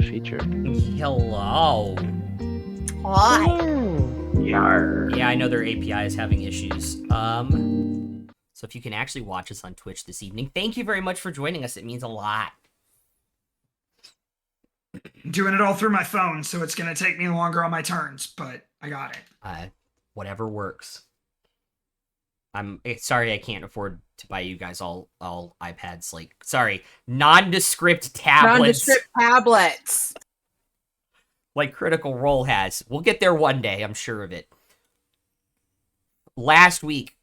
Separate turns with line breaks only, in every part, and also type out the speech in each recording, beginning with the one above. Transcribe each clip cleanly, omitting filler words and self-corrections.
Feature.
Hello.
Hi.
Yarr.
Yeah, I know their API is having issues. So if you can actually watch us on Twitch this evening, thank you very much for joining us. It means a lot.
I'm doing it all through my phone, so it's gonna take me longer on my turns, but I got it.
Whatever works. I'm sorry I can't afford to buy you guys all iPads. Like, sorry, nondescript tablets.
Nondescript tablets.
Like Critical Role has. We'll get there one day, I'm sure of it. Last week,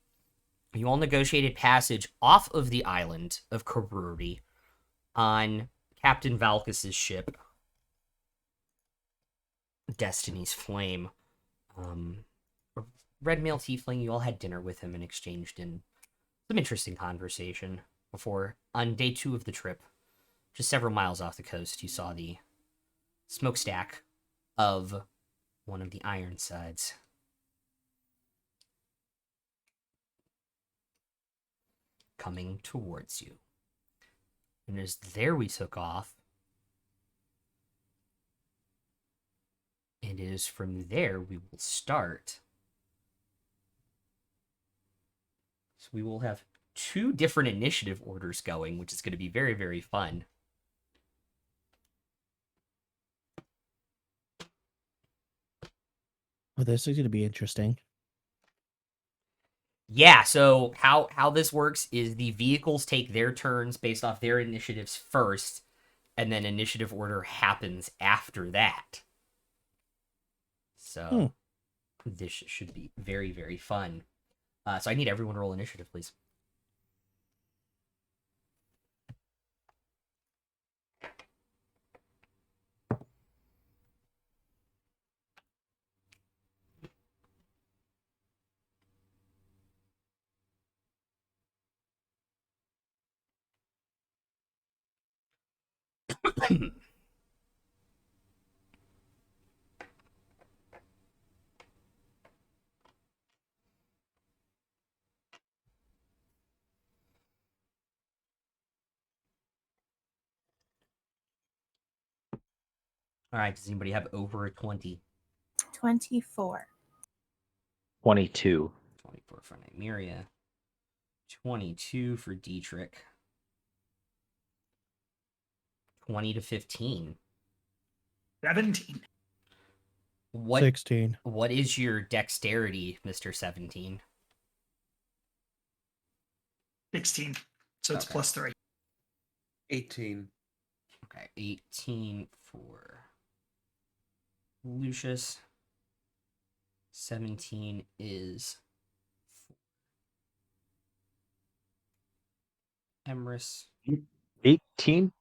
you all negotiated passage off of the island of Karuri on Captain Valcis' ship, Destiny's Flame. Red Male Tiefling, you all had dinner with him and exchanged in some interesting conversation before, on day 2 of the trip, just several miles off the coast, you saw the smokestack of one of the Ironsides. Coming towards you. And as there we took off, and it is from there we will start. So we will have 2 different initiative orders going, which is going to be very, very fun.
Well, this is going to be interesting.
Yeah, so how this works is the vehicles take their turns based off their initiatives first, and then initiative order happens after that. So this should be very, very fun. So I need everyone to roll initiative, please. All right, does anybody have over a 20?
24.
22.
24 for Nymeria. 22 for Dietrich. 20 to 15.
17.
What
16.
What is your dexterity, Mr. 17?
16. So it's
Okay.
plus 3.
18.
Okay, 18 for Lucius. 17 is for Emrys.
18?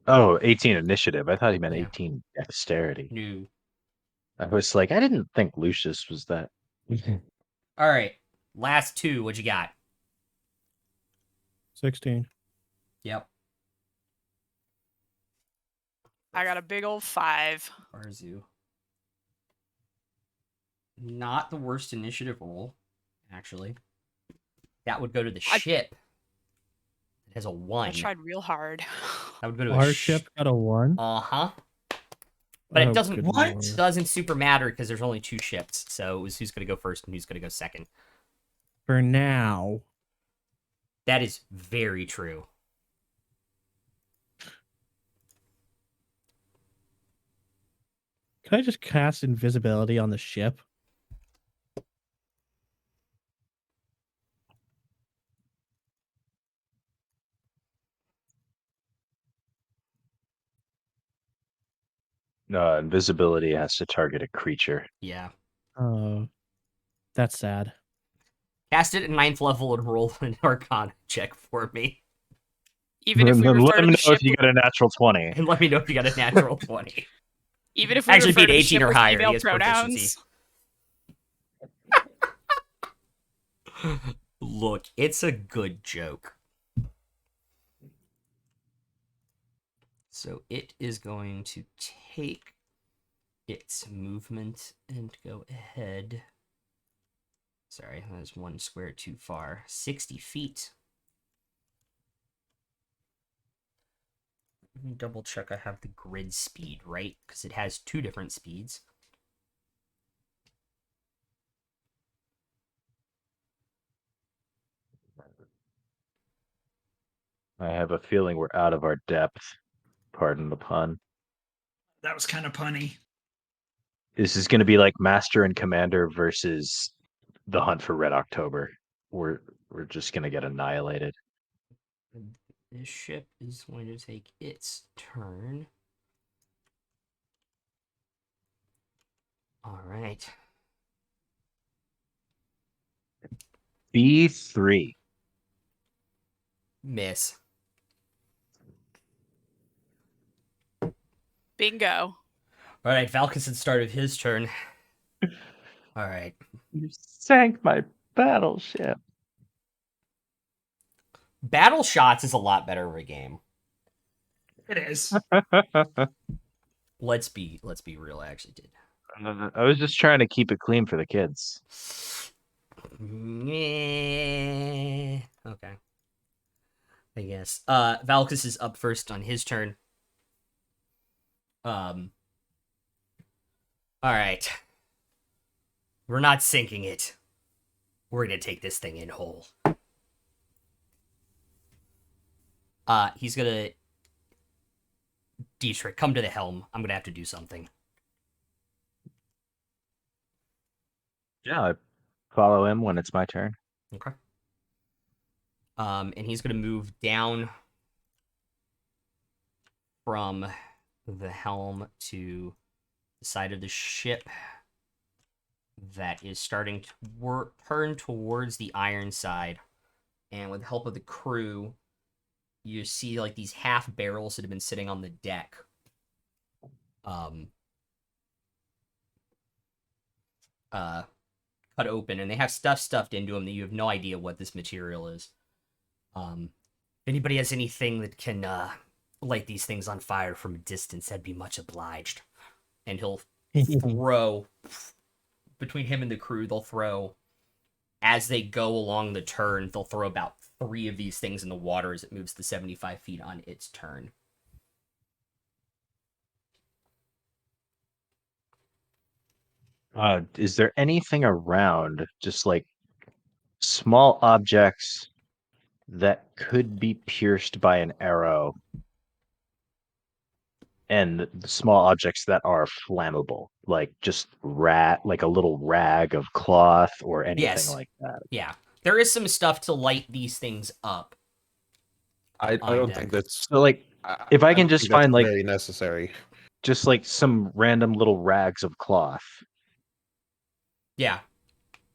Oh, 18 initiative. I thought he meant
Yeah.
18 dexterity.
No.
I was like, I didn't think Lucius was that.
All right, last two. What you got?
16.
Yep.
I got a big old 5.
Arzu. Not the worst initiative roll, actually. That would go to the ship. It has a 1.
I tried real hard.
That would go to
Our ship got a 1.
Uh-huh. But it doesn't
good
What?
lord.
doesn't super matter because there's only 2 ships. So it was who's going to go first and who's going to go second.
For now.
That is very true.
Can I just cast invisibility on the ship?
No, invisibility has to target a creature.
Yeah.
Oh, that's sad.
Cast it at 9th level and roll an Arcana check for me.
Even if we
Then let
refer
him
to
know
the ship,
if you got a natural 20.
And let me know if you got a natural 20.
even if we
Actually,
refer
beat
to the
18
ship
or
with
higher. He
female
has
pronouns.
proficiency. Look, it's a good joke. So it is going to take its movement and go ahead. Sorry, that was 1 square too far. 60 feet. Let me double check I have the grid speed right, because it has 2 different speeds.
I have a feeling we're out of our depth. Pardon the pun.
That was kind of punny.
This is going to be like Master and Commander versus the Hunt for Red October. We're just going to get annihilated.
This ship is going to take its turn. All right.
B3.
Miss.
Bingo.
All right, Valcis had started his turn. All right.
You sank my battleship.
Battle Shots is a lot better of a game.
It is.
Let's be real. I actually did.
I was just trying to keep it clean for the kids.
Yeah. Okay. I guess. Valkus is up first on his turn. All right. We're not sinking it. We're gonna take this thing in whole. He's gonna. Dietrich, come to the helm. I'm gonna have to do something.
Yeah, follow him when it's my turn.
Okay. And he's gonna move down from the helm to the side of the ship that is starting to turn towards the ironside. And with the help of the crew, you see like these half barrels that have been sitting on the deck. Cut open, and they have stuff stuffed into them that you have no idea what this material is. If anybody has anything that can light these things on fire from a distance, that'd be much obliged. And he'll throw, between him and the crew, they'll throw, as they go along the turn, they'll throw about 3 of these things in the water as it moves the 75 feet on its turn.
Is there anything around, just like small objects that could be pierced by an arrow, and the small objects that are flammable, like just like a little rag of cloth or anything
Yes.
like that?
Yeah. There is some stuff to light these things up.
I
On
don't
deck.
think that's.
So like, if I can
don't
just
think that's
find like
very necessary.
just like some random little rags of cloth,
Yeah.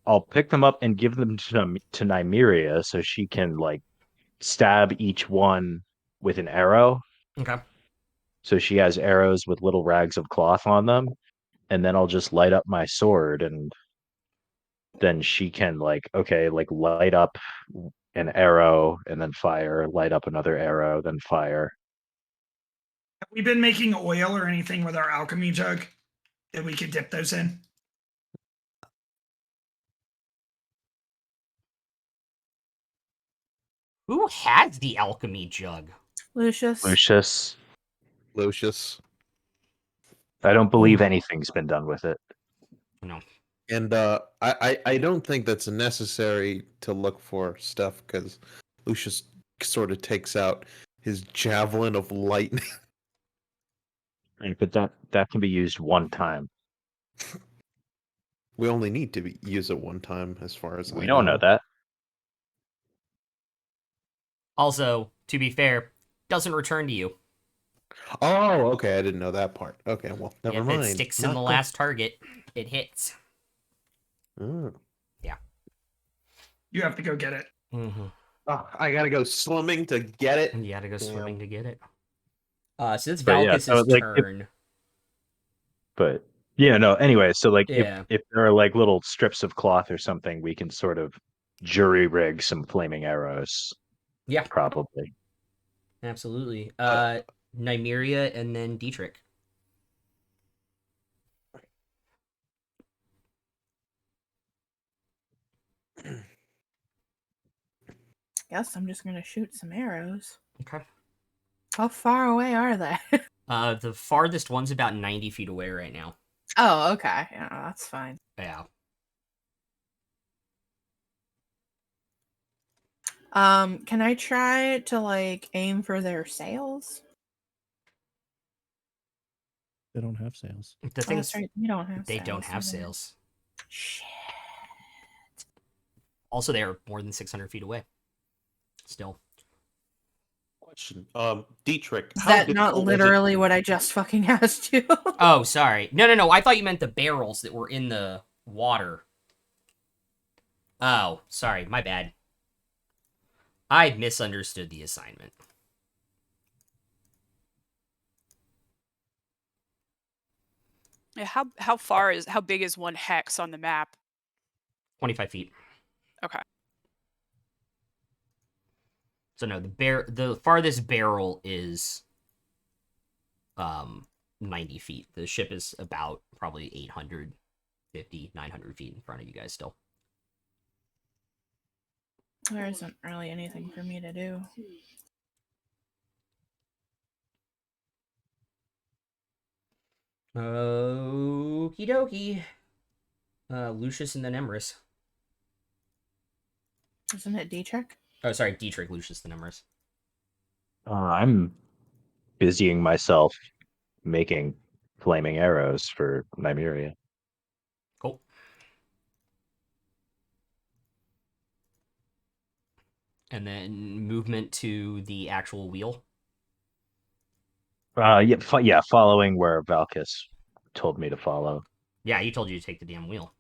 I'll pick them up and give them to Nymeria so she can like stab each one with an arrow.
Okay.
So she has arrows with little rags of cloth on them, and then I'll just light up my sword, and then she can like, okay, like light up an arrow and then fire, light up another arrow, then fire.
Have we been making oil or anything with our alchemy jug that we could dip those in?
Who has the alchemy jug?
Lucius.
Lucius.
I don't believe anything's been done with it.
No.
And I don't think that's necessary to look for stuff because Lucius sort of takes out his javelin of lightning.
Right, but that can be used one time.
We only need to use it one time, as far as
We
I
don't know that.
Also, to be fair, doesn't return to you.
Oh, okay. I didn't know that part. Okay, well, never
If
mind.
it sticks in
Not
the
good.
last target, it hits.
Oh.
You have to go get it.
Mm-hmm.
Oh, I gotta go swimming to get it.
You gotta go
Damn.
swimming to get it. So it's
But yeah,
Valkis's
so, like,
turn.
But yeah, no. Anyway, so like
Yeah.
if there are like little strips of cloth or something, we can sort of jury rig some flaming arrows.
Yeah,
Probably.
absolutely. Nymeria and then Dietrich.
Guess I'm just gonna shoot some arrows.
Okay.
How far away are they?
The farthest one's about 90 feet away right now.
Oh, okay. Yeah, that's fine.
Yeah.
Can I try to like aim for their sails?
They don't have sails.
The
Oh,
thing's
that's right. You don't have
they
sails.
don't have
do they?
sails.
Shit.
Also, they are more than 600 feet away. Still.
Question. Dietrich.
Is
how
that not
difficult was it
literally
to-
what I just fucking asked you?
Oh, sorry. No. I thought you meant the barrels that were in the water. Oh, sorry. My bad. I misunderstood the assignment.
Yeah, how big is one hex on the map?
25 feet.
Okay.
So no, the farthest barrel is 90 feet. The ship is about probably 850, 900 feet in front of you guys still.
There isn't really anything for me to do.
Okie dokie. Lucius and then Emrys.
Isn't it Dietrich?
Oh, sorry, Dietrich, Lucius, then Emrys.
I'm busying myself making flaming arrows for Nymeria.
Cool. And then movement to the actual wheel.
Yeah, following where Valcis told me to follow.
Yeah, he told you to take the damn wheel.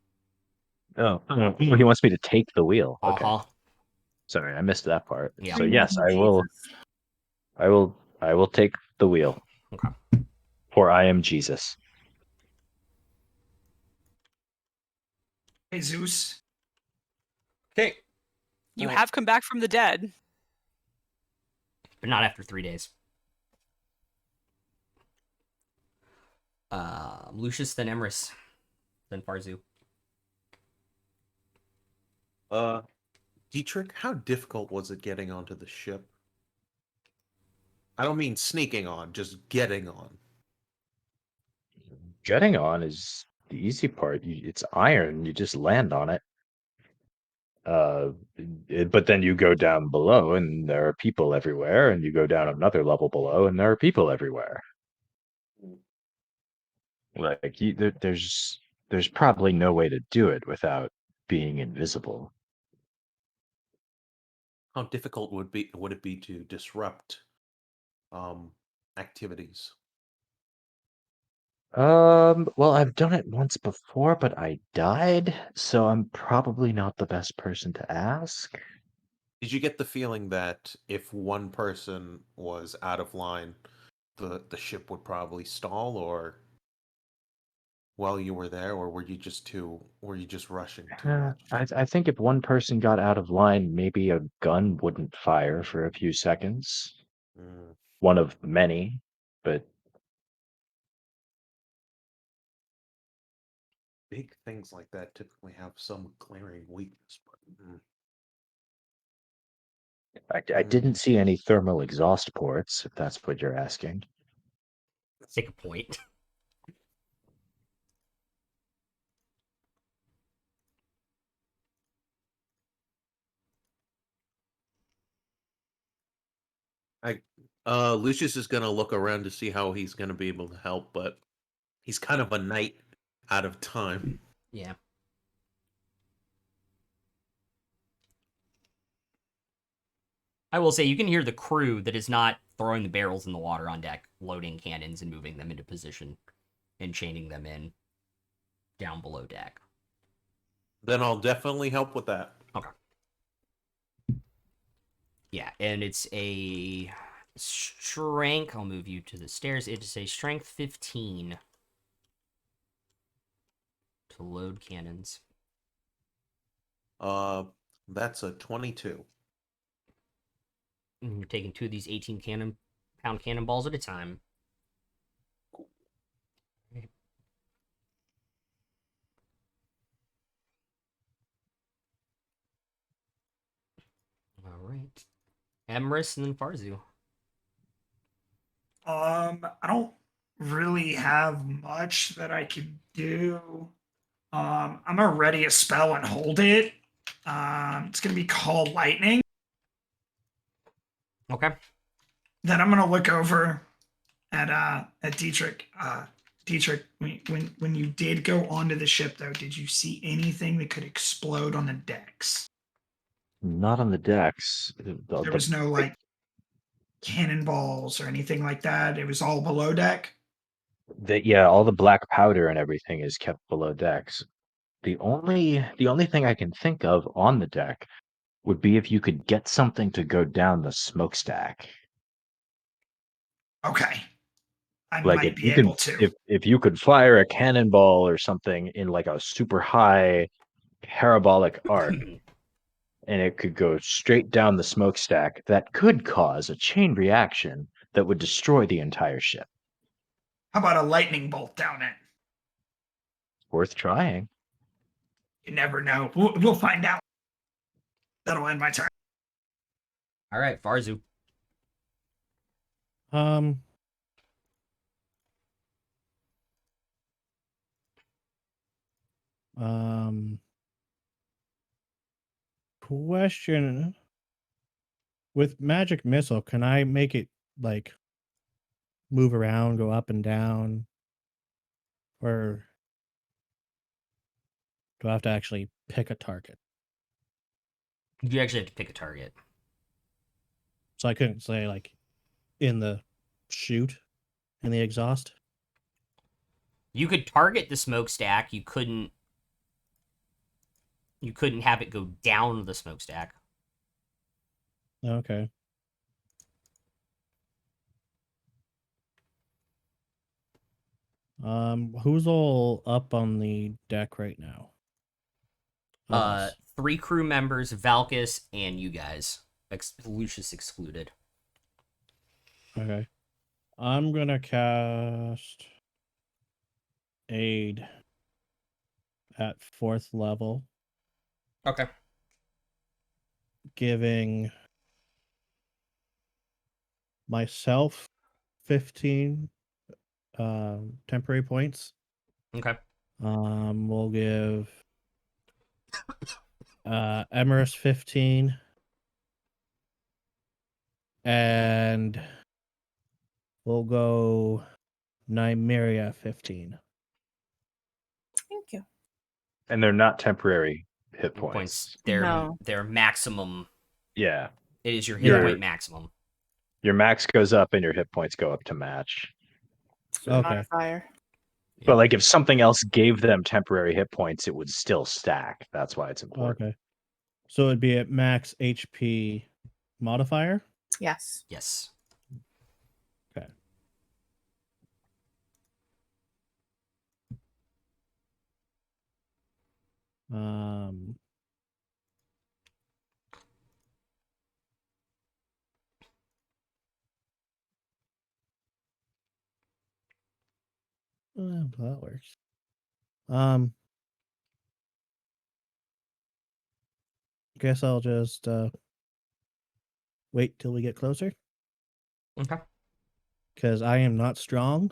Oh, he wants me to take the wheel. Okay.
Uh-huh.
Sorry, I missed that part.
Yeah.
So
Are you
yes,
looking
I will.
Jesus?
I will take the wheel.
Okay.
For I am Jesus.
Hey, Zeus.
Okay.
You
Uh,
have come back from the dead.
but not after 3 days. Lucius, then Emrys, then Farzu.
Dietrich, how difficult was it getting onto the ship? I don't mean sneaking on, just getting on.
Getting on is the easy part. It's iron. You just land on it. But then you go down below, and there are people everywhere, and you go down another level below, and there are people everywhere. Like there's probably no way to do it without being invisible.
How difficult would it be to disrupt activities?
Well, I've done it once before, but I died, so I'm probably not the best person to ask.
Did you get the feeling that if one person was out of line, the ship would probably stall, or while you were there, or were you just rushing too much?
I think if one person got out of line, maybe a gun wouldn't fire for a few seconds.
Mm,
One of many, but
big things like that typically have some glaring weakness, but
I didn't see any thermal exhaust ports, if that's what you're asking.
Let's take a point.
Lucius is gonna look around to see how he's gonna be able to help, but he's kind of a knight out of time.
Yeah. I will say you can hear the crew that is not throwing the barrels in the water on deck, loading cannons and moving them into position and chaining them in down below deck.
Then I'll definitely help with that.
Okay. Yeah, and it's a strength. I'll move you to the stairs. It is a strength 15 to load cannons.
That's a 22.
And you're taking 2 of these 18-pound cannonballs at a time. All right. Emrys and then Farzu.
I don't really have much that I could do. I'm gonna ready a spell and hold it. It's gonna be called lightning.
Okay.
Then I'm gonna look over at Dietrich. Dietrich, when you did go onto the ship, though, did you see anything that could explode on the decks?
Not on the decks.
There was no like cannonballs or anything like that. It was all below deck.
Yeah, all the black powder and everything is kept below decks. The only thing I can think of on the deck would be if you could get something to go down the smokestack.
Okay, I
Like
might be able to.
if you could fire a cannonball or something in like a super high parabolic arc and it could go straight down the smokestack, that could cause a chain reaction that would destroy the entire ship.
How about a lightning bolt down it?
Worth trying.
You never know. We'll find out. That'll end my turn.
All right, Farzu.
Um. Um. Question: with magic missile, can I make it like move around, go up and down, or do I have to actually pick a target?
You actually have to pick a target.
So I couldn't say like in the chute in the exhaust.
You could target the smokestack. You couldn't have it go down the smokestack.
Okay. Who's all up on the deck right now? Of us.
3 crew members, Valcis, and you guys. Lucius excluded.
Okay. I'm gonna cast Aid at 4th level,
Okay.
giving myself 15 temporary points.
Okay.
We'll give Emerus 15 and we'll go Nymeria 15.
Thank you.
And they're not temporary hit
Points.
points.
No.
Their maximum.
Yeah.
It is your hit
Your-
point maximum.
Your max goes up and your hit points go up to match.
It's a
Okay.
modifier.
But like if something else gave them temporary hit points, it would still stack. That's why it's important.
Okay. So it'd be at max HP modifier?
Yes.
Yes.
Okay. That works. Guess I'll just wait till we get closer
Okay.
because I am not strong.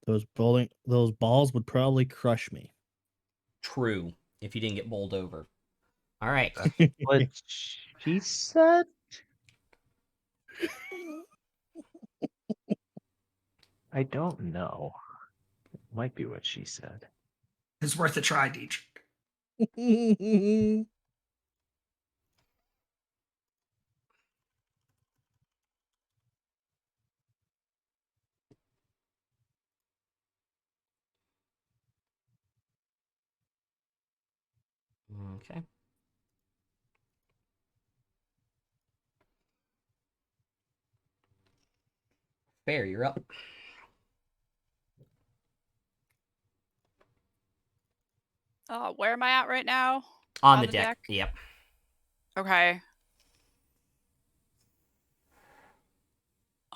Those balls would probably crush me.
True. If you didn't get bowled over. All right.
What she said? I don't know. Might be what she said.
It's worth a try, Dietrich.
Okay. Fair, you're up.
Where am I at right now?
On the deck. Yep.
Okay.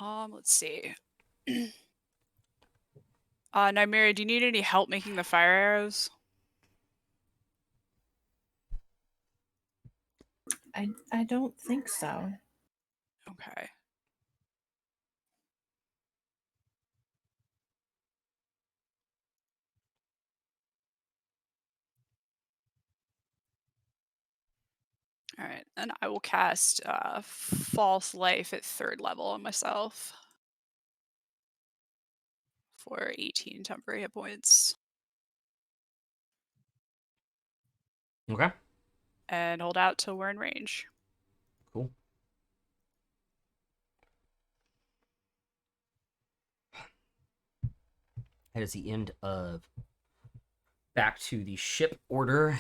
Let's see. Nymeria, do you need any help making the fire arrows?
I don't think so.
Okay. All right, and I will cast False Life at 3rd level on myself for 18 temporary hit points.
Okay.
And hold out till we're in range.
Cool. That is the end of back to the ship order.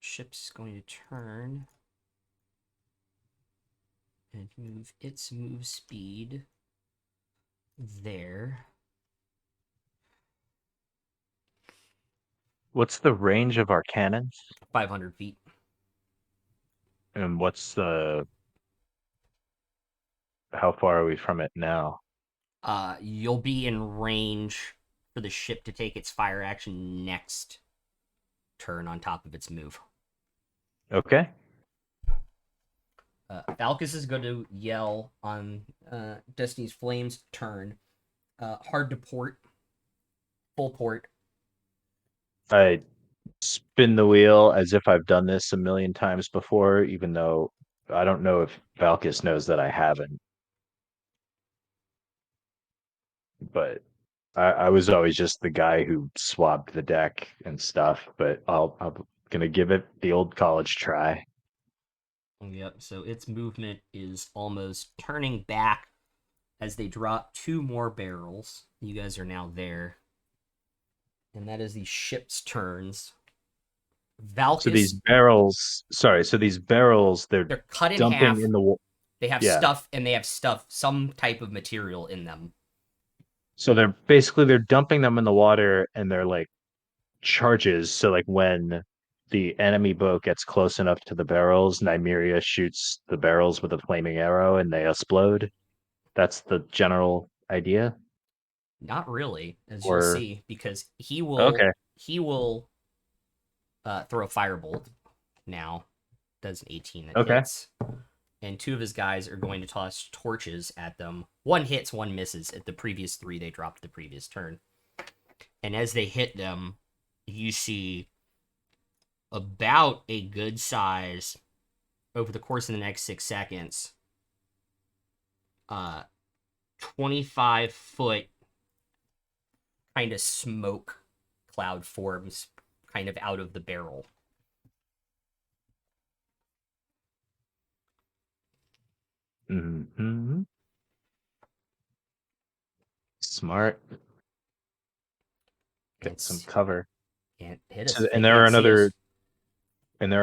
Ship's going to turn and move its move speed there.
What's the range of our cannons?
500 feet.
And what's the how far are we from it now?
You'll be in range for the ship to take its fire action next turn on top of its move.
Okay.
Valcis is going to yell on Destiny's Flames' turn. Hard to port. Full port.
I spin the wheel as if I've done this a million times before, even though I don't know if Valkis knows that I haven't. But I was always just the guy who swabbed the deck and stuff. But I'll Gonna give it the old college try.
Yep, so its movement is almost turning back as they drop 2 more barrels. You guys are now there. And that is the ship's turns.
So these
Valcis,
barrels, sorry, so these barrels,
they're cut in
dumping
half.
in the
They have
yeah.
stuff, and they have some type of material in them.
So they're dumping them in the water, and they're like charges. So like when the enemy boat gets close enough to the barrels, Nymeria shoots the barrels with a flaming arrow, and they explode. That's the general idea.
Not really, as you'll
Or
see, because
okay,
he will throw a firebolt now. Does an 18 that
okay,
hits. And 2 of his guys are going to toss torches at them. 1 hits, 1 misses. At the previous 3 they dropped the previous turn. And as they hit them, you see about a good size over the course of the next 6 seconds. 25-foot kind of smoke cloud forms kind of out of the barrel.
mm-hmm. Smart. Get some cover.
Can't hit us.
So,
They can't see us.
and there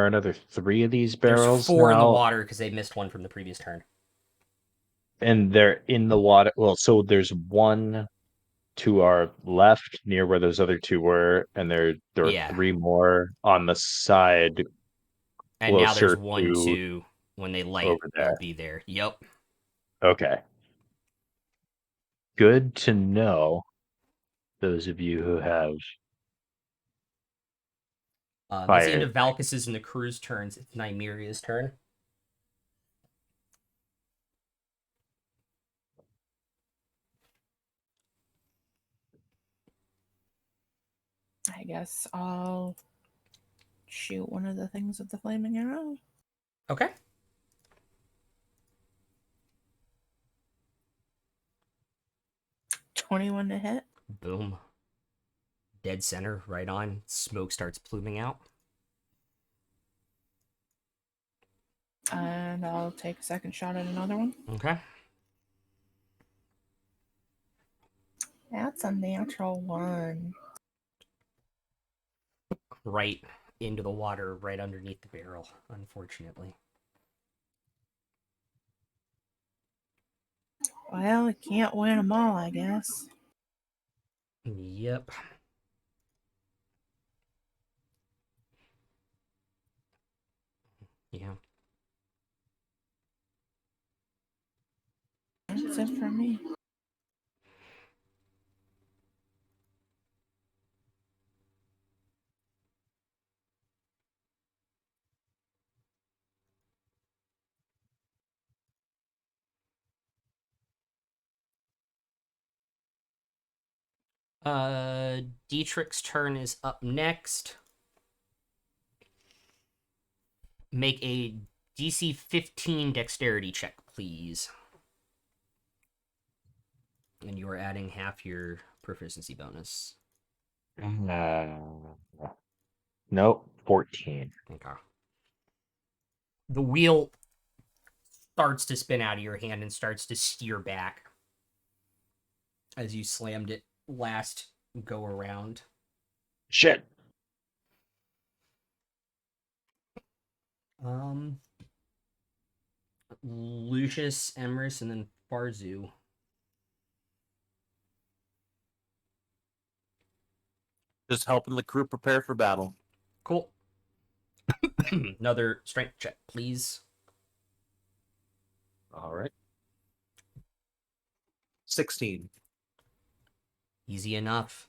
are another 3 of these
There's
barrels
4 in the
now,
water because they missed 1 from the previous turn.
and they're in the water. Well, so there's 1 to our left near where those other 2 were, and there are
Yeah.
3 more on the side
And now there's
closer
1,
to
2. When they light,
over
they'll
there.
be there. Yep.
Okay. Good to know. Those of you who have
That's the end
fire.
of Valcis's and the crew's turns. It's Nymeria's turn.
I guess I'll shoot one of the things with the flaming arrow.
Okay.
$21 to hit.
Boom. Dead center, right on. Smoke starts pluming out.
And I'll take a second shot at another one.
Okay.
That's a natural 1.
Right into the water, right underneath the barrel, unfortunately.
Well, I can't win them all, I guess.
Yep. Yeah.
That's it for me.
Dietrich's turn is up next. Make a DC 15 dexterity check, please. And you are adding half your proficiency bonus.
Nope, 14.
Okay. The wheel starts to spin out of your hand and starts to steer back as you slammed it last go around.
Shit.
Lucius, Emrys, and then Farzu.
Just helping the crew prepare for battle.
Cool. Another strength check, please.
All right. 16.
Easy enough.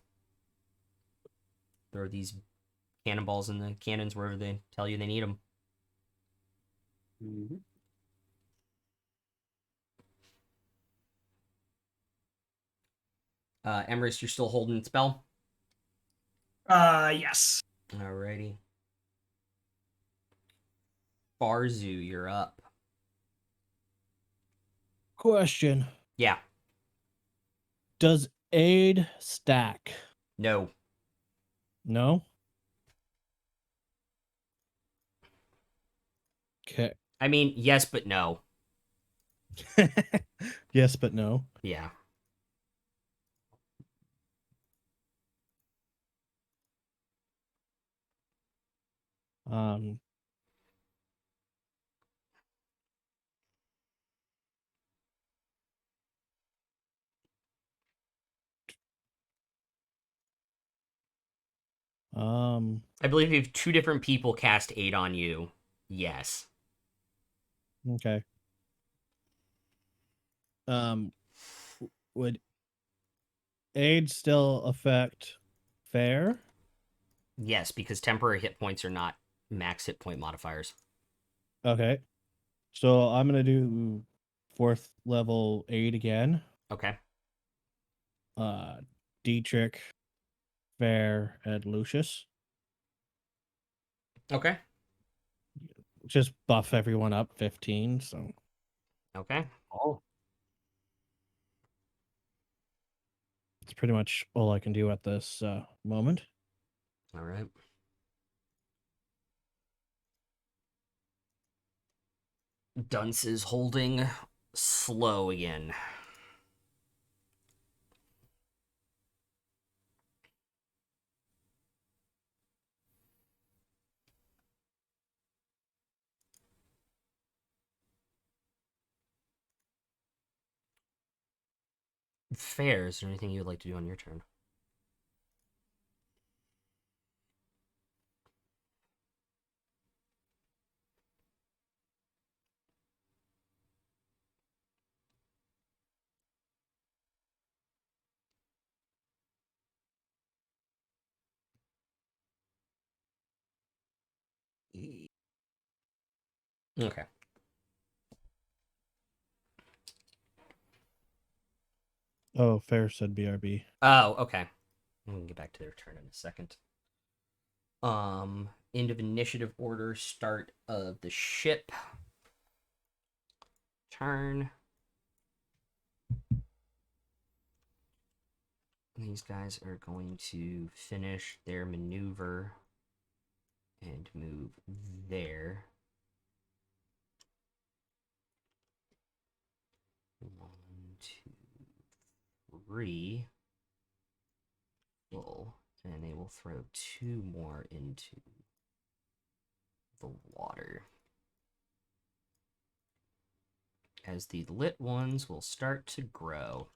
Throw these cannonballs in the cannons wherever they tell you they need them.
Mm-hmm.
Emrys, you're still holding spell?
Yes.
Alrighty. Farzu, you're up.
Question.
Yeah.
Does aid stack?
No.
No?
I mean, yes, but no.
Yes, but no.
Yeah.
Um,
I believe if 2 different people cast aid on you, yes.
okay. Would aid still affect fair?
Yes, because temporary hit points are not max hit point modifiers.
Okay. So I'm gonna do 4th level aid again.
Okay.
Dietrich, Fair, and Lucius.
Okay.
Just buff everyone up 15, so
Okay.
Oh,
it's pretty much all I can do at this moment.
All right. Dunce is holding slow again. Fair, is there anything you would like to do on your turn? Okay.
Oh, Fair said BRB.
Oh, okay. We can get back to their turn in a second. End of initiative order, start of the ship. Turn. These guys are going to finish their maneuver and move there. 1, 2, 3. Full. And they will throw 2 more into the water. As the lit ones will start to grow.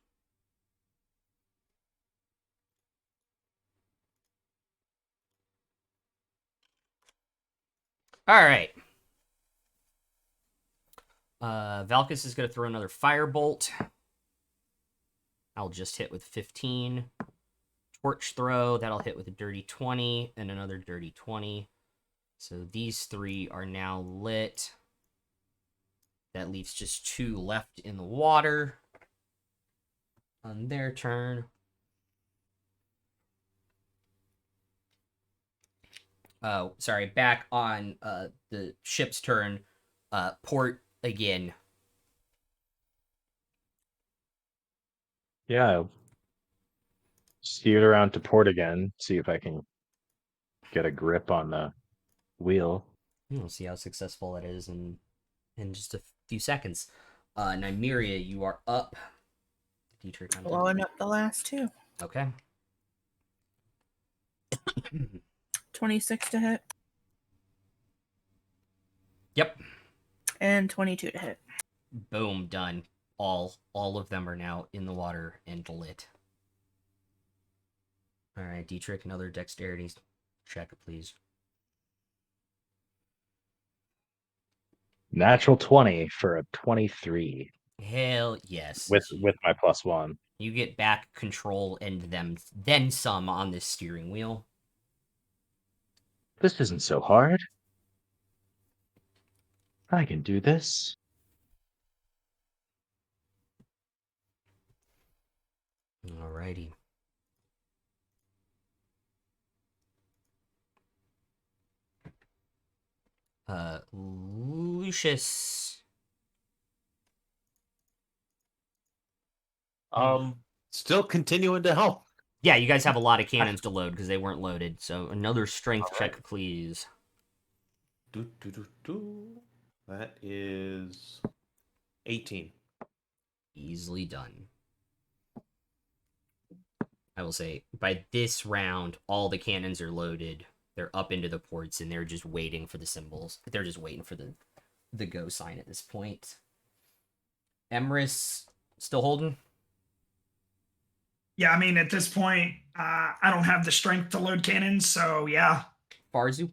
All right. Valcis is going to throw another firebolt. I'll just hit with 15. Torch throw, that'll hit with a dirty 20 and another dirty 20. So these 3 are now lit. That leaves just 2 left in the water on their turn. Oh, sorry, back on the ship's turn. Port again.
yeah. I'll steer it around to port again. See if I can get a grip on the wheel.
We'll see how successful that is in just a few seconds. Nymeria, you are up. Dietrich, I'm done.
Blowing up the last 2.
Okay.
26 to hit
Yep.
and 22 to hit.
Boom, done. All of them are now in the water and lit. All right, Dietrich, another dexterity check, please.
Natural 20 for a 23
Hell yes.
with my +1.
You get back control and then some on this steering wheel.
This isn't so hard. I can do this.
Alrighty. Lucius.
Still continuing to help.
Yeah, you guys have a lot of cannons to load because they weren't loaded. So another strength check, please.
Do. That is 18.
Easily done. I will say, by this round, all the cannons are loaded. They're up into the ports, and they're just waiting for the symbols. They're just waiting for the go sign at this point. Emrys still holding?
Yeah, I mean, at this point, I don't have the strength to load cannons, so yeah.
Farzu?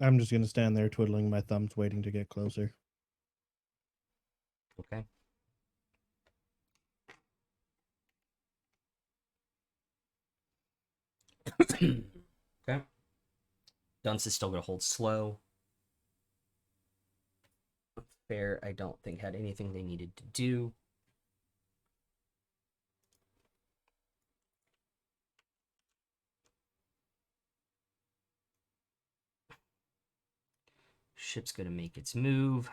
I'm just gonna stand there twiddling my thumbs, waiting to get closer.
Okay. Okay. Dunce is still going to hold slow. Fair, I don't think, had anything they needed to do. Ship's going to make its move.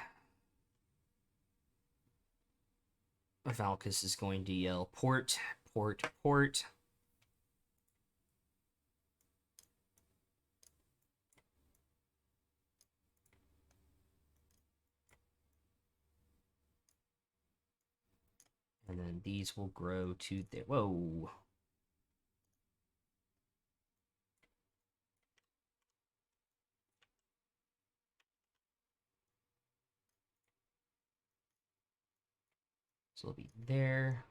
Valcis is going to yell, port, port, port. And then these will grow to the... Whoa. So it'll be there.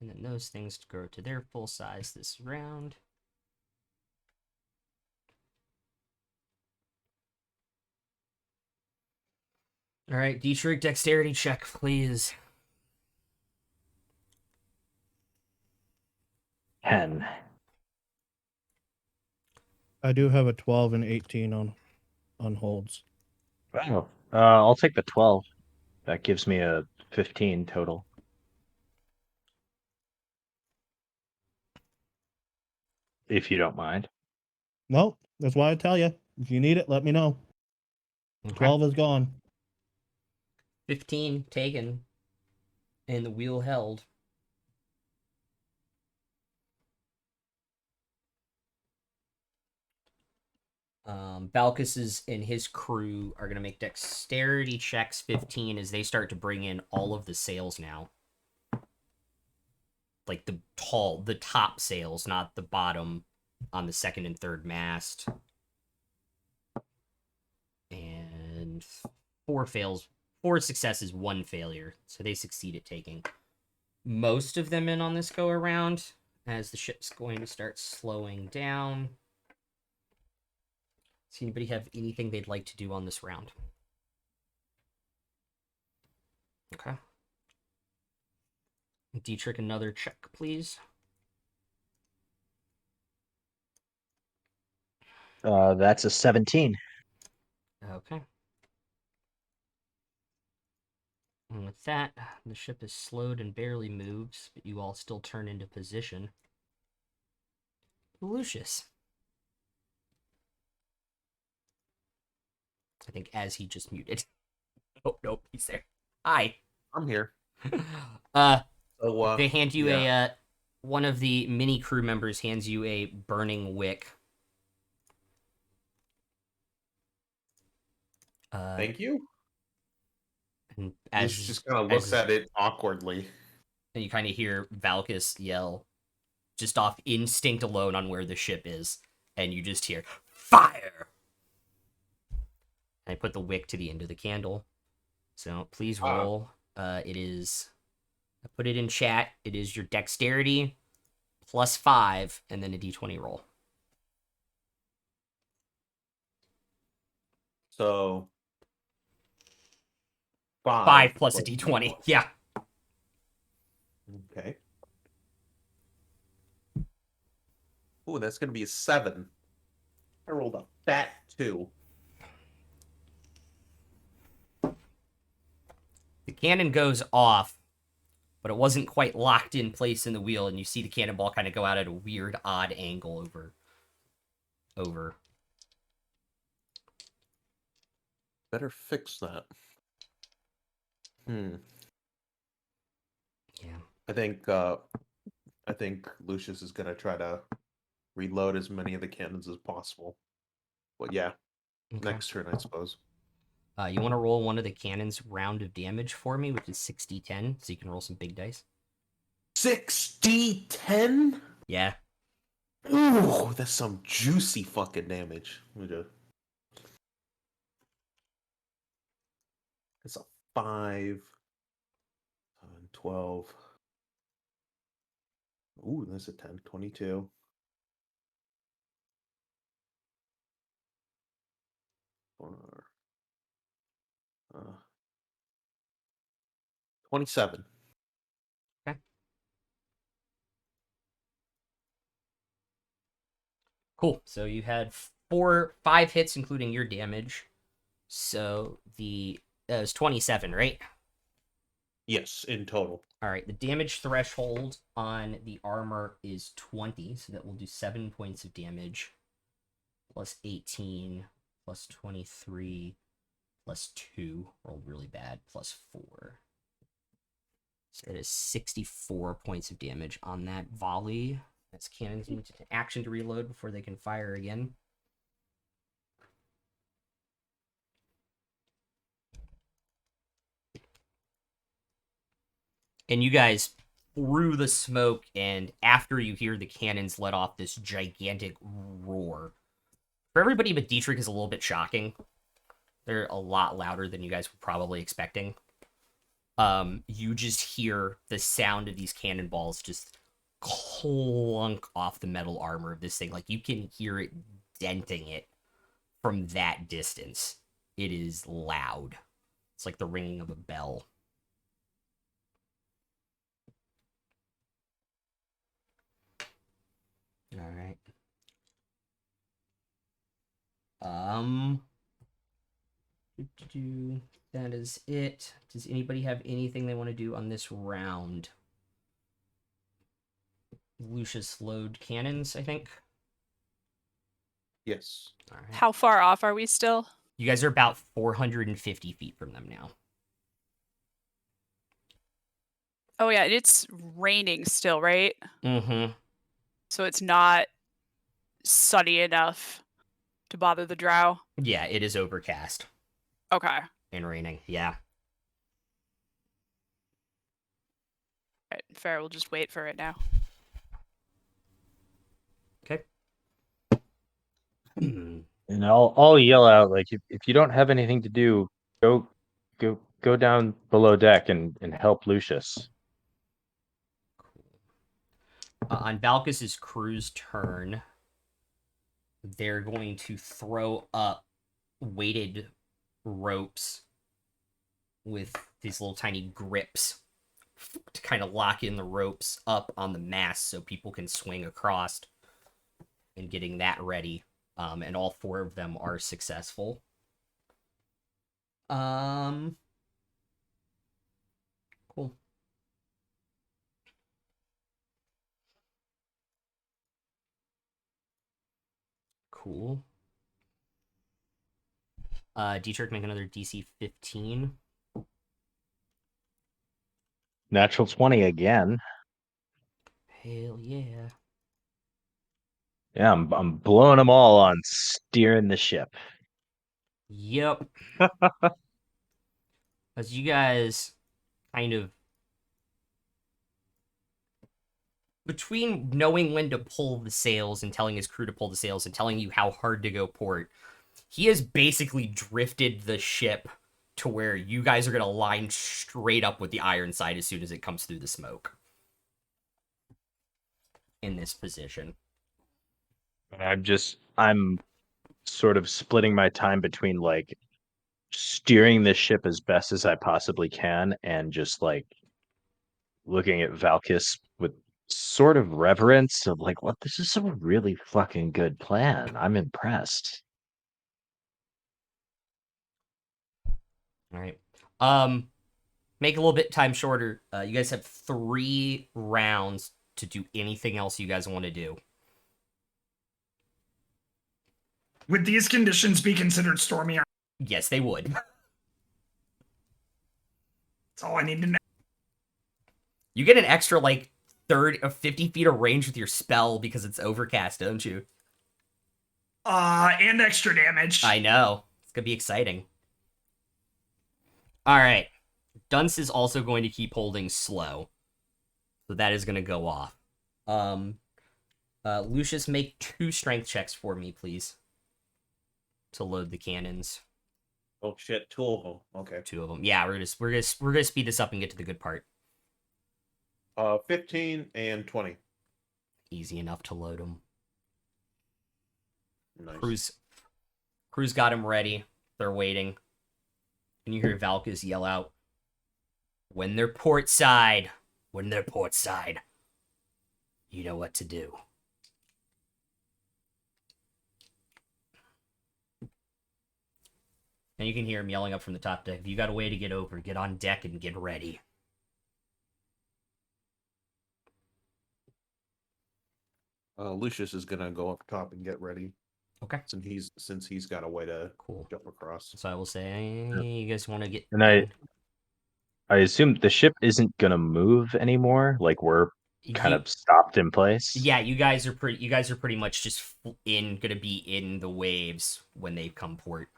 And then those things grow to their full size this round. All right, Dietrich, dexterity check, please.
10.
I do have a 12 and 18 on holds.
Wow. I'll take the 12. That gives me a 15 total. If you don't mind.
Well, that's why I tell you. If you need it, let me know.
Okay.
12 is gone.
15 taken. And the wheel held. Valcis and his crew are going to make dexterity checks 15 as they start to bring in all of the sails now. Like the top sails, not the bottom on the second and third mast. And 4 successes, 1 failure. So they succeed at taking most of them in on this go around as the ship's going to start slowing down. Does anybody have anything they'd like to do on this round? Okay. Dietrich, another check, please.
That's a 17.
Okay. And with that, the ship is slowed and barely moves, but you all still turn into position. Lucius. I think as he just muted. Oh, nope, he's there. Hi.
I'm here.
They hand you
yeah.
one of the mini crew members hands you a burning wick.
Thank you.
And
Lucius just kind of looks at it awkwardly.
And you kind of hear Valcis yell, just off instinct alone on where the ship is, and you just hear, fire! And I put the wick to the end of the candle. So please roll. It is, I put it in chat, it is your dexterity plus 5, and then a d20 roll.
So
5 plus a d20, yeah.
Okay. Ooh, that's going to be a 7. I rolled a fat 2.
The cannon goes off, but it wasn't quite locked in place in the wheel, and you see the cannonball kind of go out at a weird, odd angle over.
Better fix that.
Yeah.
I think Lucius is gonna try to reload as many of the cannons as possible. But yeah,
Okay.
next turn, I suppose.
You want to roll one of the cannon's round of damage for me, which is 6d10, so you can roll some big dice.
6d10?
Yeah.
Ooh, that's some juicy fucking damage. It's a 5, 12. Ooh, that's a 10, 22. 27.
Okay. Cool. So you had 5 hits, including your damage. So it was 27, right?
Yes, in total.
All right. The damage threshold on the armor is 20, so that will do 7 points of damage. Plus 18, plus 23, plus 2. Rolled really bad. Plus 4. So it is 64 points of damage on that volley. That's cannons need to action to reload before they can fire again. And you guys, through the smoke, and after you hear the cannons let off this gigantic roar, for everybody but Dietrich is a little bit shocking. They're a lot louder than you guys were probably expecting. You just hear the sound of these cannonballs just clunk off the metal armor of this thing. Like, you can hear it denting it from that distance. It is loud. It's like the ringing of a bell. All right. That is it. Does anybody have anything they want to do on this round? Lucius load cannons, I think.
Yes.
All right.
How far off are we still?
You guys are about 450 feet from them now.
Oh yeah, it's raining still, right?
Mm-hmm.
So it's not sunny enough to bother the drow.
Yeah, it is overcast
Okay.
and raining. Yeah.
Right, fair. We'll just wait for it now.
Okay.
And I'll yell out like if you don't have anything to do, go down below deck and help Lucius.
On Valcis's crew's turn, they're going to throw up weighted ropes with these little tiny grips to kind of lock in the ropes up on the mast so people can swing across, and getting that ready. And all 4 of them are successful. Cool. Cool. Dietrich, make another DC 15.
Natural 20 again.
Hell yeah.
Yeah, I'm blowing them all on steering the ship.
Yep. As you guys kind of, between knowing when to pull the sails and telling his crew to pull the sails and telling you how hard to go port, he has basically drifted the ship to where you guys are going to line straight up with the ironside as soon as it comes through the smoke. In this position.
I'm sort of splitting my time between like steering the ship as best as I possibly can and just like looking at Valkis with sort of reverence of like, what, this is a really fucking good plan. I'm impressed.
All right. Make a little bit time shorter. You guys have 3 rounds to do anything else you guys want to do.
Would these conditions be considered stormy?
Yes, they would.
That's all I need to know.
You get an extra, like, 50 feet of range with your spell because it's overcast, don't you?
And extra damage.
I know. It's gonna be exciting. Alright. Dunce is also going to keep holding slow. So that is gonna go off. Lucius, make 2 strength checks for me, please. To load the cannons.
Oh shit, 2 of them. Okay.
2 of them. Yeah, we're gonna speed this up and get to the good part.
15 and 20.
Easy enough to load them.
Nice.
Crew's got him ready. They're waiting. And you hear Valcis yell out, "When they're port side, you know what to do." And you can hear him yelling up from the top deck, "If you got a way to get over, get on deck and get ready."
Lucius is gonna go up top and get ready.
Okay.
Since he's got a way to
Cool.
jump across.
So I will say, you guys want to get...
And I assume the ship isn't gonna move anymore. Like we're kind of stopped in place.
Yeah, you guys are pretty much just gonna be in the waves when they come port.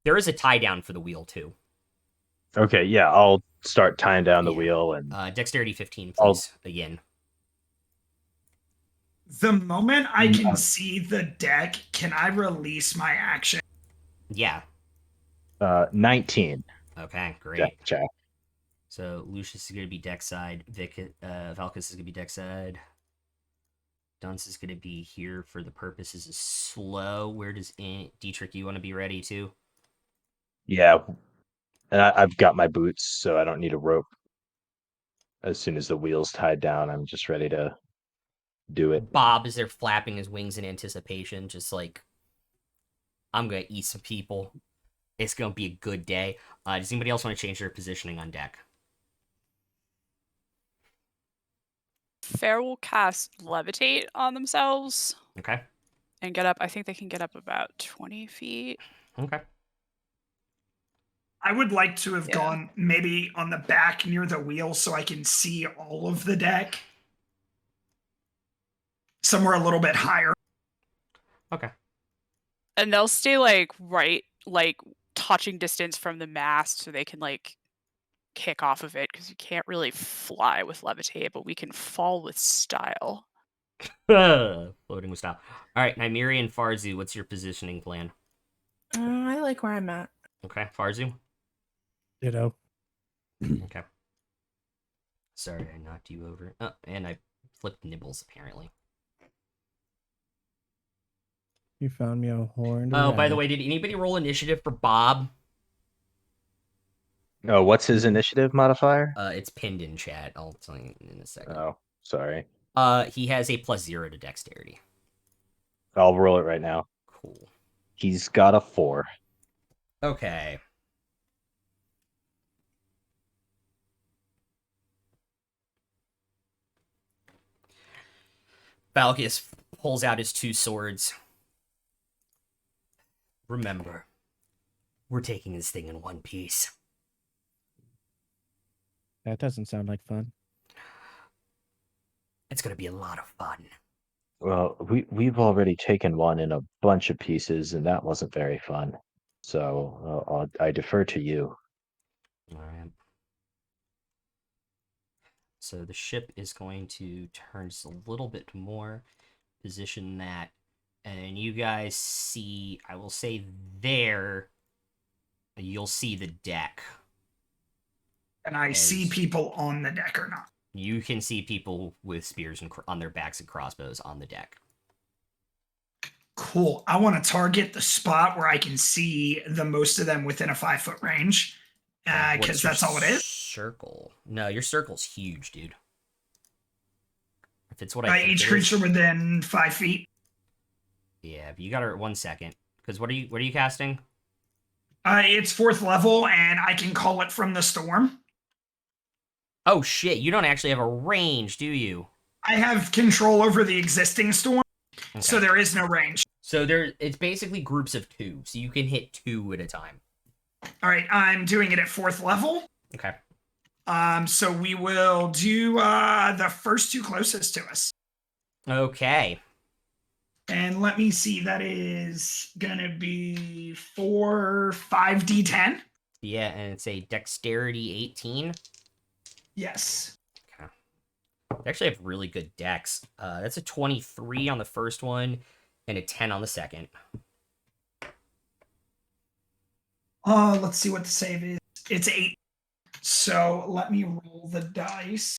There is a tie down for the wheel too.
Okay, yeah, I'll start tying down the wheel and
Dexterity 15, please. Again.
The moment I can see the deck, can I release my action?
Yeah.
19.
Okay, great.
Check.
So Lucius is gonna be deck side. Valcis is gonna be deck side. Dunce is gonna be here for the purposes of slow. Where does Dietrich, you want to be ready too?
Yeah, and I've got my boots, so I don't need a rope. As soon as the wheel's tied down, I'm just ready to do it.
Bob is there flapping his wings in anticipation, just like, I'm gonna eat some people. It's gonna be a good day. Does anybody else want to change their positioning on deck?
Fair will cast Levitate on themselves.
Okay.
And get up. I think they can get up about 20 feet.
Okay.
I would like to have gone maybe on the back near the wheel so I can see all of the deck. Somewhere a little bit higher.
Okay.
And they'll stay right touching distance from the mast so they can kick off of it, because you can't really fly with levitate, but we can fall with style.
Floating with style. All right, Nymeria and Farzu, what's your positioning plan?
I like where I'm at.
Okay, Farzu?
Ditto.
Okay. Sorry, I knocked you over. Oh, and I flipped nibbles, apparently.
You found me a horn.
Oh, by the way, did anybody roll initiative for Bob?
Oh, what's his initiative modifier?
It's pinned in chat. I'll tell you in a second.
Oh, sorry.
He has a +0 to dexterity.
I'll roll it right now.
Cool.
He's got a 4.
Okay. Valcis pulls out his 2 swords. Remember, we're taking this thing in one piece.
That doesn't sound like fun.
It's gonna be a lot of fun.
Well, we've already taken one in a bunch of pieces, and that wasn't very fun. So I defer to you.
All right. So the ship is going to turn just a little bit more, position that, and you guys see, I will say there, you'll see the deck.
And I see people on the deck or not?
You can see people with spears and on their backs and crossbows on the deck.
Cool. I want to target the spot where I can see the most of them within a 5-foot range. Because that's all it is.
Circle. No, your circle's huge, dude. If it's what I think
each
it
creature
is.
within 5 feet.
Yeah, but you got her 1 second. Because what are you casting?
It's 4th level, and I can call it from the storm.
Oh shit! You don't actually have a range, do you?
I have control over the existing storm,
Okay.
so there is no range.
So it's basically groups of 2, so you can hit 2 at a time.
All right, I'm doing it at 4th level.
Okay.
So we will do the first two closest to us.
Okay.
And let me see, that is gonna be 5d10.
Yeah, and it's a dexterity 18.
Yes.
Okay. They actually have really good dex. That's a 23 on the first one and a 10 on the second.
Let's see what the save is. It's 8. So let me roll the dice.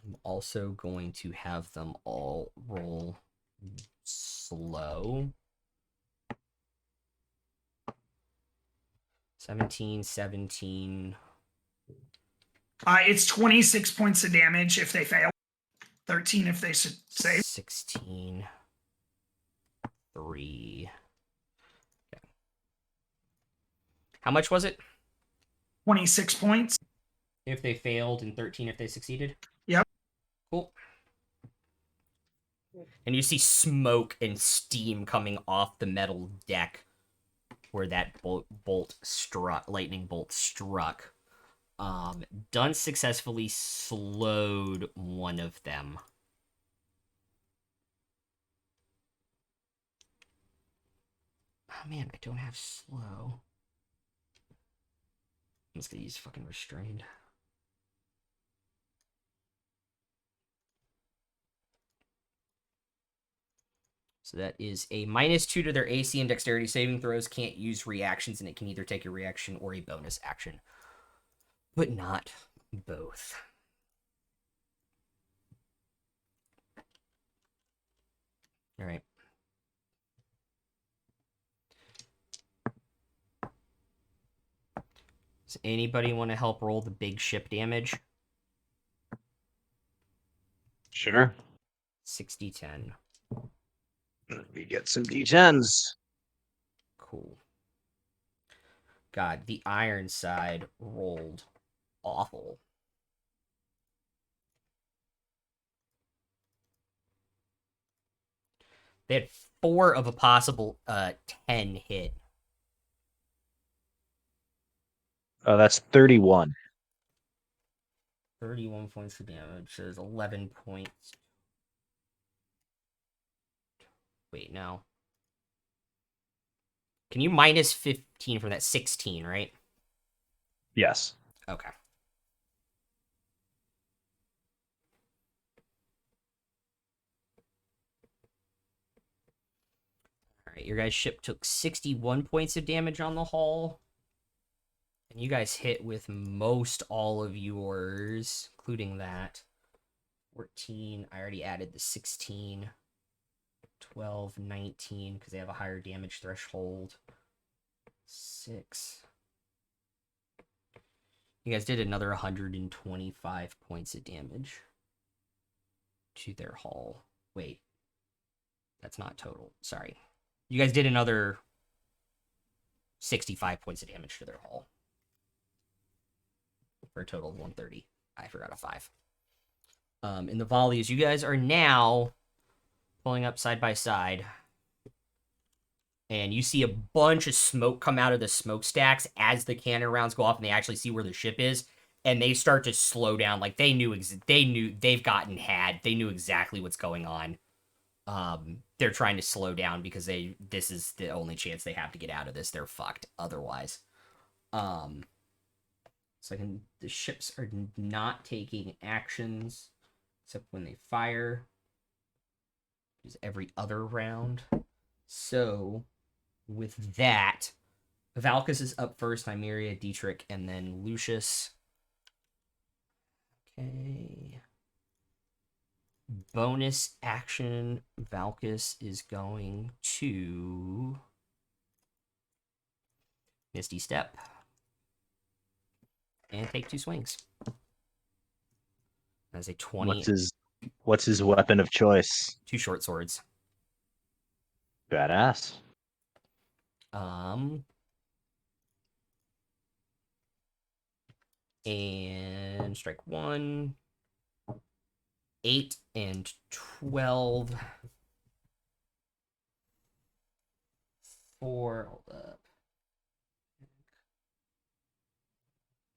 I'm also going to have them all roll slow. 17.
It's 26 points of damage if they fail. 13 if they save.
16. 3. Okay. How much was it?
26 points.
If they failed, and 13 if they succeeded?
Yep.
Cool. And you see smoke and steam coming off the metal deck where that lightning bolt struck. Dunn successfully slowed one of them. Oh man, I don't have slow. I'm just gonna use fucking restrained. So that is a -2 to their AC and dexterity saving throws. Can't use reactions, and it can either take a reaction or a bonus action. But not both. All right. Does anybody want to help roll the big ship damage?
Sure.
60-10.
Let me get some D10s.
Cool. God, the ironside rolled awful. They had 4 of a possible 10 hit.
Oh, that's 31.
31 points of damage. So there's 11 points. Wait, no. Can you minus 15 from that? 16, right?
Yes.
Okay. Alright, your guys' ship took 61 points of damage on the hull. And you guys hit with most all of yours, including that. 14, I already added the 16. 12, 19, because they have a higher damage threshold. 6. You guys did another 125 points of damage to their hull. Wait. That's not total. Sorry. You guys did another 65 points of damage to their hull. For a total of 130. I forgot a 5. In the volleys, you guys are now pulling up side by side. And you see a bunch of smoke come out of the smokestacks as the cannon rounds go off, and they actually see where the ship is, and they start to slow down. Like they knew they've gotten had. They knew exactly what's going on. They're trying to slow down because this is the only chance they have to get out of this. They're fucked otherwise. The ships are not taking actions except when they fire. Is every other round. So with that, Valcis is up first, Nymeria, Dietrich, and then Lucius. Okay. Bonus action, Valcis is going to Misty Step and take 2 swings. That's a 20.
What's his weapon of choice?
2 short swords.
Badass.
And strike 1. 8 and 12. 4. Hold up.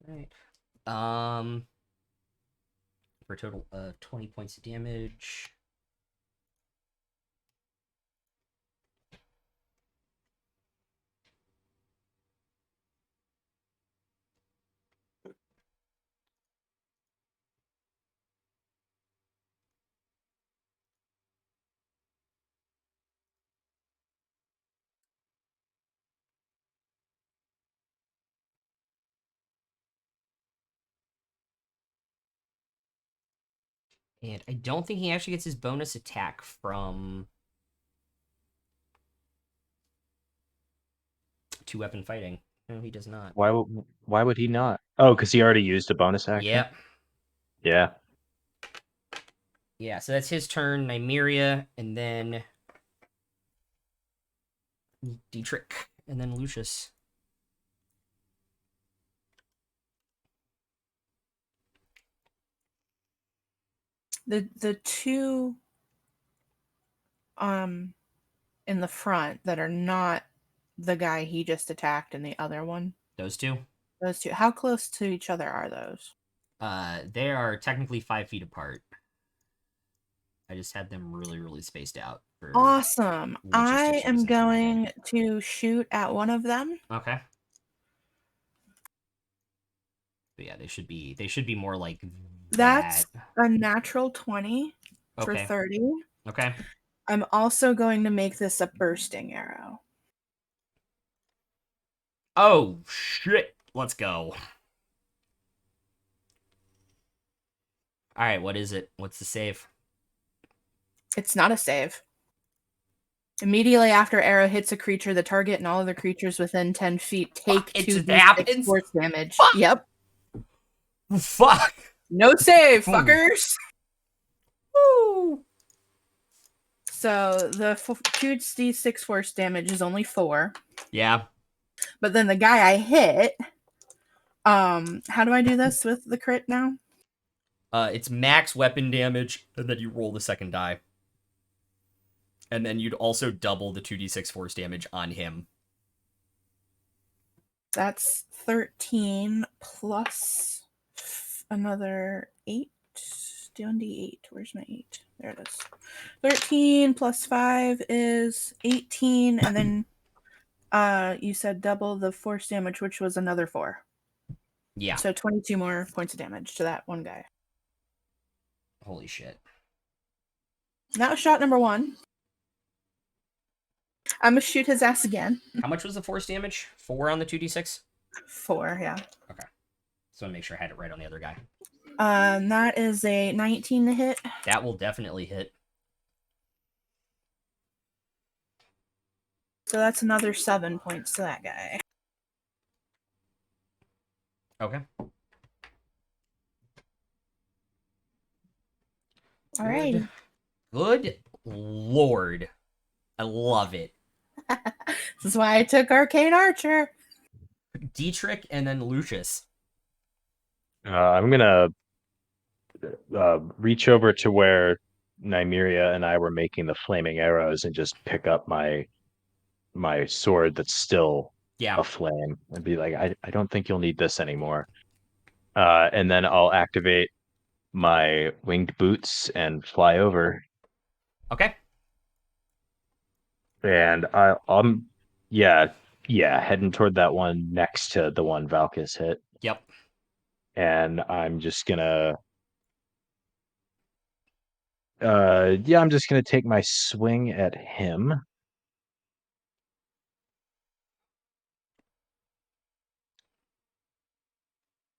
Right. For a total of 20 points of damage. And I don't think he actually gets his bonus attack from 2-weapon fighting. No, he does not.
Why would he not? Oh, because he already used a bonus action.
Yep.
Yeah.
Yeah, so that's his turn, Nymeria, and then Dietrich, and then Lucius.
The two in the front that are not the guy he just attacked and the other one.
Those two?
Those two. How close to each other are those?
They are technically 5 feet apart. I just had them really, really spaced out. For
Awesome. I
logistics
am
reasons.
going to shoot at one of them.
Okay. But yeah, they should be more like
That's
that.
a natural 20 for
Okay.
30.
Okay.
I'm also going to make this a bursting arrow.
Oh shit! Let's go. All right, what is it? What's the save?
It's not a save. Immediately after arrow hits a creature, the target and all other creatures within 10 feet take
It
2d6
just happens?
force damage.
Fuck.
Yep.
Fuck.
No save,
Ooh.
fuckers.
Woo.
So the 2d6 force damage is only 4.
Yeah.
But then the guy I hit, how do I do this with the crit now?
It's max weapon damage, and then you roll the second die. And then you'd also double the 2d6 force damage on him.
That's 13 plus another 8. D1d8. Where's my 8? There it is. 13 plus 5 is 18. And then you said double the force damage, which was another 4.
Yeah.
So 22 more points of damage to that one guy.
Holy shit.
That was shot number 1. I'm going to shoot his ass again.
How much was the force damage? 4 on the 2d6?
4, yeah.
Okay. So I make sure I had it right on the other guy.
That is a 19 to hit.
That will definitely hit.
So that's another 7 points to that guy.
Okay.
Alrighty.
Good lord. I love it.
This is why I took Arcane Archer.
Dietrich and then Lucius.
I'm gonna reach over to where Nymeria and I were making the flaming arrows and just pick up my sword that's still
Yeah.
aflame and be like, I don't think you'll need this anymore. And then I'll activate my winged boots and fly over.
Okay.
And I'm heading toward that one next to the one Valcis hit.
Yep.
And I'm just gonna I'm just gonna take my swing at him.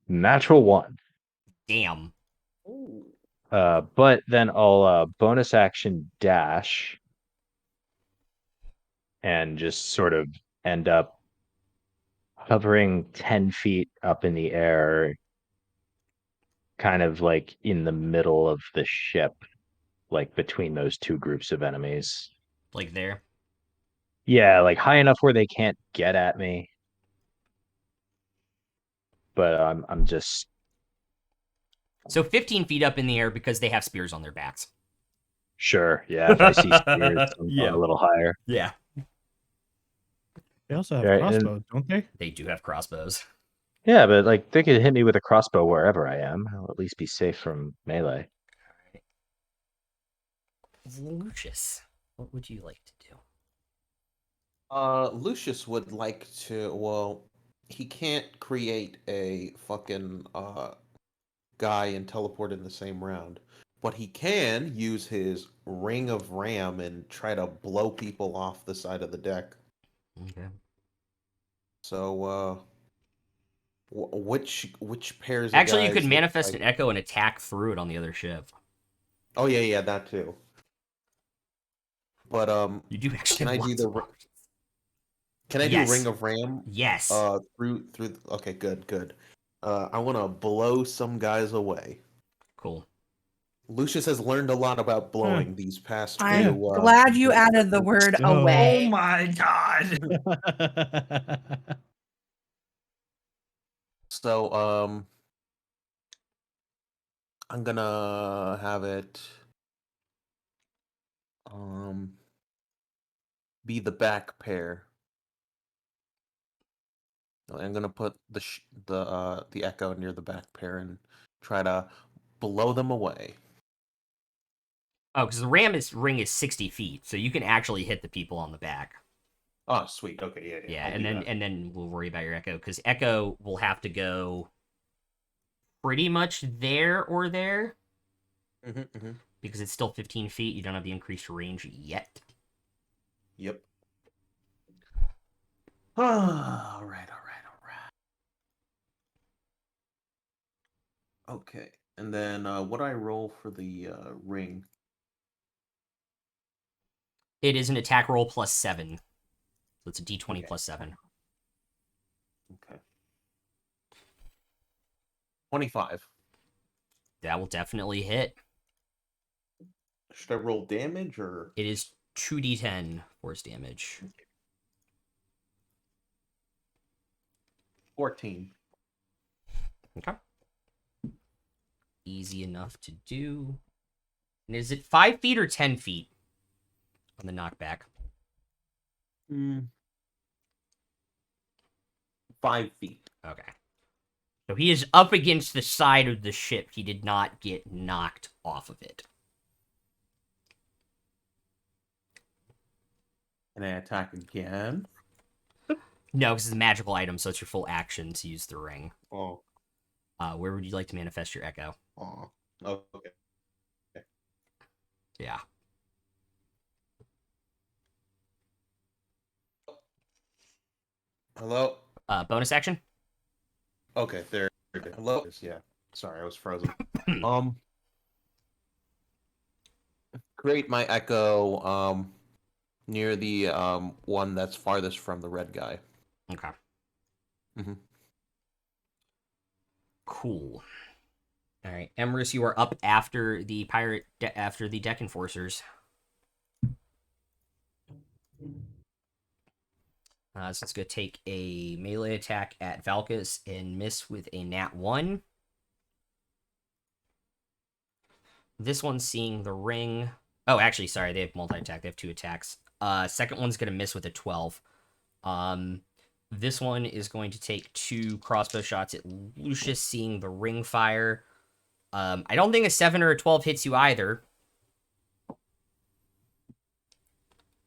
Natural 1.
Damn.
But then I'll bonus action dash and just sort of end up hovering 10 feet up in the air, kind of like in the middle of the ship, like between those two groups of enemies.
Like there.
Yeah, like high enough where they can't get at me. But I'm just
So 15 feet up in the air because they have spears on their backs.
sure. Yeah, if I see spears, I'm
Yeah.
a little higher.
Yeah.
They also have
Right, and-
crossbows, don't they?
They do have crossbows.
Yeah, but like they could hit me with a crossbow wherever I am. I'll at least be safe from melee.
Lucius, what would you like to do?
Lucius would like to. Well, he can't create a fucking guy and teleport in the same round, but he can use his ring of ram and try to blow people off the side of the deck.
Okay.
So, which pairs?
Actually, you
of
could
guys
manifest an echo and attack through it on the other ship.
Oh yeah, that too. But
You do actually
can
have
I do
lots
the
of options.
can I do
Yes.
ring of ram?
Yes.
Through. Okay, good. I want to blow some guys away.
Cool.
Lucius has learned a lot about blowing these past
I'm
few.
glad you added the word
Oh.
Oh
away.
my god.
So, I'm gonna have it be the back pair. I'm gonna put the echo near the back pair and try to blow them away.
Oh, because the ring is 60 feet, so you can actually hit the people on the back.
Oh, sweet. Okay, yeah.
Yeah,
I'll
and
do
then
that.
and then we'll worry about your echo, because echo will have to go pretty much there or there, because it's still 15 feet. You don't have the increased range yet.
Yep. All right. Okay, and then what do I roll for the ring?
It is an attack roll plus 7, so it's a d20
Okay.
plus 7.
Okay. 25.
That will definitely hit.
Should I roll damage or?
It is 2d10 force damage.
14.
Okay. Easy enough to do. And is it 5 feet or 10 feet on the knockback?
5 feet.
Okay. So he is up against the side of the ship. He did not get knocked off of it.
Can I attack again?
No, because it's a magical item, so it's your full action to use the ring.
Oh.
Where would you like to manifest your echo?
Oh. Okay.
Yeah.
Hello?
Bonus action?
Okay, there. Hello? Yeah. Sorry, I was frozen. Create my echo near the one that's farthest from the red guy.
Okay.
Mhm.
Cool. All right, Emrys, you are up after the after the deck enforcers. So it's going to take a melee attack at Valcis and miss with a nat 1. This one's seeing the ring. Oh, actually, sorry, they have multi-attack. They have 2 attacks. Second one's going to miss with a 12. This one is going to take 2 crossbow shots at Lucius, seeing the ring fire. I don't think a 7 or a 12 hits you either.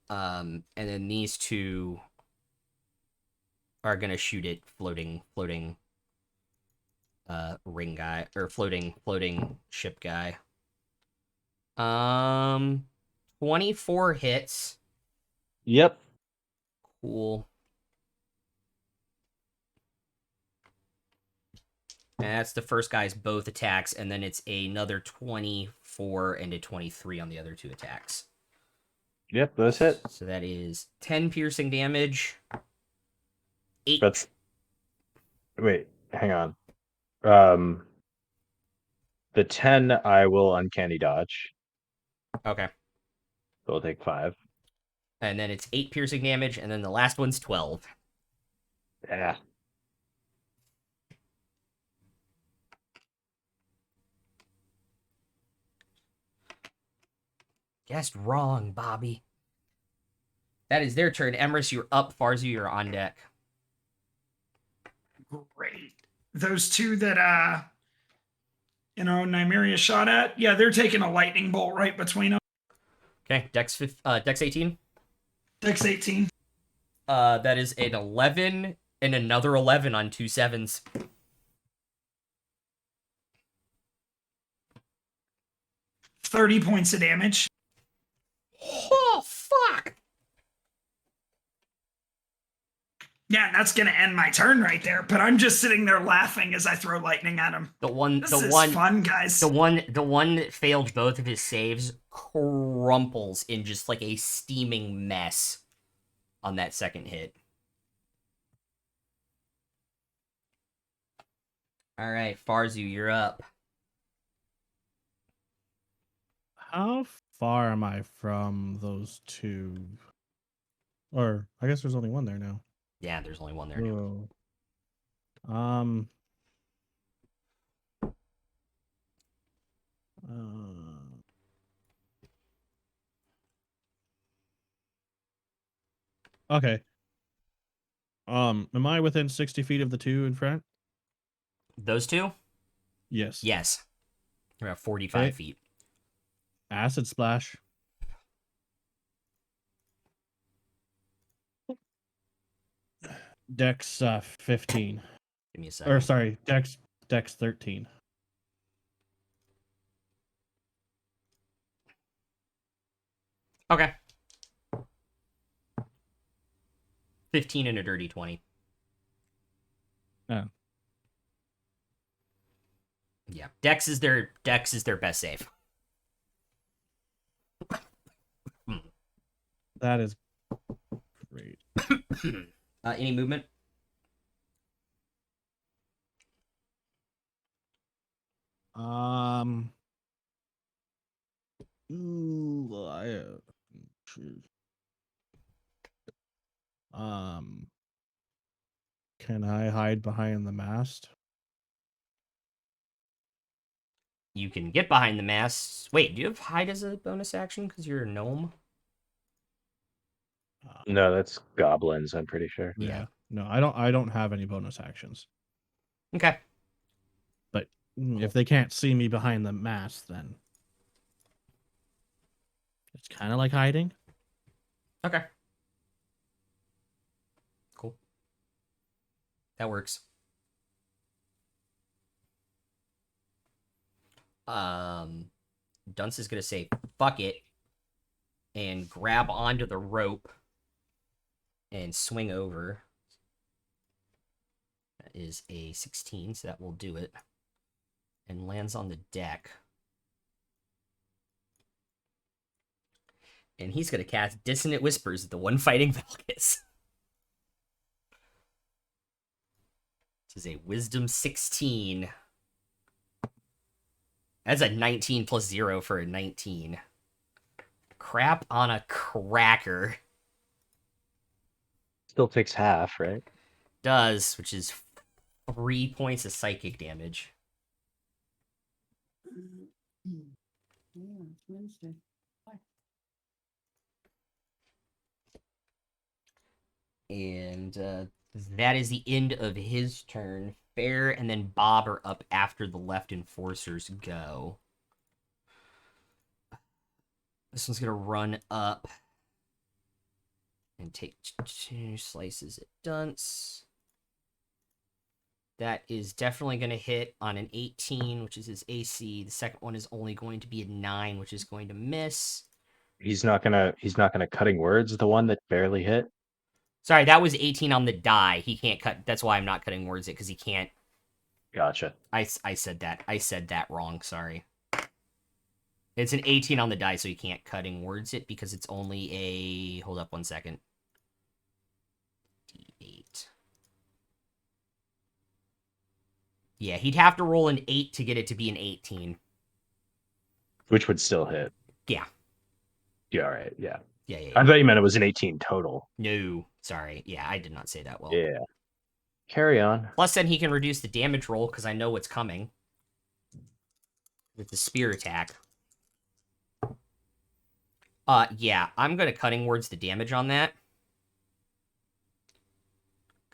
And then these 2 are gonna shoot it floating ring guy, or floating ship guy. 24 hits.
Yep.
Cool. And that's the first guy's both attacks, and then it's another 24 and a 23 on the other 2 attacks.
Yep, those hit.
So that is 10 piercing damage. 8.
That's wait, hang on. The 10 I will uncanny dodge.
Okay.
So I'll take 5.
And then it's 8 piercing damage, and then the last one's 12.
Yeah.
Guessed wrong, Bobby. That is their turn. Emrys, you're up. Farzu, you're on deck.
Great. Those two that Nymeria shot at, yeah, they're taking a lightning bolt right between them.
Okay, Dex 18.
Dex 18.
That is an 11 and another 11 on 2 7s.
$30 points of damage.
Oh, fuck!
Yeah, and that's gonna end my turn right there. But I'm just sitting there laughing as I throw lightning at him. This is fun, guys.
The one that failed both of his saves crumples in just like a steaming mess on that second hit. All right, Farzu, you're up.
How far am I from those two? Or I guess there's only one there now.
Yeah, there's only one there now.
Oh. Okay. Am I within 60 feet of the two in front?
Those two?
Yes.
Yes. You're at 45
Okay.
feet.
Acid splash. Dex 15.
Give me a second.
Or sorry, Dex 13.
Okay. 15 and a dirty 20.
Oh.
Yeah. Dex is their best save.
That is great.
Any movement?
Can I hide behind the mast?
You can get behind the mast. Wait, do you have hide as a bonus action because you're a gnome?
No, that's goblins, I'm pretty sure.
Yeah.
No, I don't have any bonus actions.
Okay.
But if they can't see me behind the mast, then it's kind of like hiding.
Okay. Cool. That works. Dunce is gonna say fuck it and grab onto the rope and swing over. That is a 16, so that will do it. And lands on the deck. And he's gonna cast Dissonant Whispers at the one fighting Valcis. This is a Wisdom 16. That's a 19 plus 0 for a 19. Crap on a cracker.
Still takes half, right?
Does, which is 3 points of psychic damage. And that is the end of his turn. Fair and then Bob are up after the left enforcers go. This one's gonna run up and take 2 slices at Dunce. That is definitely going to hit on an 18, which is his AC. The second one is only going to be a 9, which is going to miss.
He's not gonna cutting words, the one that barely hit.
Sorry, that was 18 on the die. He can't cut. That's why I'm not cutting words it, because he can't.
Gotcha.
I said that. I said that wrong. Sorry. It's an 18 on the die, so he can't cutting words it because it's only a. Hold up 1 second. D8. Yeah, he'd have to roll an 8 to get it to be an 18.
Which would still hit.
Yeah.
Yeah, all right. Yeah.
Yeah.
I thought you meant it was an 18 total.
No, sorry. Yeah, I did not say that well.
Yeah. Carry on.
Plus, then he can reduce the damage roll because I know what's coming with the spear attack. Yeah, I'm gonna cutting words the damage on that.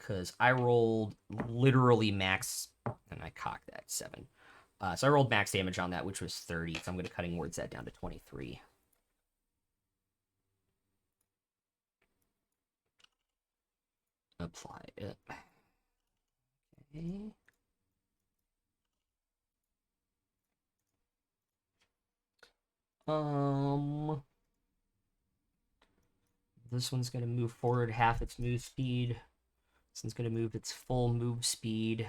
because I rolled literally max, and I cocked that 7. So I rolled max damage on that, which was 30. So I'm going to cutting words that down to 23. Apply it. Okay. This one's going to move forward half its move speed. This one's going to move its full move speed.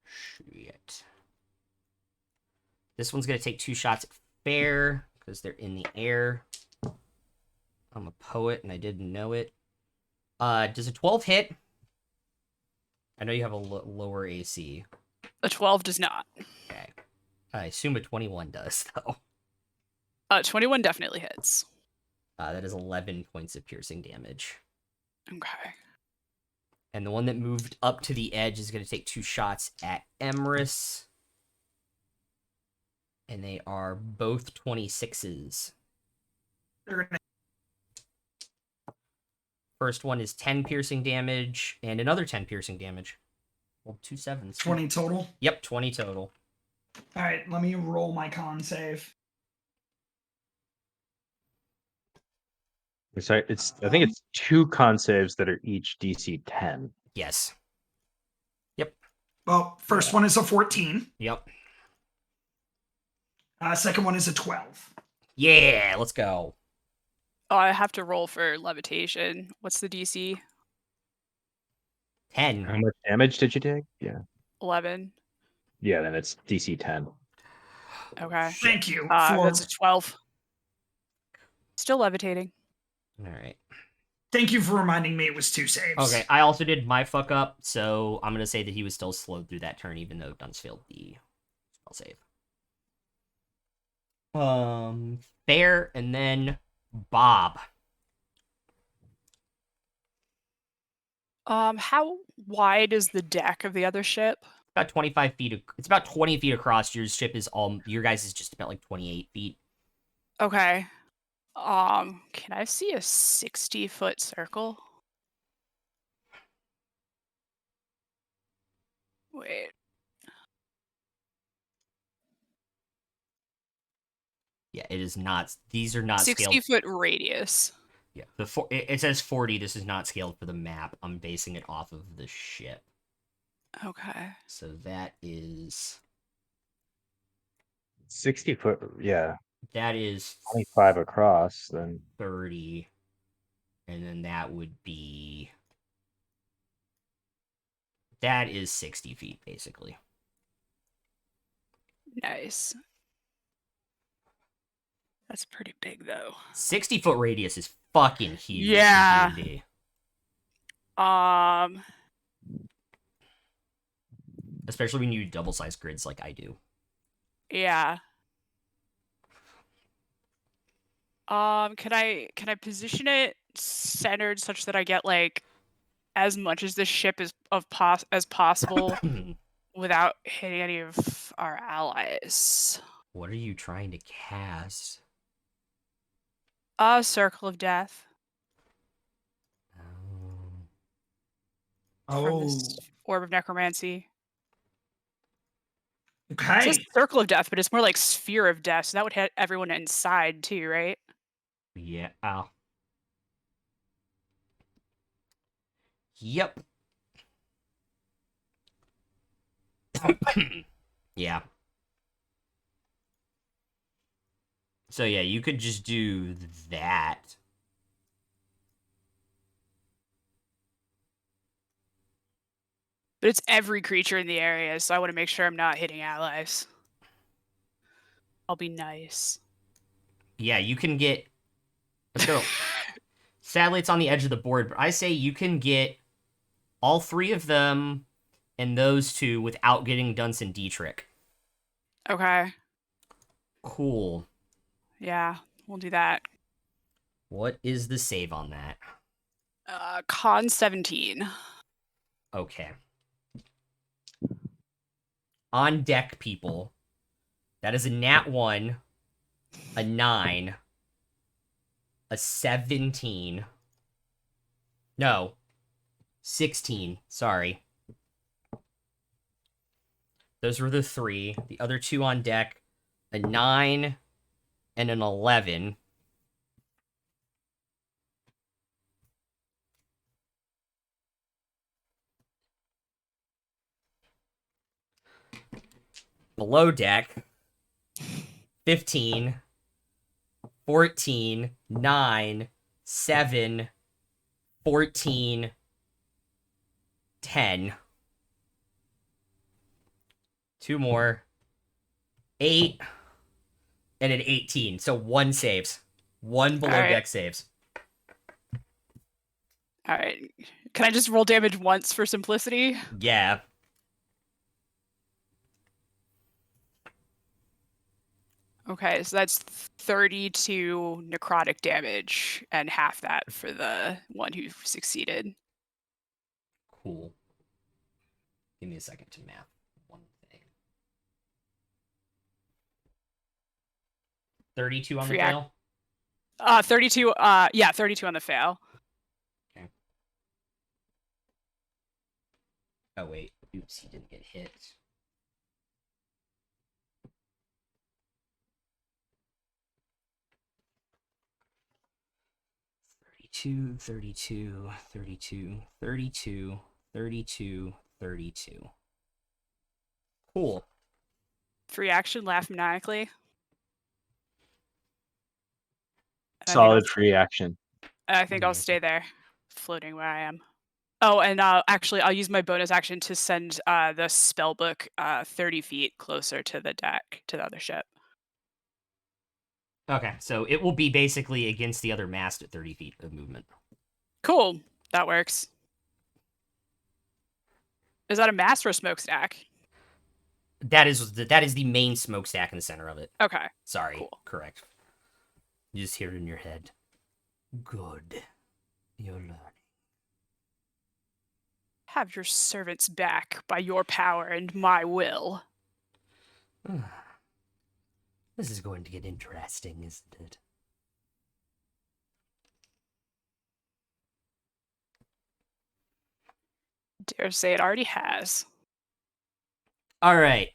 Shit. This one's going to take 2 shots at fair because they're in the air. I'm a poet and I didn't know it. Does a 12 hit? I know you have a lower AC.
A 12 does not.
Okay. I assume a 21 does, though.
21 definitely hits.
That is 11 points of piercing damage.
Okay.
And the one that moved up to the edge is going to take 2 shots at Emrys. And they are both 26s.
They're gonna.
First one is 10 piercing damage, and another 10 piercing damage. Well, 2 7s.
20 total.
Yep, 20 total.
All right, let me roll my con save.
Sorry, I think it's 2 con saves that are each DC 10.
Yes.
Well, first one is a 14.
Yep.
Second one is a 12.
Yeah, let's go.
Oh, I have to roll for levitation. What's the DC?
10.
How much damage did you take? Yeah.
11.
Yeah, then it's DC 10.
Okay.
Thank you.
That's a 12. Still levitating.
All right.
Thank you for reminding me it was 2 saves.
Okay, I also did my fuck up, so I'm going to say that he was still slowed through that turn, even though Dunce failed the spell save. Fair, and then Bob.
How wide is the deck of the other ship?
About 25 feet. It's about 20 feet across. Your ship is all. Your guys is just about like 28 feet.
Okay. Can I see a 60-foot circle? Wait.
Yeah, it is not. These are not
60
scaled.
foot radius.
Yeah, it says 40. This is not scaled for the map. I'm basing it off of the ship.
Okay.
So that is
60 foot, yeah.
that is
25 across, then
30, and then that would be that is 60 feet basically.
Nice. That's pretty big though.
60-foot radius is fucking huge.
Yeah.
For D&D. Especially when you do double-sized grids like I do.
Yeah. Can I position it centered such that I get like as much as the ship as possible without hitting any of our allies?
What are you trying to cast?
Circle of Death from this Orb of Necromancy. It
Okay.
says Circle of Death, but it's more like Sphere of Death, so that would hit everyone inside too, right?
Yeah. Ow. Yep. Yeah. So yeah, you could just do that.
But it's every creature in the area, so I want to make sure I'm not hitting allies. I'll be nice.
Yeah, you can get. Let's go. Sadly, it's on the edge of the board, but I say you can get all 3 of them and those 2 without getting Dunce Dietrich.
Okay.
Cool.
Yeah, we'll do that.
What is the save on that?
Con 17.
Okay. On deck, people. That is a nat 1, a 9, a 17. No, 16. Sorry. Those were the 3. The other 2 on deck, a 9 and an 11. Below deck, 15, 14, 9, 7, 14, 10. 2 more. 8 and an 18. So 1 saves. 1 below
Alright.
deck saves.
All right. Can I just roll damage once for simplicity?
Yeah.
Okay, so that's 32 necrotic damage and half that for the one who succeeded.
Cool. Give me a second to map one thing. 32 on the
Free act-
fail?
32 yeah, 32 on the fail.
Okay. Oh wait. Oops, he didn't get hit. Two, 32, 32, 32, 32, 32. Cool.
Free action, laugh maniacally. And
Solid free action.
I think I'll stay there, floating where I am. Oh, and actually, I'll use my bonus action to send the spell book 30 feet closer to the deck, to the other ship.
Okay, so it will be basically against the other mast at 30 feet of movement.
Cool, that works. Is that a mast or a smokestack?
That is the main smokestack in the center of it.
Okay.
Sorry,
Cool.
correct. You just hear it in your head. Good. You're learning.
Have your servants back by your power and my will.
This is going to get interesting, isn't it?
Dare say it already has.
All right.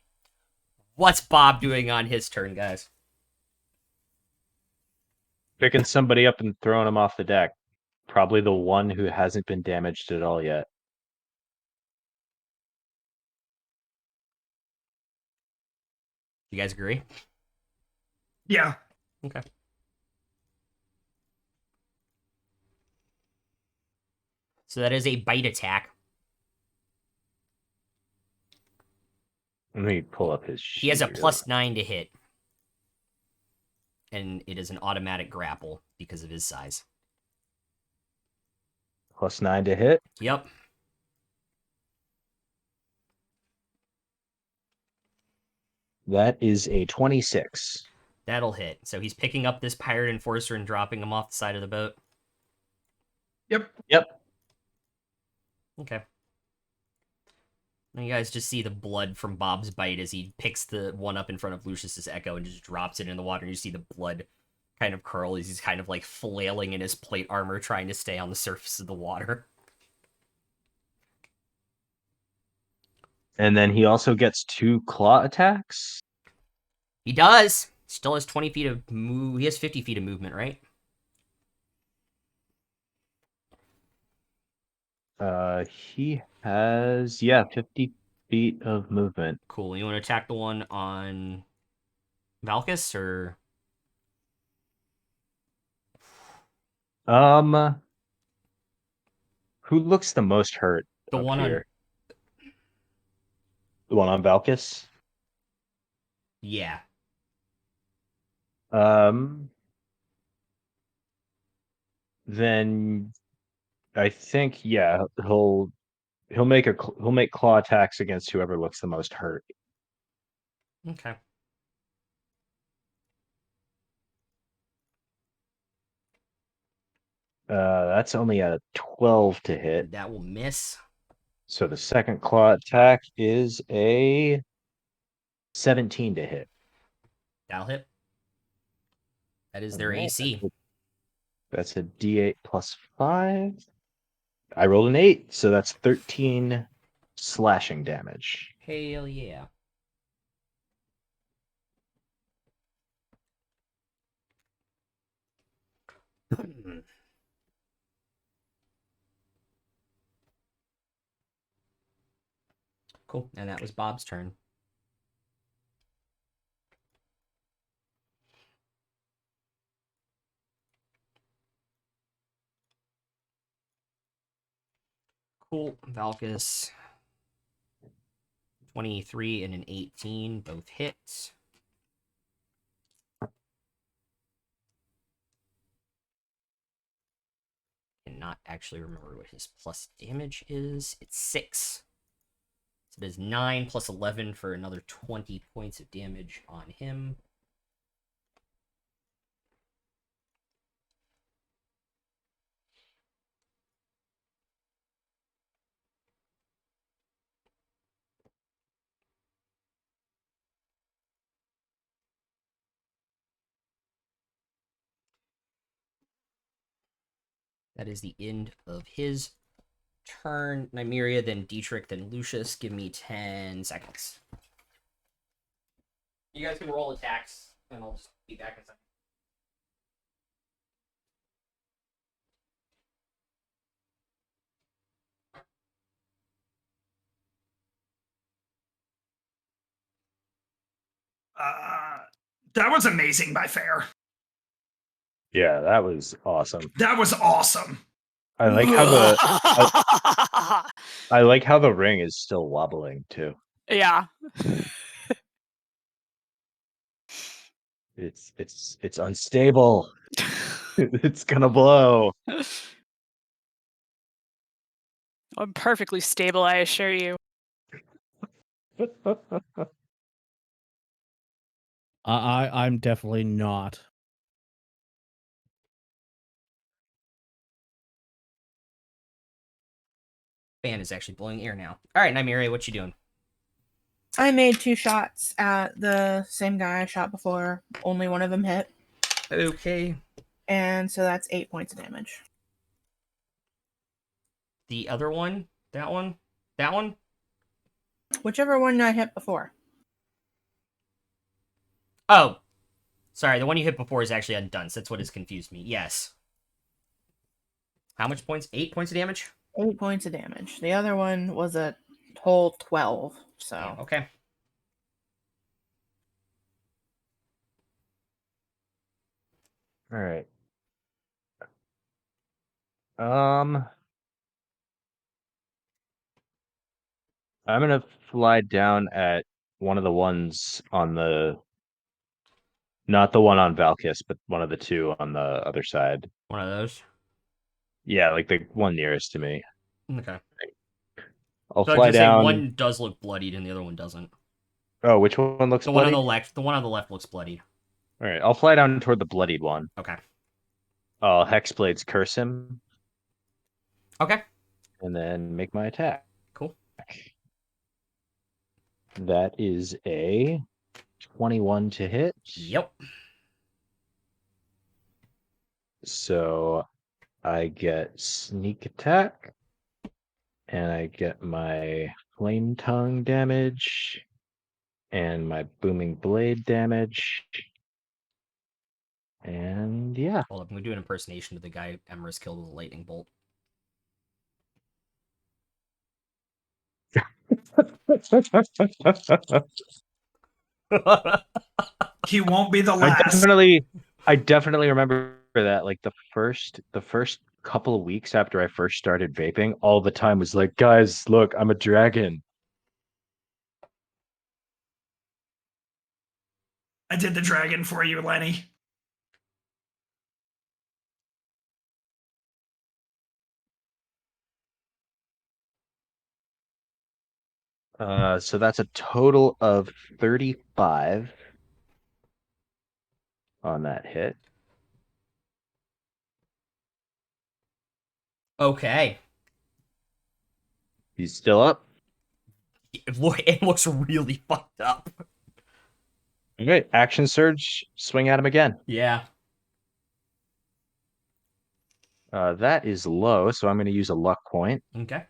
What's Bob doing on his turn, guys?
Picking somebody up and throwing them off the deck. Probably the one who hasn't been damaged at all yet.
You guys agree?
Yeah.
Okay. So that is a bite attack.
Let me pull up his sheet.
He has a
real
+9 to hit. And it is an automatic grapple because of his size.
+9 to hit.
Yep.
That is a 26.
That'll hit. So he's picking up this pirate enforcer and dropping him off the side of the boat.
Yep.
Yep.
Okay. And you guys just see the blood from Bob's bite as he picks the one up in front of Lucius's Echo and just drops it in the water. And you see the blood kind of curl as he's kind of like flailing in his plate armor, trying to stay on the surface of the water.
And then he also gets 2 claw attacks.
He does. Still has 20 feet of move. He has 50 feet of movement, right?
He has 50 feet of movement.
Cool. You want to attack the one on Valcis or?
Who looks the most hurt
The
up
one
here? The one on Valcis?
Yeah.
Then I think he'll make claw attacks against whoever looks the most hurt.
Okay.
That's only a 12 to hit.
That will miss.
So the second claw attack is a 17 to hit.
That'll hit. That is their
Alright,
AC.
That's a D8 plus 5. I rolled an 8, so that's 13 slashing damage.
Hell yeah. Cool. And that was Bob's turn. Cool. Valcis. 23 and an 18, both hits. Cannot actually remember what his plus damage is. It's 6. So it is 9 plus 11 for another 20 points of damage on him. That is the end of his turn. Nymeria, then Dietrich, then Lucius. Give me 10 seconds. You guys can roll attacks, and I'll just be back in a second.
That was amazing by Fair.
Yeah, that was awesome.
That was awesome.
I like how I like how the ring is still wobbling too.
Yeah.
It's unstable. It's gonna blow.
I'm perfectly stable, I assure you.
I'm definitely not.
Fan is actually blowing air now. All right, Nymeria, what you doing?
I made 2 shots at the same guy I shot before. Only one of them hit.
Okay.
And so that's 8 points of damage.
The other one? That one? That one?
Whichever one I hit before.
Oh. Sorry, the one you hit before is actually undone, so that's what has confused me. Yes. How much points? 8 points of damage?
8 points of damage. The other one was a whole 12. So
Yeah, okay.
All right. I'm gonna fly down at one of the ones on the, not the one on Valkis, but one of the 2 on the other side.
One of those.
Yeah, like the one nearest to me.
Okay.
I'll
So I was
fly
gonna say
down.
one does look bloodied and the other one doesn't.
Oh, which one looks
The one on
bloody?
the left. The one on the left looks bloodied.
All right, I'll fly down toward the bloodied one.
Okay.
I'll Hexblades curse him
Okay.
and then make my attack.
Cool.
That is a 21 to hit.
Yep.
So I get sneak attack and I get my flame tongue damage and my booming blade damage. And yeah.
Hold up, I'm gonna do an impersonation of the guy Emrys killed with a lightning bolt.
He won't be the
I
last.
definitely remember that. Like the first couple of weeks after I first started vaping, all the time was like, guys, look, I'm a dragon.
I did the dragon for you, Lenny.
So that's a total of 35 on that hit.
Okay.
He's still up.
It looks really fucked up.
Okay, action surge, swing at him again.
Yeah.
That is low, so I'm going to use a luck point.
Okay.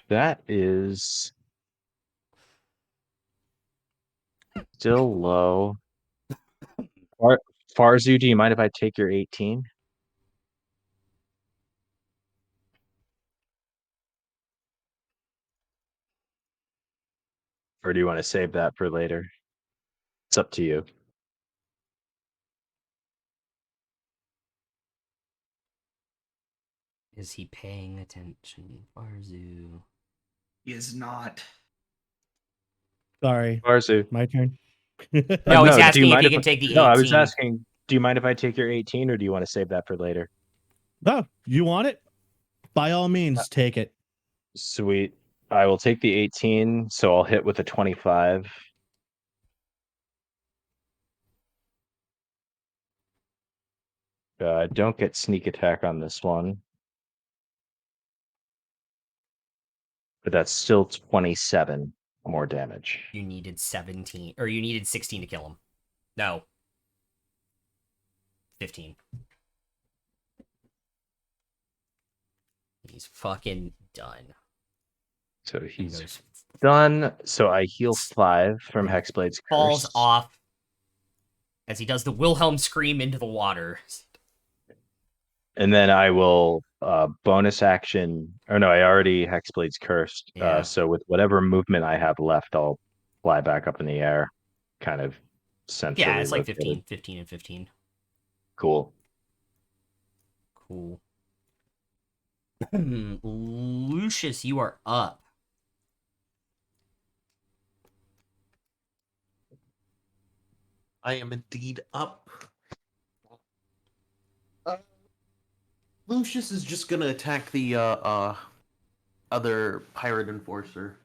That is still low. Farzu, do you mind if I take your 18? Or do you want to save that for later? It's up to you.
Is he paying attention, Farzu?
He is not.
Sorry,
Farzu.
my turn.
No, he's
do you
asking if
mind
he can take the 18.
No, I was asking, do you mind if I take your 18 or do you want to save that for later?
No, you want it? By all means, take it.
Sweet. I will take the 18, so I'll hit with a 25. Don't get sneak attack on this one. But that's still 27 more damage.
You needed 17, or you needed 16 to kill him. No. 15. He's fucking done.
So
And
he's
goes,
done. So I heal 5 from
and
Hexblade's
falls
curse.
off as he does the Wilhelm scream into the water.
And then I will bonus action. Or no, I already Hexblade's cursed.
Yeah.
So with whatever movement I have left, I'll fly back up in the air, kind of centrally.
Yeah, it's like
located.
15 and 15.
Cool.
Cool. Lucius, you are up.
I am indeed up. Lucius is just gonna attack the other pirate enforcer.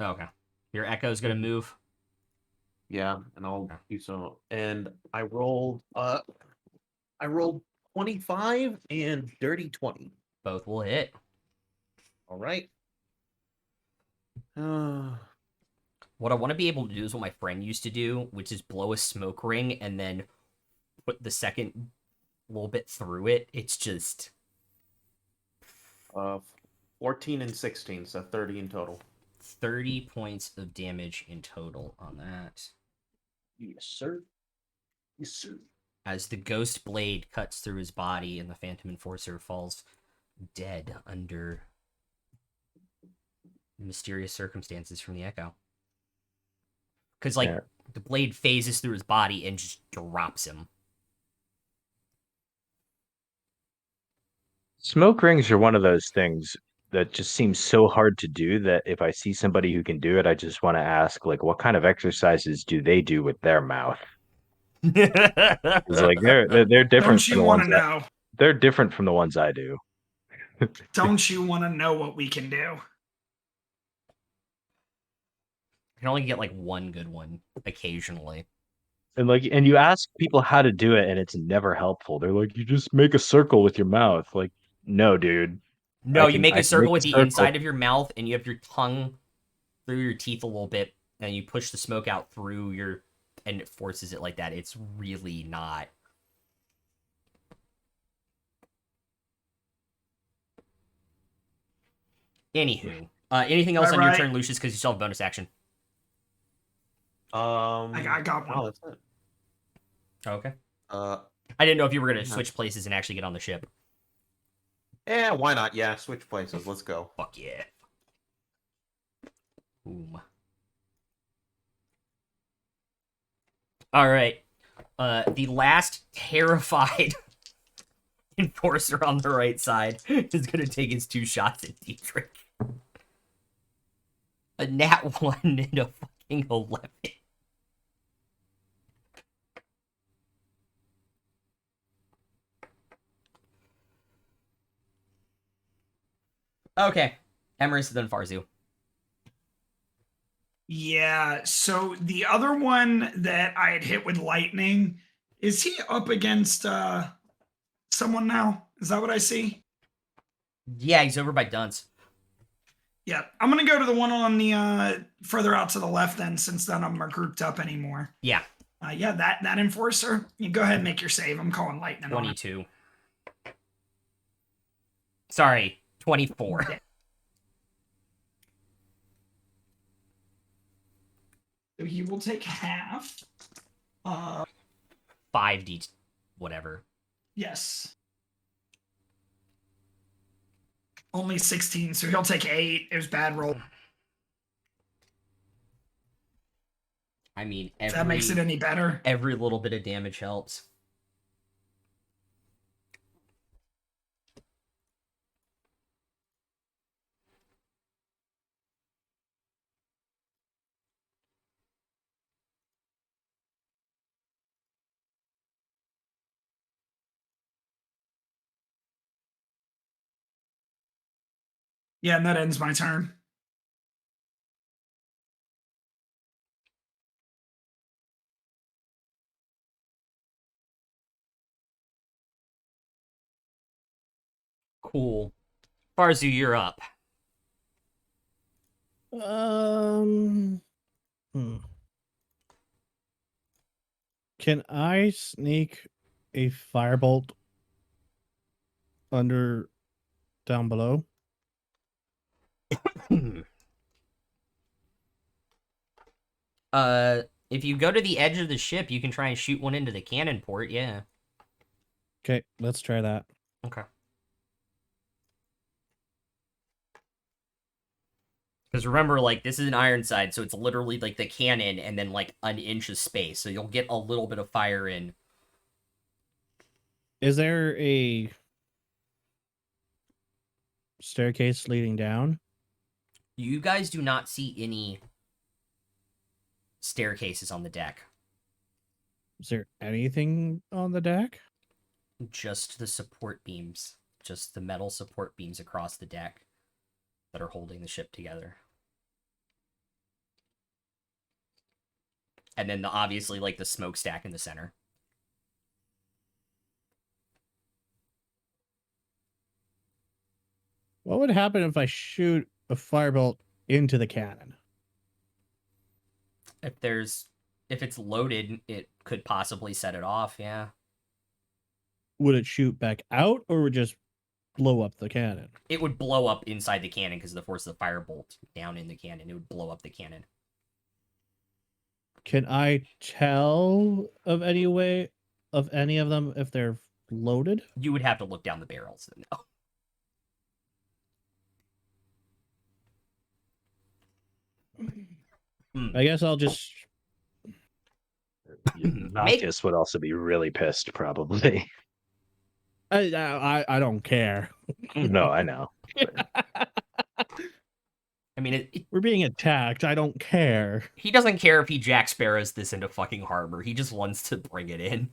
Oh, okay. Your Echo's gonna move.
Yeah, and I'll
Okay.
do so. And I rolled 25 and dirty 20.
Both will hit.
All right.
What I want to be able to do is what my friend used to do, which is blow a smoke ring and then put the second little bit through it. It's just
14 and 16, so 30 in total.
30 points of damage in total on that.
Yes, sir. Yes, sir.
As the ghost blade cuts through his body and the Phantom Enforcer falls dead under mysterious circumstances from the Echo. Because, like,
Yeah.
the blade phases through his body and just drops him.
Smoke rings are one of those things that just seems so hard to do that if I see somebody who can do it, I just want to ask, like, what kind of exercises do they do with their mouth? It's like they're different
Don't
from
you
the
want
ones
to
that
know?
they're different from the ones I do.
Don't you want to know what we can do?
You can only get, like, one good one occasionally.
And you ask people how to do it, and it's never helpful. They're like, you just make a circle with your mouth. Like, no, dude.
No, you make
I
a
can
circle
make
with
a
the
circle.
inside of your mouth, and you have your tongue through your teeth a little bit, and you push the smoke out through your, and it forces it like that. It's really not. Anywho, anything else on your
Right.
turn, Lucius? Because you still have bonus action.
I got one.
Oh, that's it.
Okay.
Uh,
I didn't know if you were gonna
Yeah.
switch places and actually get on the ship.
why not? Yeah, switch places. Let's go.
Fuck yeah. Boom. All right. The last terrified enforcer on the right side is gonna take his 2 shots at Dietrich. A nat 1 and a fucking 11. Okay. Emerus, then Farzu.
Yeah, so the other one that I had hit with lightning, is he up against someone now? Is that what I see?
Yeah, he's over by Dunce.
Yeah, I'm gonna go to the one on the further out to the left then, since none of them are grouped up anymore.
Yeah.
Yeah, that enforcer. You go ahead and make your save. I'm calling lightning on it.
22. Sorry, 24.
So he will take half.
5d whatever.
Yes. Only 16, so he'll take 8. It was bad roll.
I mean,
If that makes it any better.
every little bit of damage helps.
Yeah, and that ends my turn.
Cool. Farzu, you're up.
Hmm. Can I sneak a firebolt under down below?
If you go to the edge of the ship, you can try and shoot one into the cannon port, yeah.
Okay, let's try that.
Okay. Because remember, like, this is an ironside, so it's literally, like, the cannon and then, like, an inch of space. So you'll get a little bit of fire in.
Is there a staircase leading down?
You guys do not see any staircases on the deck.
Is there anything on the deck?
Just the support beams. Just the metal support beams across the deck that are holding the ship together. And then, obviously, like, the smokestack in the center.
What would happen if I shoot a firebolt into the cannon?
If it's loaded, it could possibly set it off, yeah.
Would it shoot back out or would it just blow up the cannon?
It would blow up inside the cannon because of the force of the firebolt down in the cannon. It would blow up the cannon.
Can I tell of any of them if they're loaded?
You would have to look down the barrels to know.
I guess I'll just.
Valcis would also be really pissed, probably.
I don't care.
No, I know.
I mean,
we're being attacked. I don't care.
He doesn't care if he Jack Sparrows this into fucking harbor. He just wants to bring it in.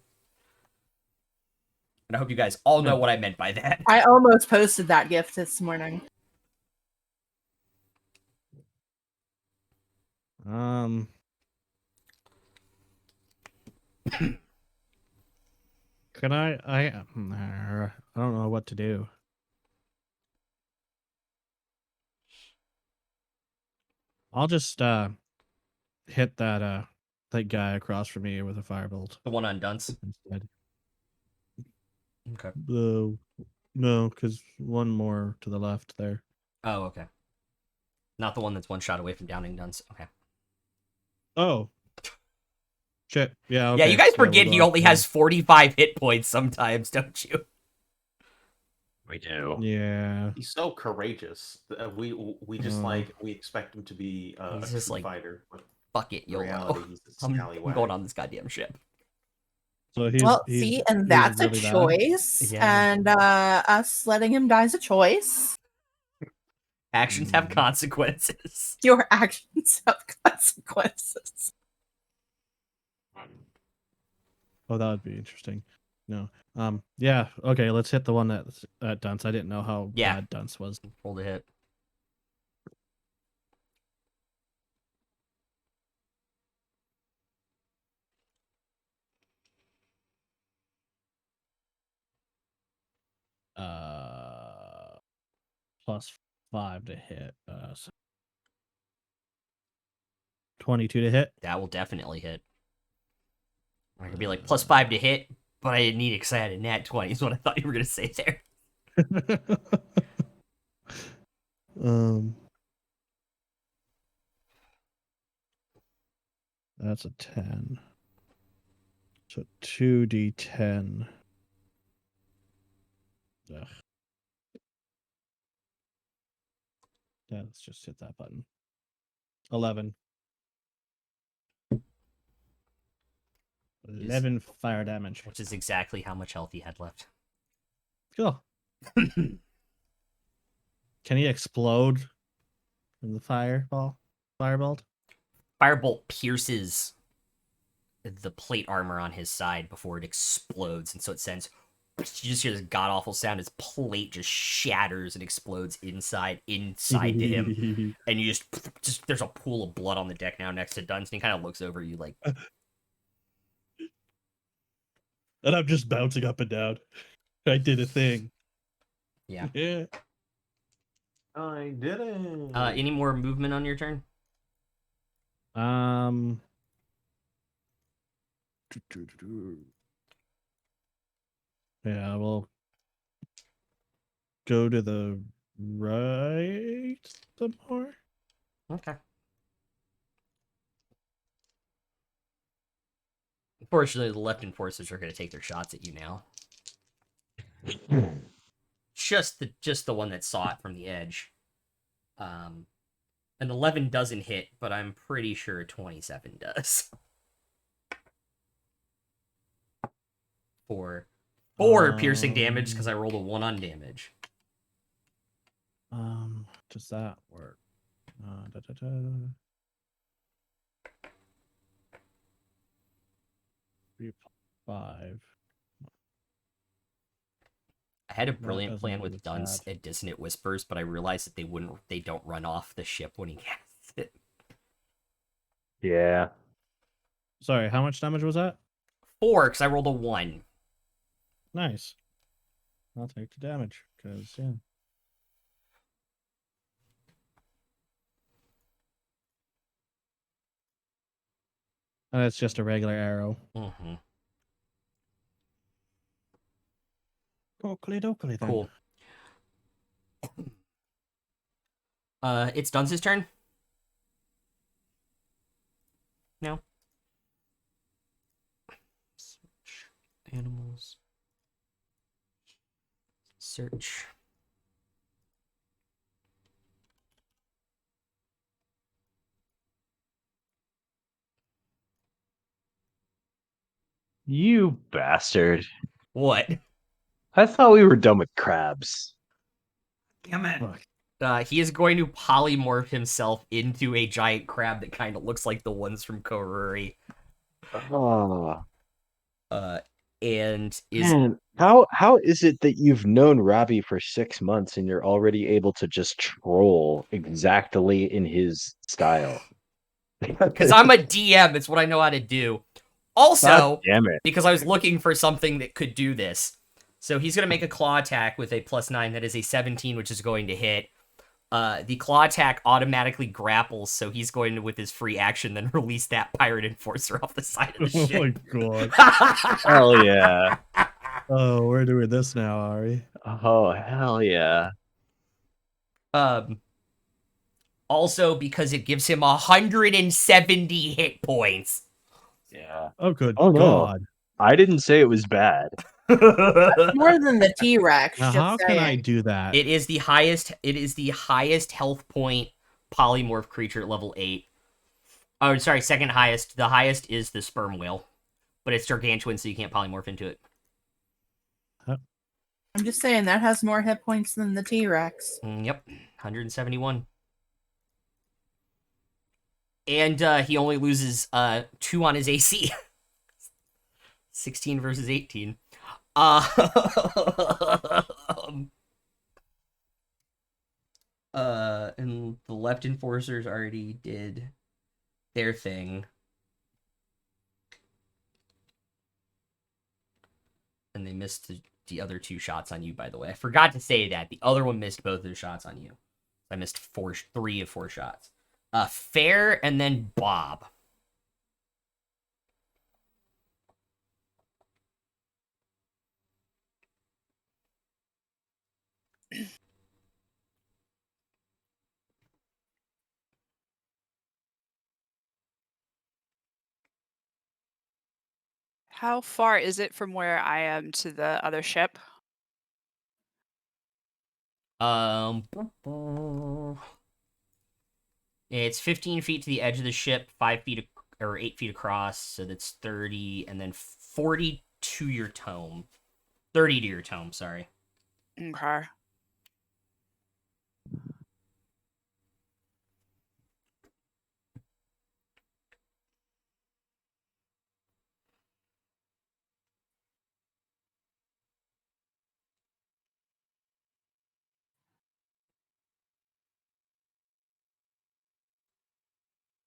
And I hope you guys all know what I meant by that.
I almost posted that gift this morning.
Can I don't know what to do. I'll just hit that guy across from me with a firebolt.
The one on Dunce?
Instead.
Okay.
No, because one more to the left there.
Oh, okay. Not the one that's one shot away from downing Dunce. Okay.
Oh. Shit. Yeah, okay.
Yeah, you guys forget he only has 45 hit points sometimes, don't you?
We do.
Yeah.
He's so courageous. We just we expect him to be a
just
true
like,
fighter. But
fuck it, YOLO.
reality, he's a
I'm
scallywag.
going on this goddamn ship.
So
and that's
really
a
bad.
choice.
Yeah.
And us letting him die is a choice.
Actions have consequences.
Your actions have consequences.
Oh, that would be interesting. No. Yeah. Okay. Let's hit the one that's at Dunce. I didn't know how bad Dunce was.
Roll the hit.
+5 to hit. 22 to hit.
That will definitely hit. I could be like +5 to hit, but I didn't need it because I had a nat 20 is what I thought you were going to say there.
That's a 10. So 2d10. Ugh. Yeah, let's just hit that button. 11. 11 fire damage.
Which is exactly how much health he had left.
Cool. Can he explode from the firebolt?
Firebolt pierces the plate armor on his side before it explodes, and so it sends. You just hear this god awful sound as plate just shatters and explodes inside to him, and you just there's a pool of blood on the deck now next to Dunstan. He kind of looks over you like,
And I'm just bouncing up and down. I did a thing.
yeah.
Yeah.
I did it.
Any more movement on your turn?
Yeah, we'll go to the right some more.
Okay. Unfortunately, the left enforcers are going to take their shots at you now. Just the one that saw it from the edge. An 11 doesn't hit, but I'm pretty sure a 27 does. For 4 piercing damage because I rolled a 1 on damage.
Does that work? 3, 5.
I had a brilliant plan
doesn't
with
look
Dunce
bad.
and Dissonant Whispers, but I realized that they don't run off the ship when he casts it.
Yeah.
Sorry, how much damage was that?
4, because I rolled a 1.
Nice. I'll take the damage, because, yeah. And it's just a regular arrow.
Mm-hmm.
Oakley dokley then.
Cool. It's Dunce's turn. No. Search animals. Search.
You bastard.
What?
I thought we were done with crabs.
Damn it.
Fuck.
He is going to polymorph himself into a giant crab that kind of looks like the ones from Koruri.
Oh.
And is
Man, how is it that you've known Ravi for 6 months and you're already able to just troll exactly in his style?
because I'm a DM, it's what I know how to do.
God
Also,
damn it.
because I was looking for something that could do this. So he's going to make a claw attack with a +9 that is a 17, which is going to hit. The claw attack automatically grapples, so he's going to, with his free action, then release that pirate enforcer off the side of the
Oh
ship.
my god.
Hell yeah.
Oh, we're doing this now, Ari.
Oh, hell yeah.
Also, because it gives him 170 hit points.
Yeah.
Oh, good
Oh, no.
god.
I didn't say it was bad.
More than the T-Rex.
Now,
just
how can I
saying.
do that?
It is the highest health point polymorph creature at level 8. Oh, sorry, second highest. The highest is the sperm whale. But it's gargantuan, so you can't polymorph into it.
I'm just saying that has more hit points than the T-Rex.
Yep, 171. And he only loses 2 on his AC. 16 versus 18. And the left enforcers already did their thing. And they missed the other 2 shots on you, by the way. I forgot to say that. The other one missed both of the shots on you. I missed 3 of 4 shots. Fair and then Bob.
How far is it from where I am to the other ship?
It's 15 feet to the edge of the ship, 5 feet or 8 feet across, so that's 30, and then 40 to your tome. 30 to your tome, sorry.
Okay.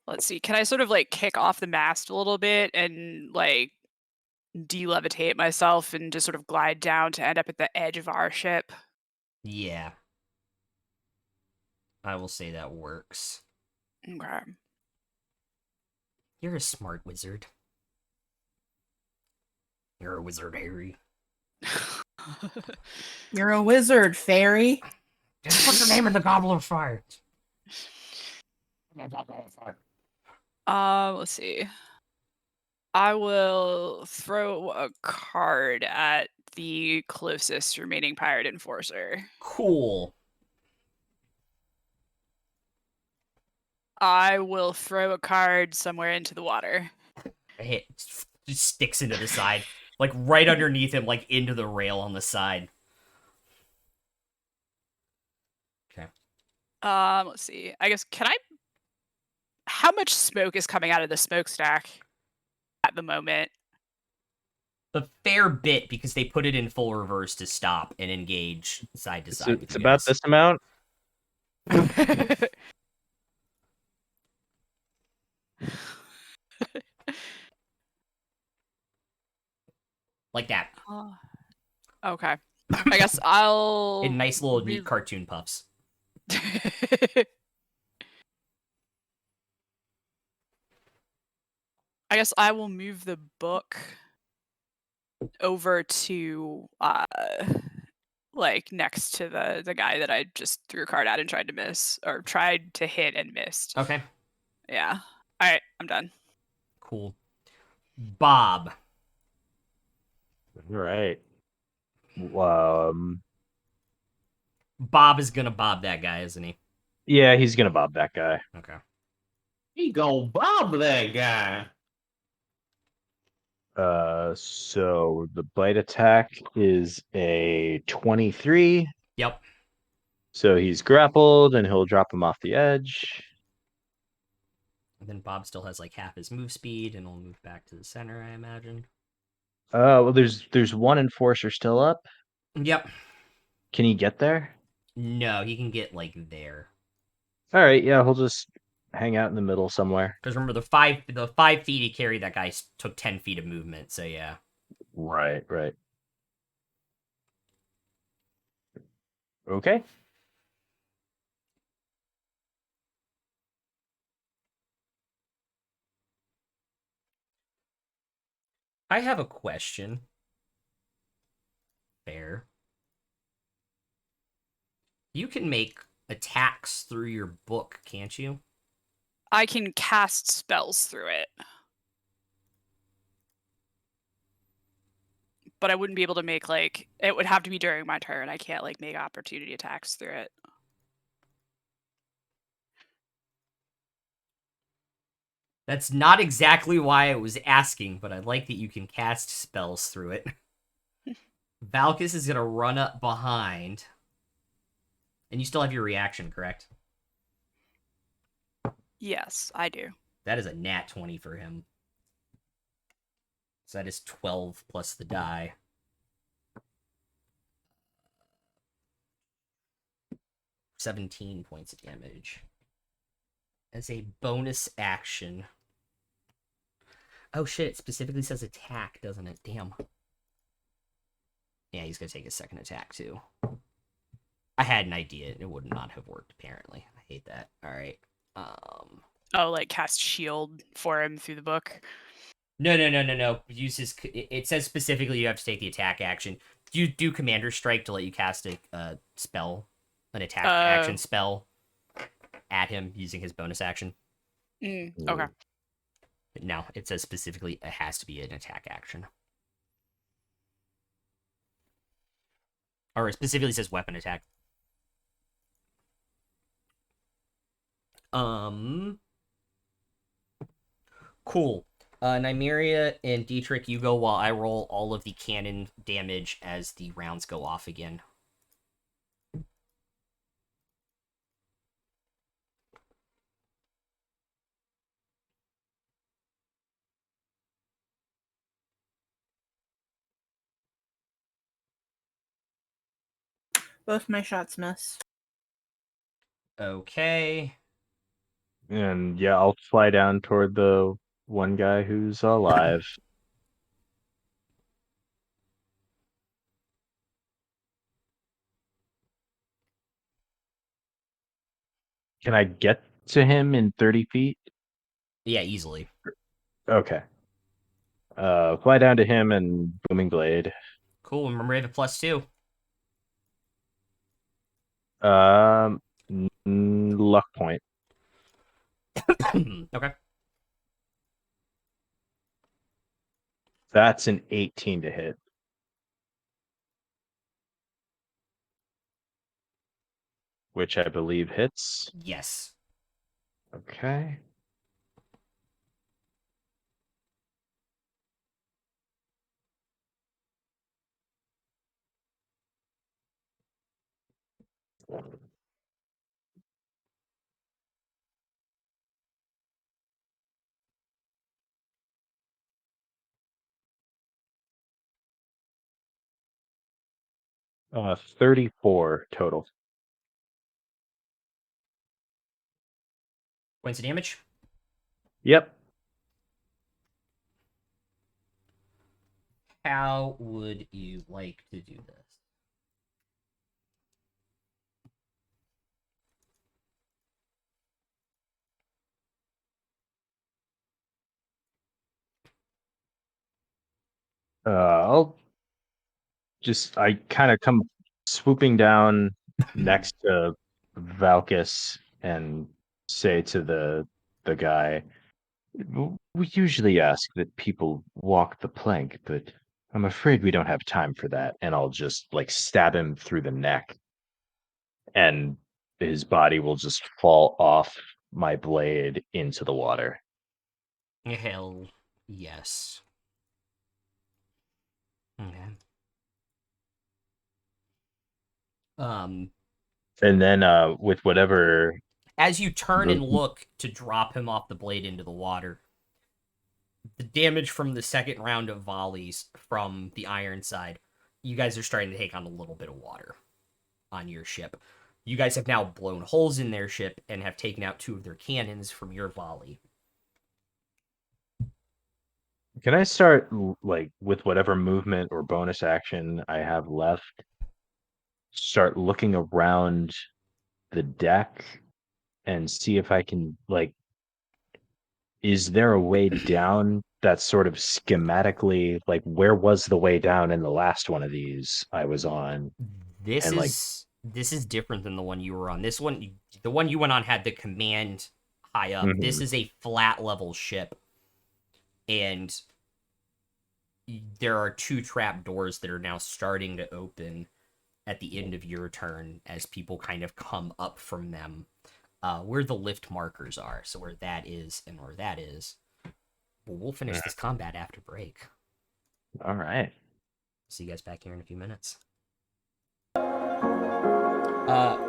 Let's see. Can I sort of like kick off the mast a little bit and like de-levitate myself and just sort of glide down to end up at the edge of our ship?
Yeah. I will say that works.
Okay.
You're a smart wizard. You're a wizard, Harry.
You're a wizard, fairy.
Just put your name in the goblet of fire.
Let's see. I will throw a card at the closest remaining pirate enforcer.
Cool.
I will throw a card somewhere into the water.
A hit just sticks into the side, like right underneath him, like into the rail on the side. Okay.
Let's see. I guess how much smoke is coming out of the smokestack at the moment?
A fair bit, because they put it in full reverse to stop and engage side to side with
It's
you
about
guys.
this amount.
Like that.
Okay. I guess I'll
In nice little neat
move-
cartoon puffs.
I guess I will move the book over to like next to the guy that I just threw a card at and tried to miss, or tried to hit and missed.
Okay.
Yeah. All right, I'm done.
Cool. Bob.
All right.
Bob is gonna bob that guy, isn't he?
Yeah, he's gonna bob that guy.
Okay.
He gonna bob that guy.
So the bite attack is a 23.
Yep.
So he's grappled, and he'll drop him off the edge.
And then Bob still has like half his move speed, and will move back to the center, I imagine.
Well, there's one enforcer still up.
Yep.
Can he get there?
No, he can get like there.
All right, yeah, he'll just hang out in the middle somewhere.
Because remember, the 5 feet he carried, that guy took 10 feet of movement. So yeah.
Right. Okay.
I have a question. Fair. You can make attacks through your book, can't you?
I can cast spells through it. But I wouldn't be able to make like it would have to be during my turn. I can't like make opportunity attacks through it.
That's not exactly why I was asking, but I like that you can cast spells through it. Valcis is going to run up behind. And you still have your reaction, correct?
Yes, I do.
That is a nat 20 for him. So that is 12 plus the die. $17 points of damage. As a bonus action. Oh shit, it specifically says attack, doesn't it? Damn. Yeah, he's gonna take a second attack too. I had an idea. It would not have worked, apparently. I hate that. Alright.
Oh, like cast shield for him through the book.
No. Use his. It says specifically you have to take the attack action. You do Commander Strike to let you cast a spell, an attack action spell at him using his bonus action.
Okay.
But no, it says specifically it has to be an attack action. Or it specifically says weapon attack. Cool. Nymeria and Dietrich, you go while I roll all of the cannon damage as the rounds go off again.
Both my shots miss.
Okay.
And yeah, I'll fly down toward the one guy who's alive. Can I get to him in 30 feet?
Yeah, easily.
Okay. Fly down to him and booming blade.
Cool. Remember, I have a +2.
Luck point.
Okay.
That's an 18 to hit. Which I believe hits.
Yes.
Okay. Uh, 34 total.
Points of damage.
Yep.
How would you like to do this?
I'll just I kind of come swooping down next to Valcis and say to the guy, We usually ask that people walk the plank, but I'm afraid we don't have time for that." And I'll just like stab him through the neck, and his body will just fall off my blade into the water.
Hell yes. Okay.
And then with whatever
As you turn and
the
look to drop him off the blade into the water, the damage from the second round of volleys from the Ironside, you guys are starting to take on a little bit of water on your ship. You guys have now blown holes in their ship and have taken out 2 of their cannons from your volley.
Can I start like with whatever movement or bonus action I have left? Start looking around the deck and see if I can like, is there a way down that's sort of schematically like where was the way down in the last one of these I was on?
This
And like,
is different than the one you were on. This one, the one you went on had the command high up. This
mhm.
is a flat level ship, and there are 2 trap doors that are now starting to open at the end of your turn as people kind of come up from them, where the lift markers are. So where that is and where that is. Well, we'll finish this combat after break.
All right.
See you guys back here in a few minutes.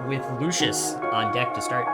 With Lucius on deck to start.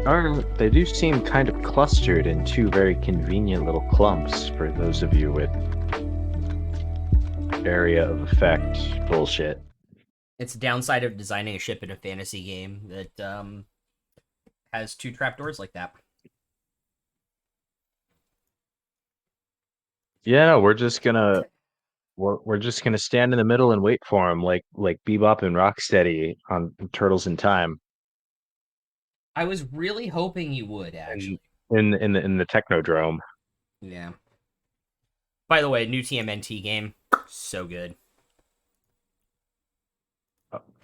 They do seem kind of clustered in two very convenient little clumps for those of you with area of effect bullshit.
It's a downside of designing a ship in a fantasy game that has two trapdoors like that.
Yeah, no, we're just gonna stand in the middle and wait for him, like Bebop and Rocksteady on Turtles in Time,
I was really hoping you would, actually.
in the Technodrome.
Yeah. By the way, new TMNT game, so good.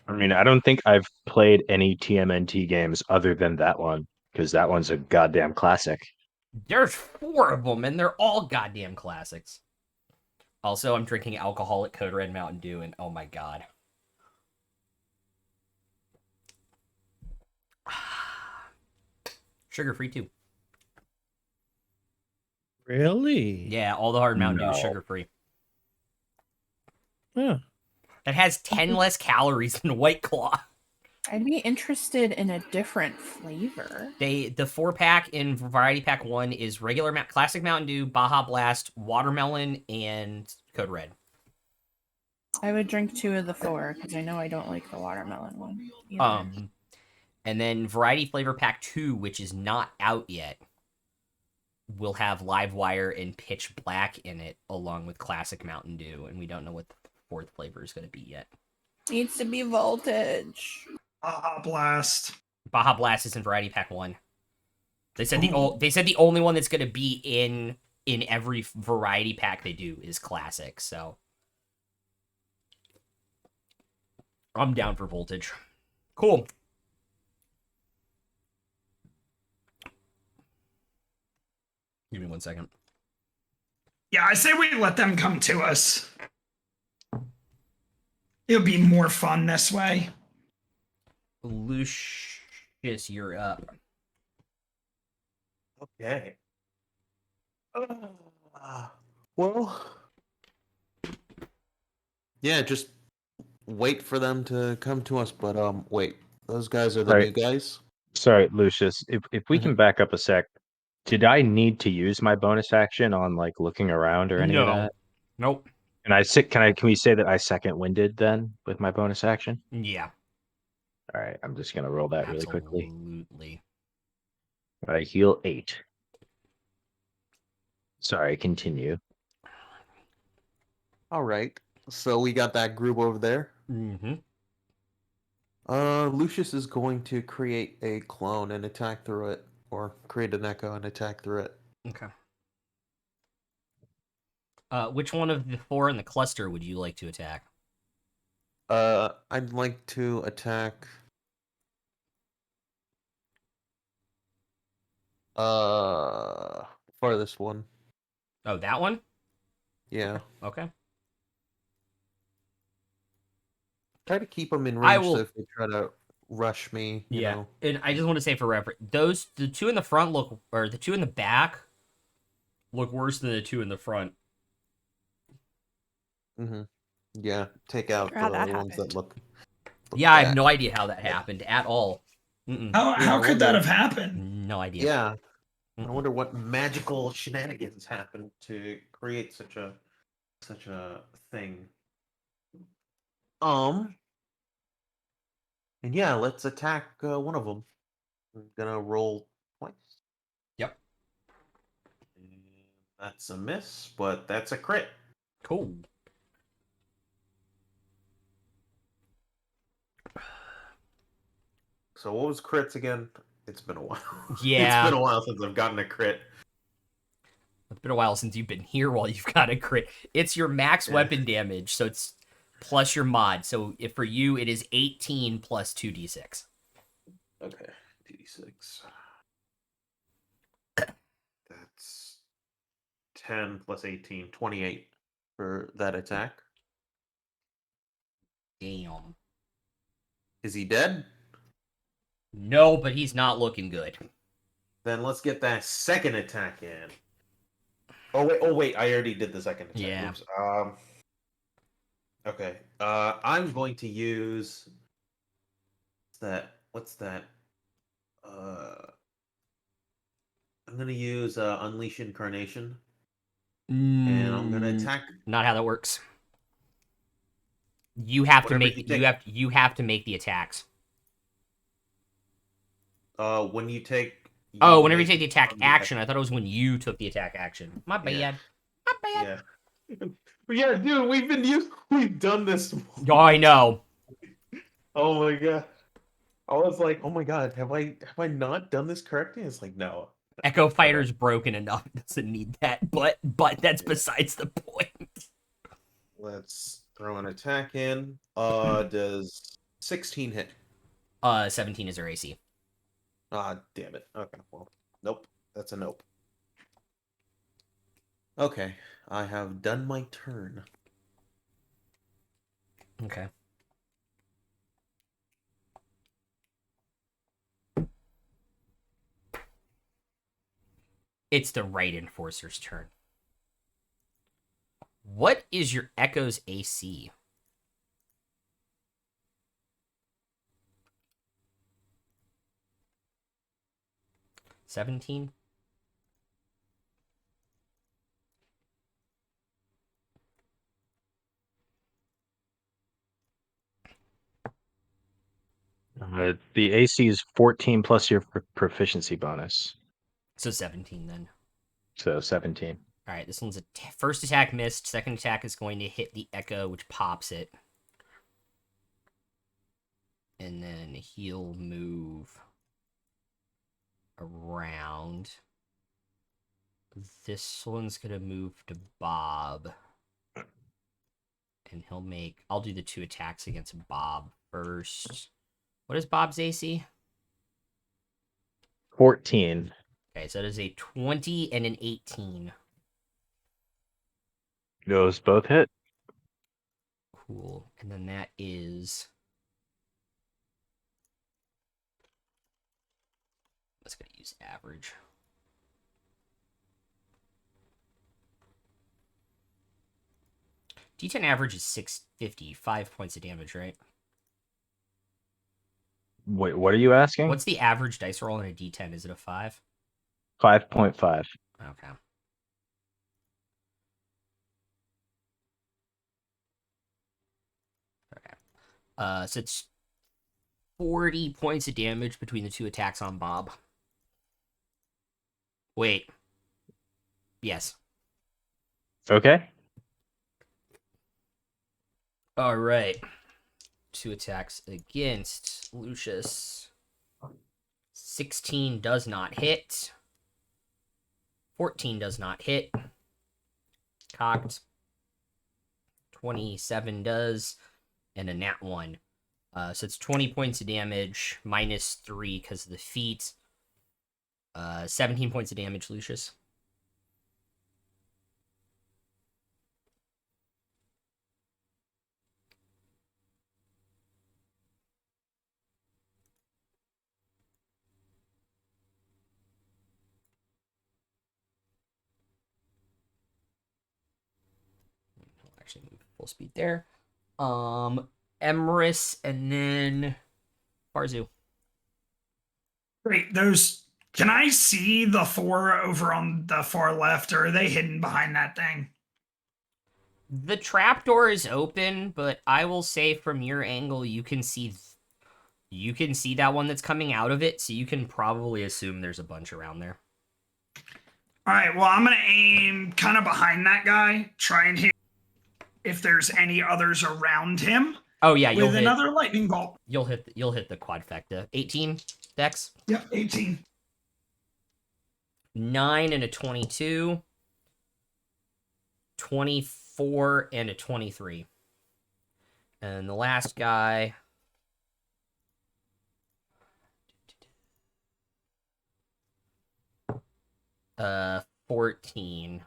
I mean, I don't think I've played any TMNT games other than that one, because that one's a goddamn classic.
There's 4 of them, and they're all goddamn classics. Also, I'm drinking alcoholic Code Red Mountain Dew, and oh my god. Sugar-free, too.
Really?
Yeah, all the hard Mountain Dew is
No.
sugar-free.
Yeah.
It has 10 less calories than White Claw.
I'd be interested in a different flavor.
The 4-pack in Variety Pack 1 is regular classic Mountain Dew, Baja Blast, watermelon, and Code Red.
I would drink 2 of the 4 because I know I don't like the watermelon one either.
And then Variety Flavor Pack 2, which is not out yet, will have Livewire and Pitch Black in it, along with classic Mountain Dew, and we don't know what the 4th flavor is going to be yet.
Needs to be voltage.
Blast.
Baja Blast is in Variety Pack 1. They said the only one that's going to be in every variety pack they do is classic, so I'm down for voltage. Cool. Give me 1 second.
Yeah, I say we let them come to us. It'll be more fun this way.
Lucius, you're up.
Okay. Well, yeah, just wait for them to come to us. But wait, those guys are the
Right.
new guys.
Sorry, Lucius. If we can back up a sec, did I need to use my bonus action on like looking around or any of that?
Nope.
Can we say that I second winded then with my bonus action?
Yeah.
All right, I'm just gonna roll that really quickly.
Absolutely.
I heal 8. Sorry, continue.
All right. So we got that group over there.
Mm-hmm.
Lucius is going to create a clone and attack through it, or create an echo and attack through it.
Okay. Which one of the 4 in the cluster would you like to attack?
I'd like to attack. Farthest one.
Oh, that one?
Yeah.
Okay.
Try to keep them in
I
range
will-
so if they try to rush me, you know.
And I just want to say for reference, the 2 in the front the 2 in the back look worse than the 2 in the front.
Mm-hmm. Yeah, take out
How
the
that
ones that
happened.
look
Yeah, I have
bad.
no idea how that happened at all.
How could that have happened?
No idea.
Yeah. I wonder what magical shenanigans happened to create such a thing. And yeah, let's attack one of them. I'm gonna roll twice.
Yep.
And that's a miss, but that's a crit.
Cool.
So what was crits again? It's been a while.
Yeah.
It's been a while since I've gotten a crit.
It's been a while since you've been here while you've got a crit. It's your max weapon damage, so it's plus your mod. So if for you, it is 18 plus 2d6.
Okay, 2d6. That's 10 plus 18, 28 for that attack.
Damn.
Is he dead?
No, but he's not looking good.
Then let's get that second attack in. Oh wait, I already did the second attack.
Yeah.
Oops. Okay. I'm going to use what's that? I'm gonna use Unleash Incarnation, and I'm gonna attack.
Not how that works. You have to
Whatever
make
you take.
you have to make the attacks.
When you take.
Oh,
You
whenever you
make
take the attack
on the
action, I thought it was when you took the attack action. My bad.
Yeah.
My bad.
Yeah. Yeah, dude, we've done this.
Oh, I know.
Oh my god. I was like, oh my god, have I not done this correctly? It's like, no.
Echo
Okay.
Fighter's broken enough. It doesn't need that. But that's besides the point.
Let's throw an attack in. Does 16 hit?
17 is her AC.
Ah, damn it. Okay, well, nope. That's a nope. Okay, I have done my turn.
Okay. It's the right enforcer's turn. What is your Echo's AC? $17?
The AC is 14 plus your proficiency bonus,
So 17 then.
so 17.
All right, this one's first attack missed. Second attack is going to hit the Echo, which pops it. And then he'll move around. This one's going to move to Bob. And he'll make... I'll do the 2 attacks against Bob first. What is Bob's AC?
14.
Okay, so that is a 20 and an 18.
Those both hit.
Cool. And then that is... Let's go use average. D10 average is 650, 5 points of damage, right?
Wait, what are you asking?
What's the average dice roll on a D10? Is it a 5?
5.5.
Okay. So it's 40 points of damage between the 2 attacks on Bob. Wait. Yes.
Okay.
All right. 2 attacks against Lucius. 16 does not hit. 14 does not hit. Cocked. 27 does. And a nat 1. So it's 20 points of damage, minus 3 because of the feat. 17 points of damage, Lucius. I'll actually move full speed there. Emrys and then Barzu.
Great. Those. Can I see the 4 over on the far left, or are they hidden behind that thing?
The trapdoor is open, but I will say from your angle you can see that one that's coming out of it, so you can probably assume there's a bunch around there.
All right. Well, I'm gonna aim kind of behind that guy, try and hit if there's any others around him.
Oh yeah, you'll
with
hit
another lightning bolt.
You'll hit the quadfecta. 18 dex.
Yep, 18.
9 and a 22. 24 and a 23. And the last guy 14.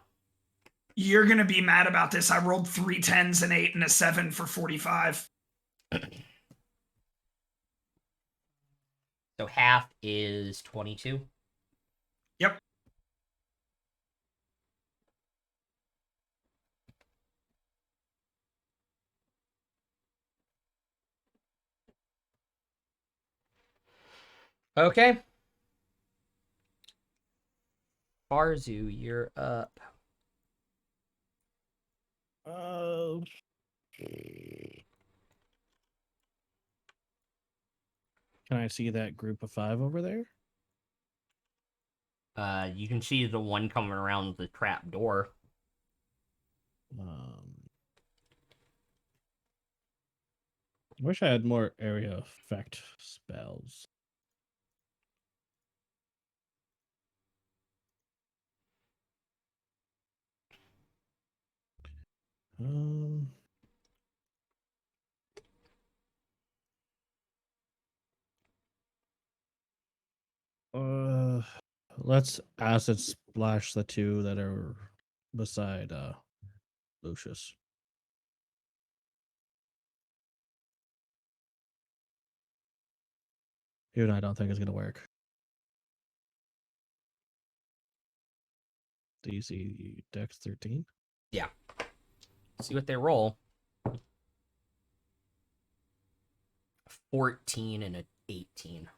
You're gonna be mad about this. I rolled 3 10s, an 8, and a 7 for 45.
So half is 22.
Yep.
Okay. Barzu, you're up.
Can I see that group of 5 over there?
You can see the one coming around the trap door.
I wish I had more area effect spells. Um, let's acid splash the 2 that are beside Lucius. Even I don't think it's gonna work. DC Dex 13.
Yeah. See what they roll. 14 and an 18.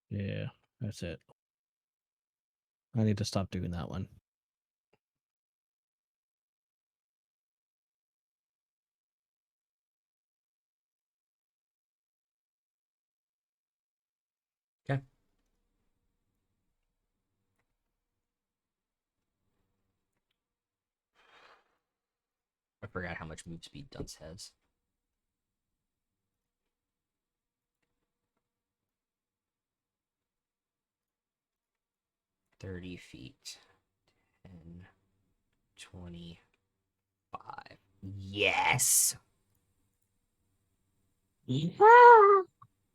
Yeah, that's it. I need to stop doing that one.
Okay. I forgot how much move speed Dunce has. $30 feet. 10, 25. Yes! Yes!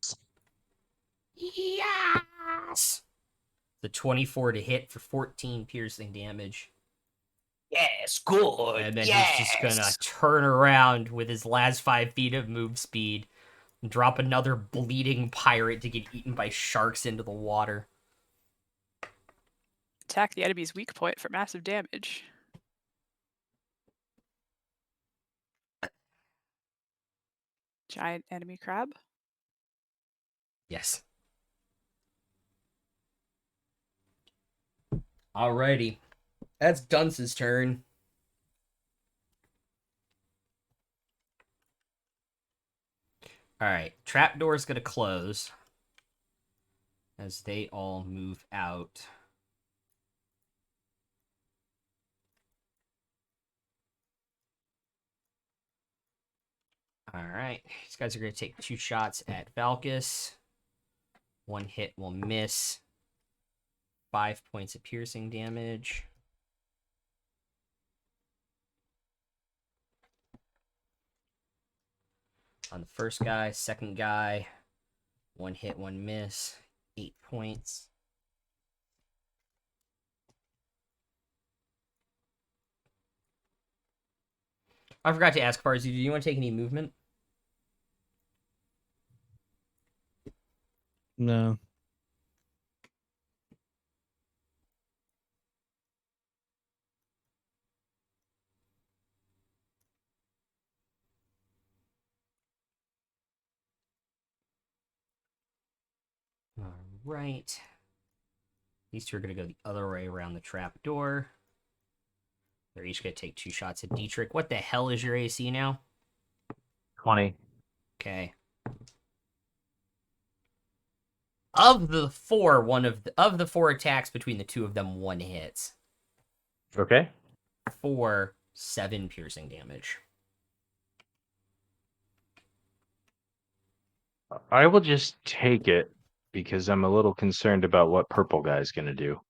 The 24 to hit for 14 piercing damage.
Yes, good.
And then
yes.
he's just gonna turn around with his last 5 feet of move speed and drop another bleeding pirate to get eaten by sharks into the water.
Attack the enemy's weak point for massive damage. Giant enemy crab.
Yes. Alrighty. That's Dunce's turn. Alright. Trapdoor's gonna close as they all move out. Alright. These guys are gonna take 2 shots at Valcis. 1 hit will miss. 5 points of piercing damage. On the first guy, second guy, 1 hit, 1 miss, 8 points. I forgot to ask Farzi, do you want to take any movement?
No.
All right. These 2 are going to go the other way around the trap door. They're each going to take 2 shots at Dietrich. What the hell is your AC now?
20.
Okay. Of the 4, of the 4 attacks between the 2 of them, 1 hits.
Okay.
For 7 piercing damage.
I will just take it because I'm a little concerned about what purple guy's gonna do.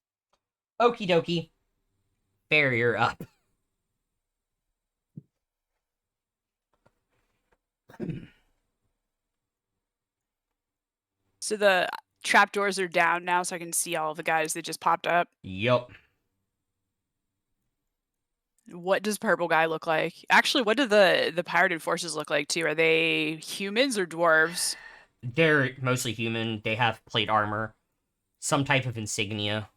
Okie dokie. Barrier up.
So the trapdoors are down now, so I can see all the guys that just popped up.
Yup.
What does purple guy look like? Actually, what do the pirated forces look like too? Are they humans or dwarves?
They're mostly human. They have plate armor, some type of insignia.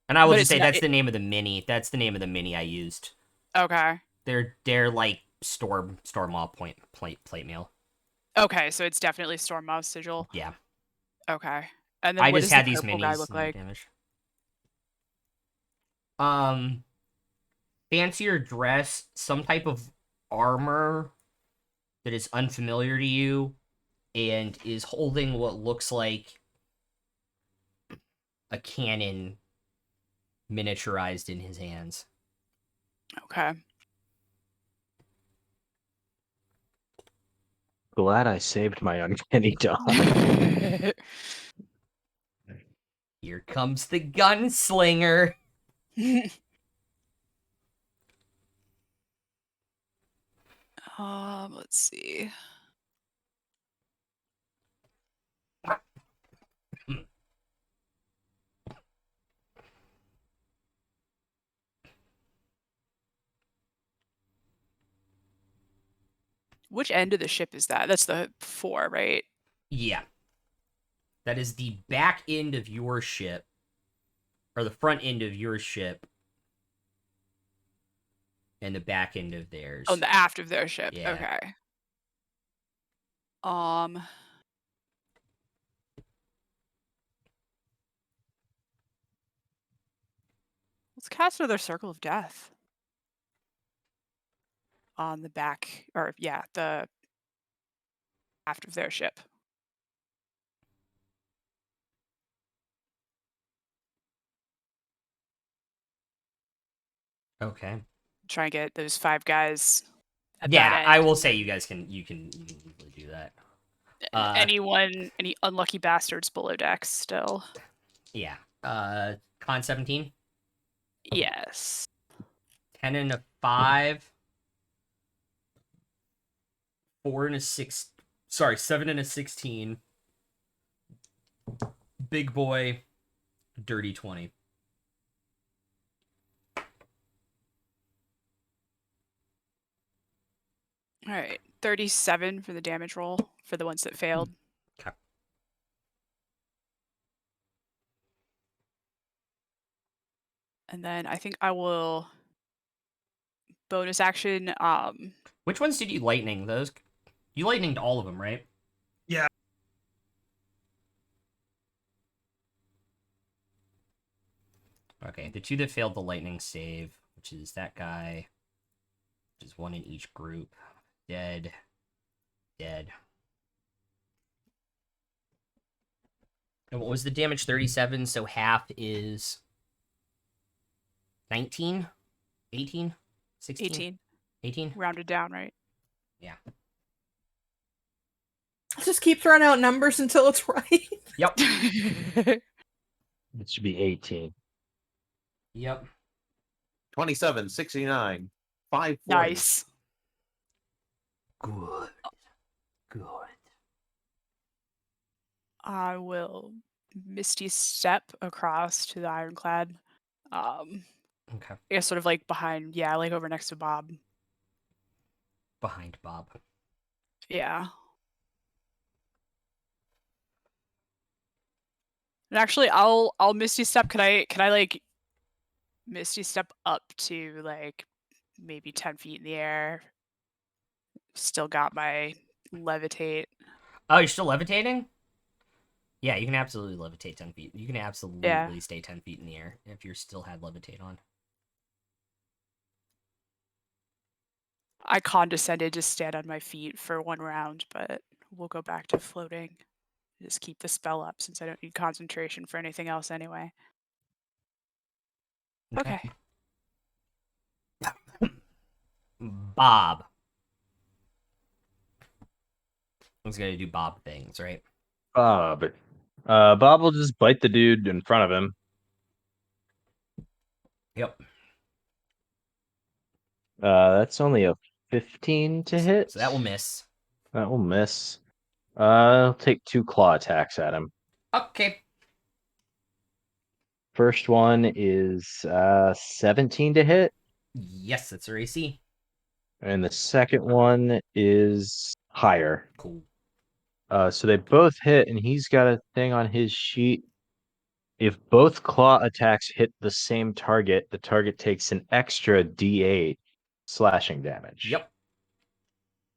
And I will
But
just
it's
say
not-
that's the name of the mini. That's the name of the mini I used.
Okay.
They're like storm off plate mail.
Okay, so it's definitely Storm Mouse Sigil.
Yeah.
Okay. And then
I
what
just
does
had
the
these
purple guy
minis.
look
No
like?
damage. Fancier dress, some type of armor that is unfamiliar to you, and is holding what looks like a cannon miniaturized in his hands.
Okay.
Glad I saved my uncanny dog.
Here comes the gunslinger.
Let's see. Which end of the ship is that? That's the 4, right?
Yeah. That is the back end of your ship. Or the front end of your ship. And the back end of theirs.
Oh, the aft of their ship.
Yeah.
Okay. Let's cast another Circle of Death on the back, or yeah, the aft of their ship.
Okay.
Try and get those 5 guys at
Yeah,
that end.
I will say you guys can easily do that.
Any unlucky bastards below decks still?
Yeah. Con 17.
Yes.
10 and a 5. 4 and a 6. Sorry, 7 and a 16. Big boy. Dirty 20.
All right. 37 for the damage roll for the ones that failed.
Okay.
And then I think I will bonus action.
Which ones did you lightning? Those? You lightninged all of them, right?
Yeah.
Okay, the 2 that failed the lightning save, which is that guy, which is 1 in each group. Dead. Dead. And what was the damage? 37, so half is 19? 18? 16?
18.
18?
Rounded down, right?
Yeah.
Just keep throwing out numbers until it's right.
Yep.
It should be 18.
Yep.
27, 69, 540.
Nice.
Good. Good.
I will Misty Step across to the Ironclad.
Okay.
I guess sort of like behind, yeah, like over next to Bob.
Behind Bob.
Yeah. And actually, I'll Misty Step. Can I like Misty Step up to like maybe 10 feet in the air? Still got my levitate.
Oh, you're still levitating? Yeah, you can absolutely levitate 10 feet. You can absolutely stay 10 feet in the air if you still had levitate on.
I condescended to stand on my feet for 1 round, but we'll go back to floating. Just keep the spell up since I don't need concentration for anything else anyway. Okay.
Bob. I was gonna do Bob things, right?
Bob. Bob will just bite the dude in front of him.
Yep.
That's only a 15 to hit.
So that will miss.
That will miss. I'll take 2 claw attacks at him.
Okay.
First one is 17 to hit,
Yes, that's your AC.
and the second one is higher.
Cool.
So they both hit, and he's got a thing on his sheet If both claw attacks hit the same target, the target takes an extra D8 slashing damage.
Yep.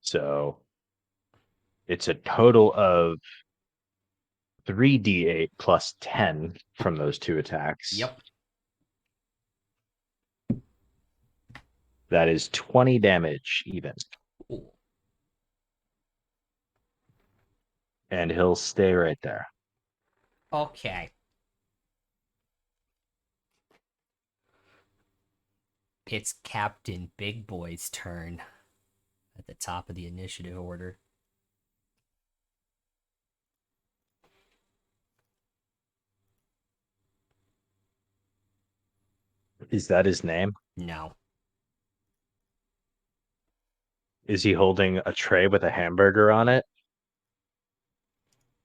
So it's a total of 3d8 plus 10 from those two attacks.
Yep.
That is 20 damage even.
Cool.
And he'll stay right there.
Okay. It's Captain Big Boy's turn at the top of the initiative order.
Is that his name?
No.
Is he holding a tray with a hamburger on it?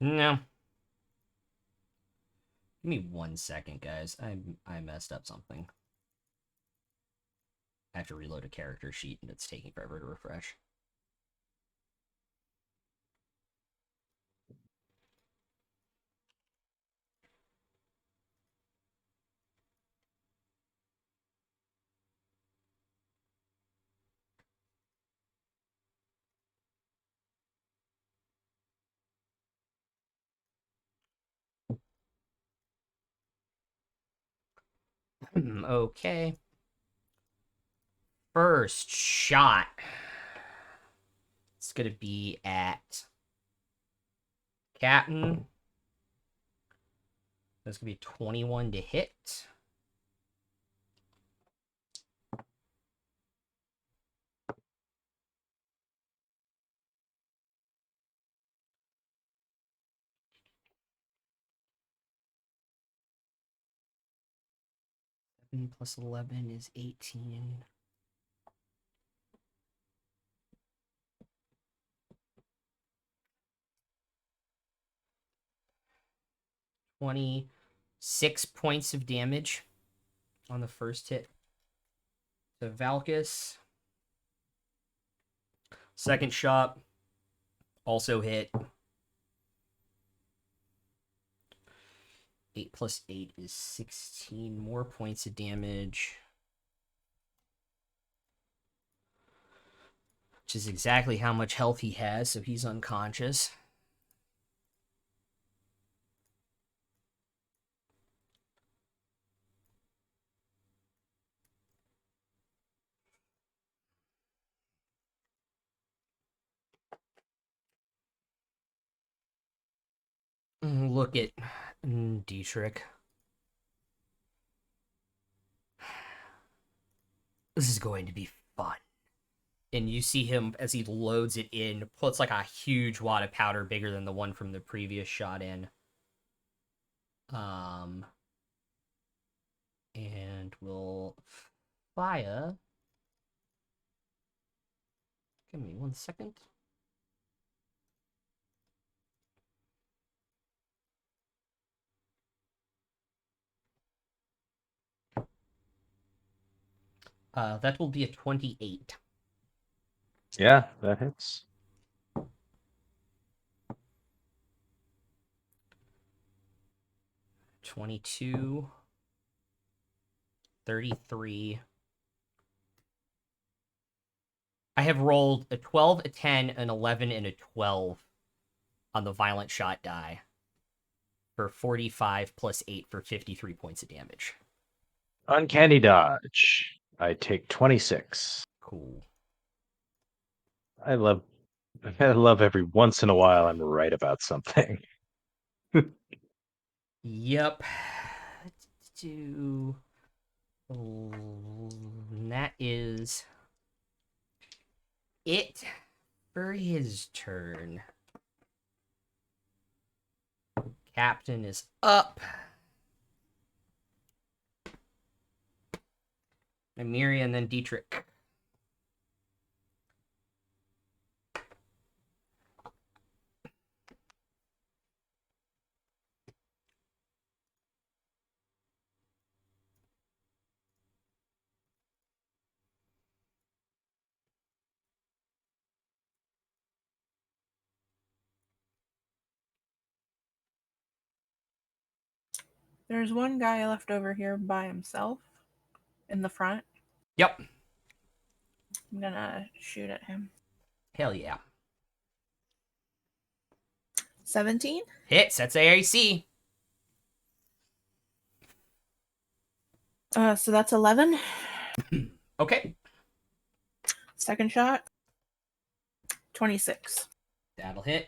No. Give me 1 second, guys. I messed up something. I have to reload a character sheet, and it's taking forever to refresh. Okay. First shot. It's going to be at Captain. That's going to be 21 to hit. Plus 11 is 18. $26 points of damage on the first hit to Valcis. Second shot also hit. 8 plus 8 is 16 more points of damage. Which is exactly how much health he has, so he's unconscious. Look at Dietrich. This is going to be fun. And you see him as he loads it in, puts like a huge wad of powder bigger than the one from the previous shot in. And we'll fire. Give me 1 second. That will be a 28.
Yeah, that hits.
22. 33. I have rolled a 12, a 10, an 11, and a 12 on the violent shot die for 45 plus 8 for 53 points of damage.
Uncanny dodge. I take 26.
Cool.
I love every once in a while I'm right about something.
Yep. And that is it for his turn. Captain is up. Nymeria and then Dietrich.
There's one guy left over here by himself in the front.
Yep.
I'm gonna shoot at him.
Hell yeah.
17.
Hits. That's AAC.
So that's 11.
Okay.
Second shot. 26.
That'll hit.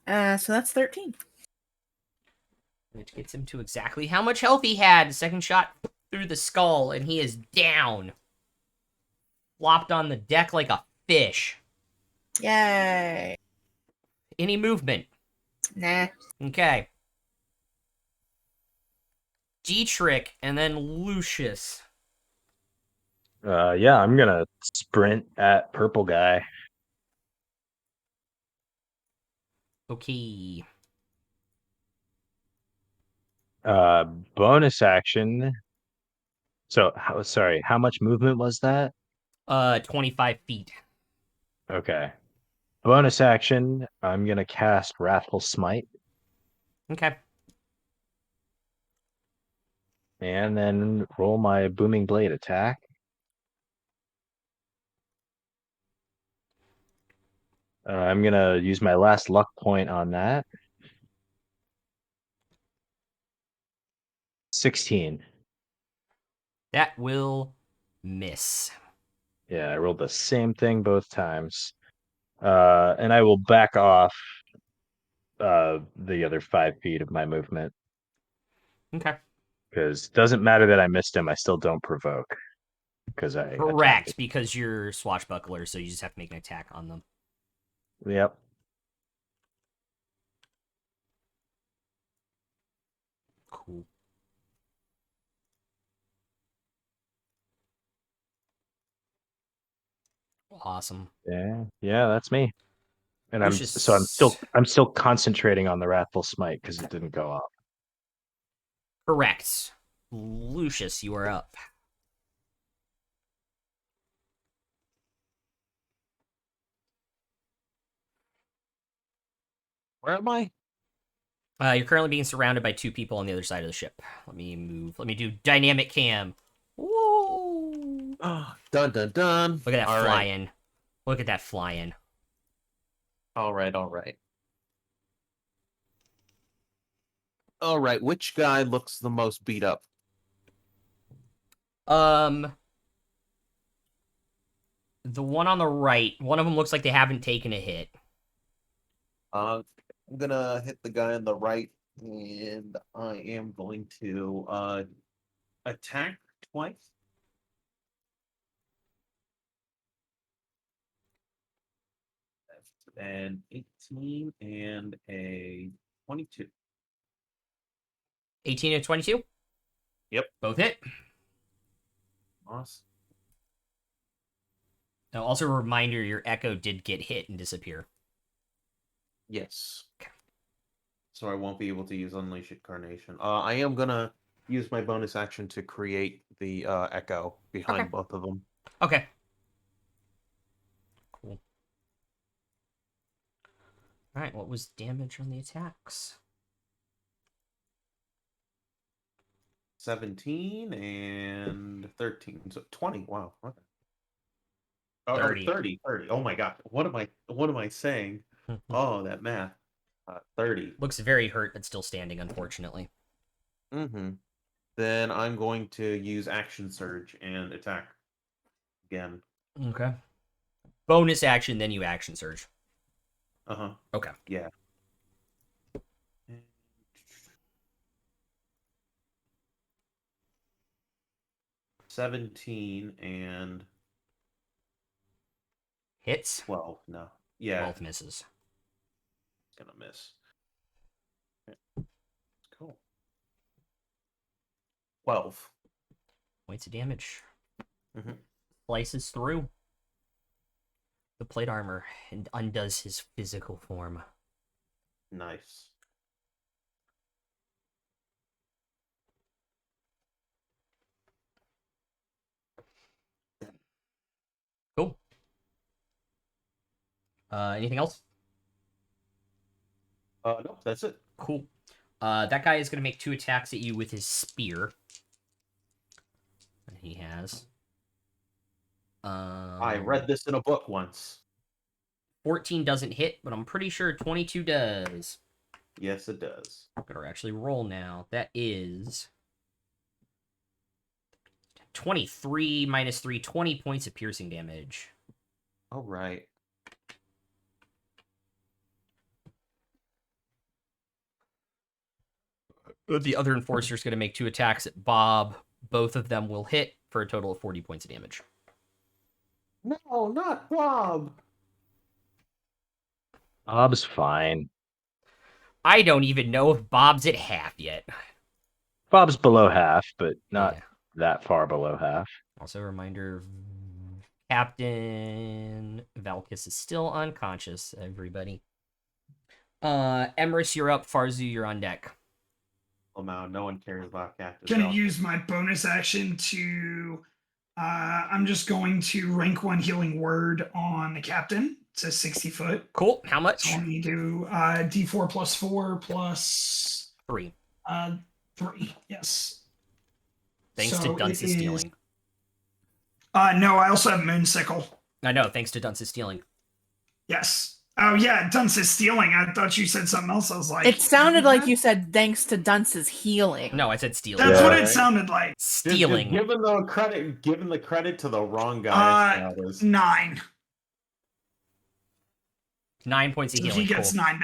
So that's 13.
Which gets him to exactly how much health he had. Second shot through the skull, and he is down. Flopped on the deck like a fish.
Yay.
Any movement?
Nah.
Okay. Dietrich, and then Lucius.
Yeah, I'm gonna sprint at purple guy.
Okay.
Bonus action. So, sorry, how much movement was that?
25 feet.
Okay. Bonus action, I'm gonna cast Wrathful Smite,
Okay.
and then roll my Booming Blade attack. I'm gonna use my last luck point on that. 16.
That will miss.
Yeah, I rolled the same thing both times. And I will back off the other 5 feet of my movement,
Okay.
because it doesn't matter that I missed him, I still don't provoke because I attacked
Correct,
it.
because you're swashbuckler, so you just have to make an attack on them.
Yep.
Cool. Awesome.
Yeah, that's me. And
Lucius.
I'm still concentrating on the Wrathful Smite because it didn't go off.
Correct. Lucius, you are up.
Where am I?
You're currently being surrounded by 2 people on the other side of the ship. Let me move. Let me do dynamic cam. Woo!
Oh, dun dun dun.
Look at that
All right.
flying. Look at that flying.
All right. All right. Which guy looks the most beat up?
The one on the right. One of them looks like they haven't taken a hit.
I'm gonna hit the guy on the right, and I am going to attack twice. That's an 18 and a 22.
18 and 22.
Yep.
Both hit.
Awesome.
Now, also a reminder, your echo did get hit and disappear.
Yes. So I won't be able to use Unleash Incarnation. I am gonna use my bonus action to create the echo behind
Okay.
both of them.
Okay. Cool. All right, what was damage on the attacks?
17 and 13. So 20. Wow. Okay. Or
30.
30. 30. Oh my god. What am I saying? Oh, that math. 30.
Looks very hurt, but still standing, unfortunately.
Mm-hmm. Then I'm going to use Action Surge and attack again.
Okay. Bonus action, then you action surge.
Uh-huh.
Okay.
Yeah. 17 and
Hits.
12. No. Yeah.
12 misses.
It's gonna miss. Okay. Cool. 12
points of damage.
Mm-hmm.
Slices through the plate armor and undoes his physical form.
Nice.
Cool. Anything else?
No, that's it.
Cool. That guy is going to make 2 attacks at you with his spear. That he has.
I read this in a book once.
14 doesn't hit, but I'm pretty sure 22 does.
Yes, it does.
I'm going to actually roll now. That is 23 minus 3, 20 points of piercing damage.
All right.
The other enforcer is going to make 2 attacks at Bob. Both of them will hit for a total of 40 points of damage.
No, not Bob.
Bob's fine.
I don't even know if Bob's at half yet.
Bob's below half, but not
Yeah.
that far below half.
Also, a reminder, Captain Valcis is still unconscious, everybody. Emrys, you're up. Farzu, you're on deck.
Lamau, no one cares about Captain
Gonna
Valcis.
use my bonus action to. I'm just going to rank 1 healing word on the captain. It says 60 foot.
Cool. How much?
So let me do D4 plus 4 plus
3.
3. Yes.
Thanks to
So it
Dunce's
is-
stealing.
No, I also have Moonsickle.
I know, thanks to Dunce's stealing.
Yes. Oh yeah, Dunce is stealing. I thought you said something else. I was like,
It sounded
what?
like you said thanks to Dunce's healing.
No, I said stealing.
That's what
Yeah.
it sounded like.
Stealing.
Given the credit to the wrong guy. That is
9.
9 points of
So
healing.
he gets
Cool.
9.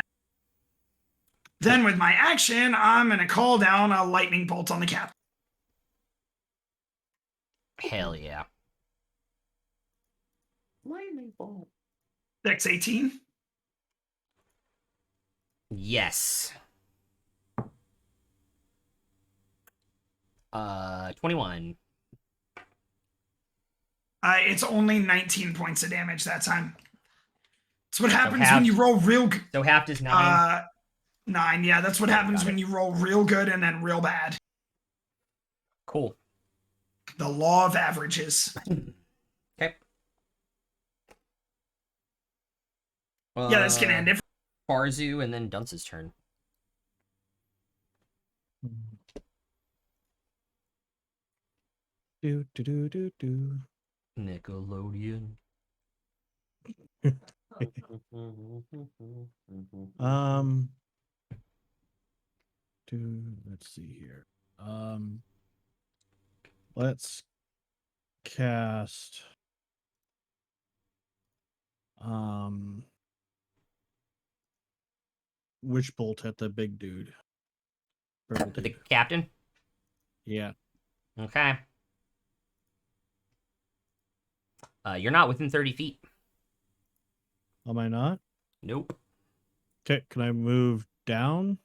Then with my action, I'm gonna call down a lightning bolt on the captain.
Hell yeah.
lightning bolt.
Dex 18.
Yes. 21.
It's only 19 points of damage that time. That's what happens
half-
when you roll real good.
So half is 9.
9, yeah, that's what happens when you roll real good and then real bad.
Cool.
The law of averages.
Okay.
Yeah, that's gonna end it.
Farzu and then Dunce's turn.
Do do do do do.
Nickelodeon.
Um. Let's see here. Let's cast. Witch bolt at the big dude. Purple
The
dude.
captain?
Yeah.
Okay. You're not within 30 feet.
Am I not?
Nope.
Okay. Can I move down?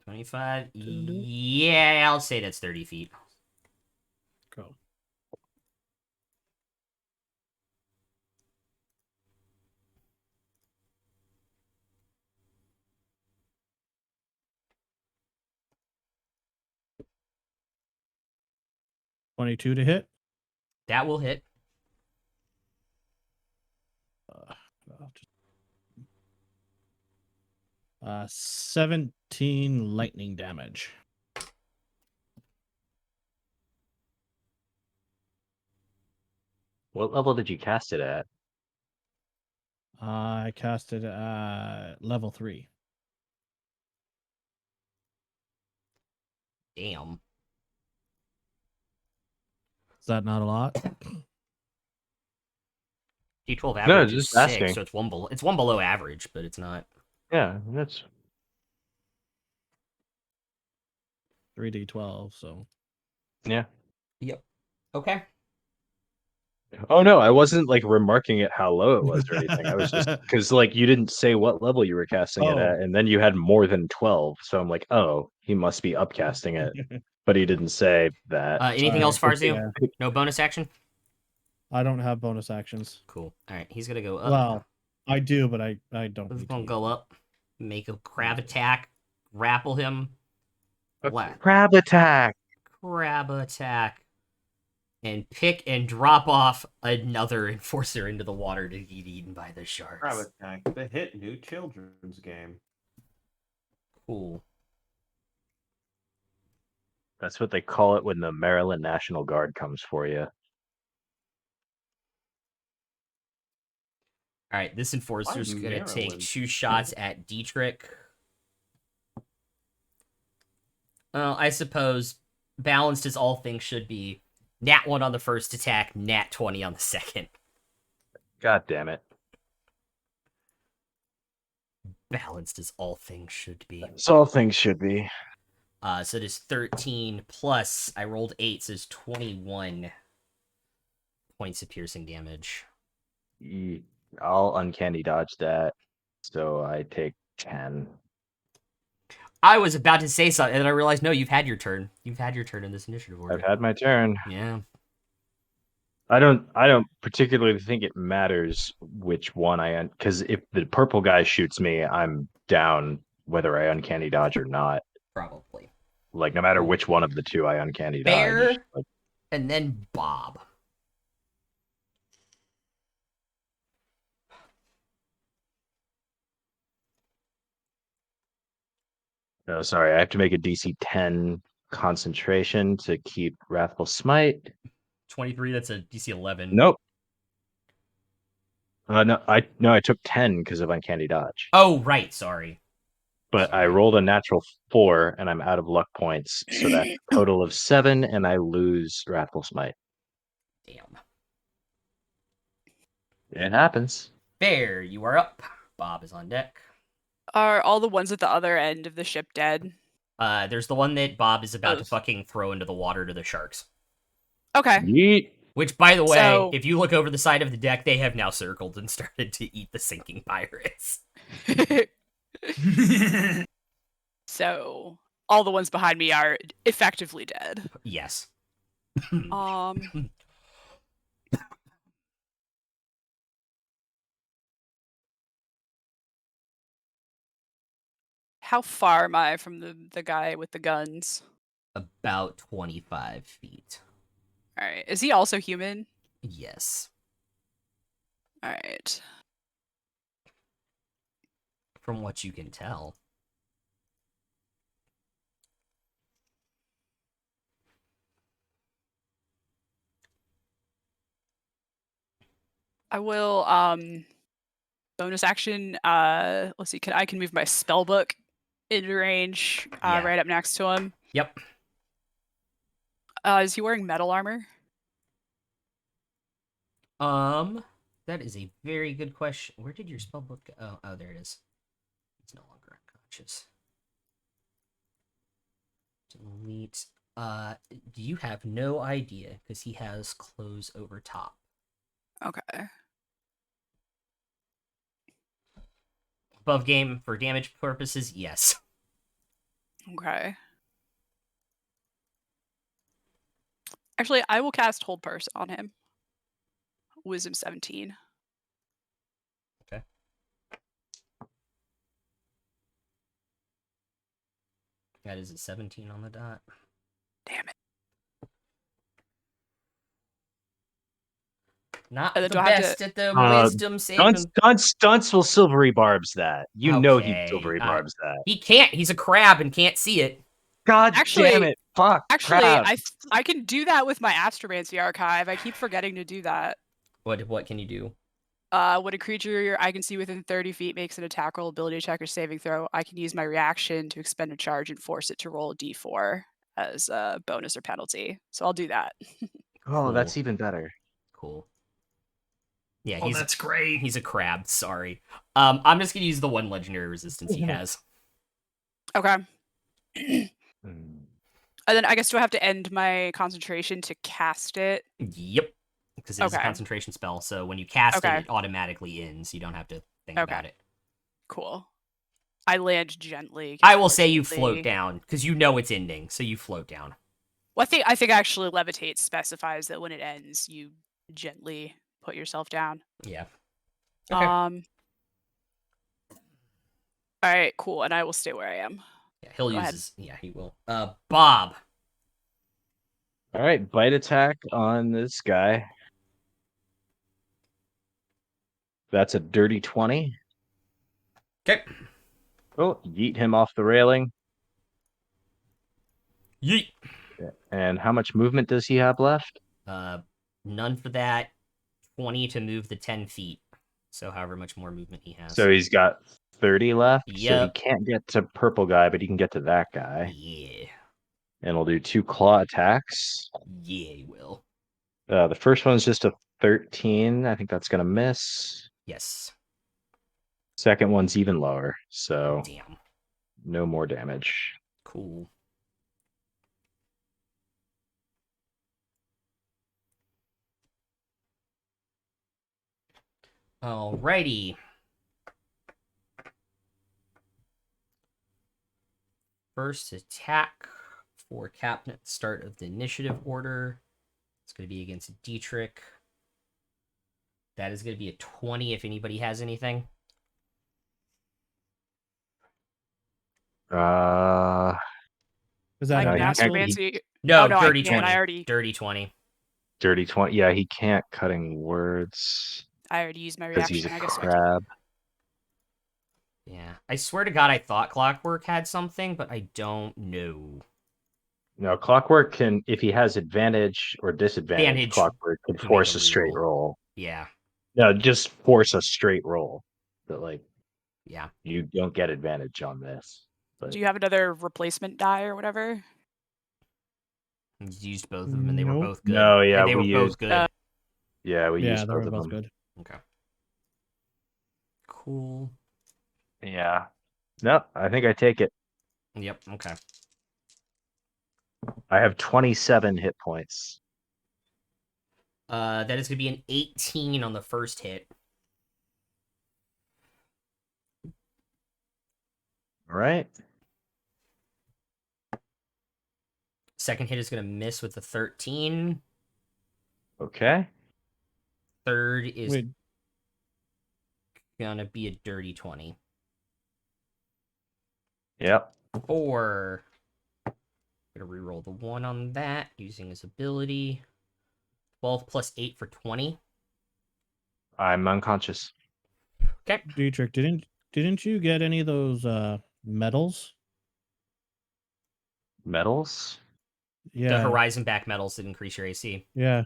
25.
Can I do it?
Yeah, I'll say that's 30 feet.
Go. $22 to hit.
That will hit.
I'll just- 17 lightning damage.
What level did you cast it at?
I casted level 3.
Damn.
Is that not a lot?
D12
No,
average is
just
6,
asking.
so it's one below average, but it's not.
Yeah, that's
3d12, so.
yeah.
Yep. Okay.
Oh no, I wasn't like remarking at how low it was or anything. I was just because like you didn't say what level you were casting it at,
Oh.
and then you had more than 12. So I'm like, oh, he must be upcasting it, but he didn't say that.
Anything
Sorry.
else, Farzu?
Yeah.
No bonus action?
I don't have bonus actions.
Cool. All right, he's gonna go up.
Well, I do, but I don't
He's
need
gonna
to.
go up, make a crab attack, grapple him, what?
Crab attack.
Crab attack, and pick and drop off another enforcer into the water to get eaten by the sharks.
Crab attack, the hit new children's game.
Cool.
That's what they call it when the Maryland National Guard comes for you.
All right, this enforcer's
Why
gonna take
Maryland?
2 shots at Dietrich. Well, I suppose balanced as all things should be. Nat 1 on the first attack, nat 20 on the second.
God damn it.
Balanced as all things should be.
That's all things should be.
So it is 13 plus, I rolled 8, so it's 21 points of piercing damage.
I'll uncanny dodge that. So I take 10.
I was about to say something, and then I realized, no, you've had your turn. You've had your turn in this initiative order.
I've had my turn.
Yeah.
I don't particularly think it matters which one because if the purple guy shoots me, I'm down whether I uncanny dodge or not.
Probably.
Like no matter which one of the two I uncanny dodge.
Bear,
Like,
and then Bob.
no, sorry, I have to make a DC 10 concentration to keep Wrathful Smite.
23, that's a DC 11.
Nope. No, I took 10 because of uncanny dodge.
Oh, right, sorry.
But I rolled a natural 4 and I'm out of luck points, so that's a total of 7, and I lose Wrathful Smite.
Damn.
It happens.
Bear, you are up. Bob is on deck.
Are all the ones at the other end of the ship dead?
There's the one that Bob is about to
Those.
fucking throw into the water to the sharks.
Okay.
Yeet.
Which, by the way,
So-
if you look over the side of the deck, they have now circled and started to eat the sinking pirates.
So all the ones behind me are effectively dead.
Yes.
How far am I from the guy with the guns?
About 25 feet.
All right. Is he also human?
Yes.
All right.
From what you can tell.
I will bonus action. Let's see. I can move my spell book into range
Yeah.
right up next to him.
Yep.
Is he wearing metal armor?
That is a very good question. Where did your spell book go? Oh, there it is. It's no longer unconscious. Delete. You have no idea because he has clothes over top.
Okay.
Above game for damage purposes, yes.
Okay. Actually, I will cast Hold Person on him. Wisdom 17.
Okay. That is a 17 on the dot.
Damn it.
Not
And then
the
do I have
best
to-
at the
Uh,
wisdom saving.
Stunts will silvery barbs that. You know he
Okay,
silvery barbs that.
He can't. He's a crab and can't see it.
God
Actually-
damn it. Fuck.
Actually,
crap.
I can do that with my Astromancy archive. I keep forgetting to do that.
What can you do?
When a creature I can see within 30 feet makes an attack roll, ability check, or saving throw, I can use my reaction to expend a charge and force it to roll a d4 as a bonus or penalty. So I'll do that.
Oh, that's even better.
Cool. Yeah,
Oh, that's great.
he's a crab. Sorry. I'm just gonna use the one legendary resistance he has.
Okay.
Mm.
And then I guess do I have to end my concentration to cast it?
Yep. Because it's a
Okay.
concentration spell, so when you cast
Okay.
it, it automatically ends. You don't have to think
Okay.
about it.
Cool. I land gently.
I will say you float
fortunately-
down because you know it's ending, so you float down.
Well, I think actually levitate specifies that when it ends, you gently put yourself down.
Yeah. Okay.
All right, cool, and I will stay where I am.
Yeah, he'll
go
use
ahead.
his. Yeah, he will. Bob.
All right, bite attack on this guy. That's a dirty 20.
Okay.
Oh, yeet him off the railing.
Yeet.
And how much movement does he have left?
None for that. 20 to move the 10 feet. So however much more movement he has.
So he's got 30 left. So he
Yep.
can't get to purple guy, but he can get to that guy.
Yeah.
And we'll do 2 claw attacks.
Yeah, he will.
The first one's just a 13. I think that's gonna miss.
Yes.
Second one's even lower, so
Damn.
no more damage.
Cool. Alrighty. First attack for Captain at the start of the initiative order. It's going to be against Dietrich. That is going to be a 20 if anybody has anything.
Is that
I
No,
can
he
ask
can't-
Fancy.
No,
Oh, no, I
dirty
can't.
20.
I already-
Dirty 20.
Dirty 20. Yeah, he can't cutting words
I already used my
because
reaction.
he's a
I guess
crab.
Yeah. I swear to God, I thought Clockwork had something, but I don't know.
No, Clockwork can, if he has advantage or disadvantage,
Advantage
Clockwork can
can
force
make
a
a
straight
reroll.
roll.
Yeah.
No, just force a straight roll. But like,
Yeah.
you don't get advantage on this. But
Do you have another replacement die or whatever?
He's used both of them, and they were
Nope.
both good.
No, yeah,
and they
we
were both
used-
good.
yeah, we
Yeah,
used
they
both
were
of
both
them.
good.
Okay. Cool.
Yeah. No, I think I take it.
Yep. Okay.
I have 27 hit points.
That is going to be an 18 on the first hit.
All right.
Second hit is going to miss with the 13.
Okay.
Third is
Wait,
going to be a dirty 20.
Yep.
4. Gonna reroll the 1 on that using his ability. 12 plus 8 for 20.
I'm unconscious.
Okay.
Dietrich, didn't you get any of those medals?
Medals?
Yeah.
The Horizon back medals that increase your AC.
Yeah.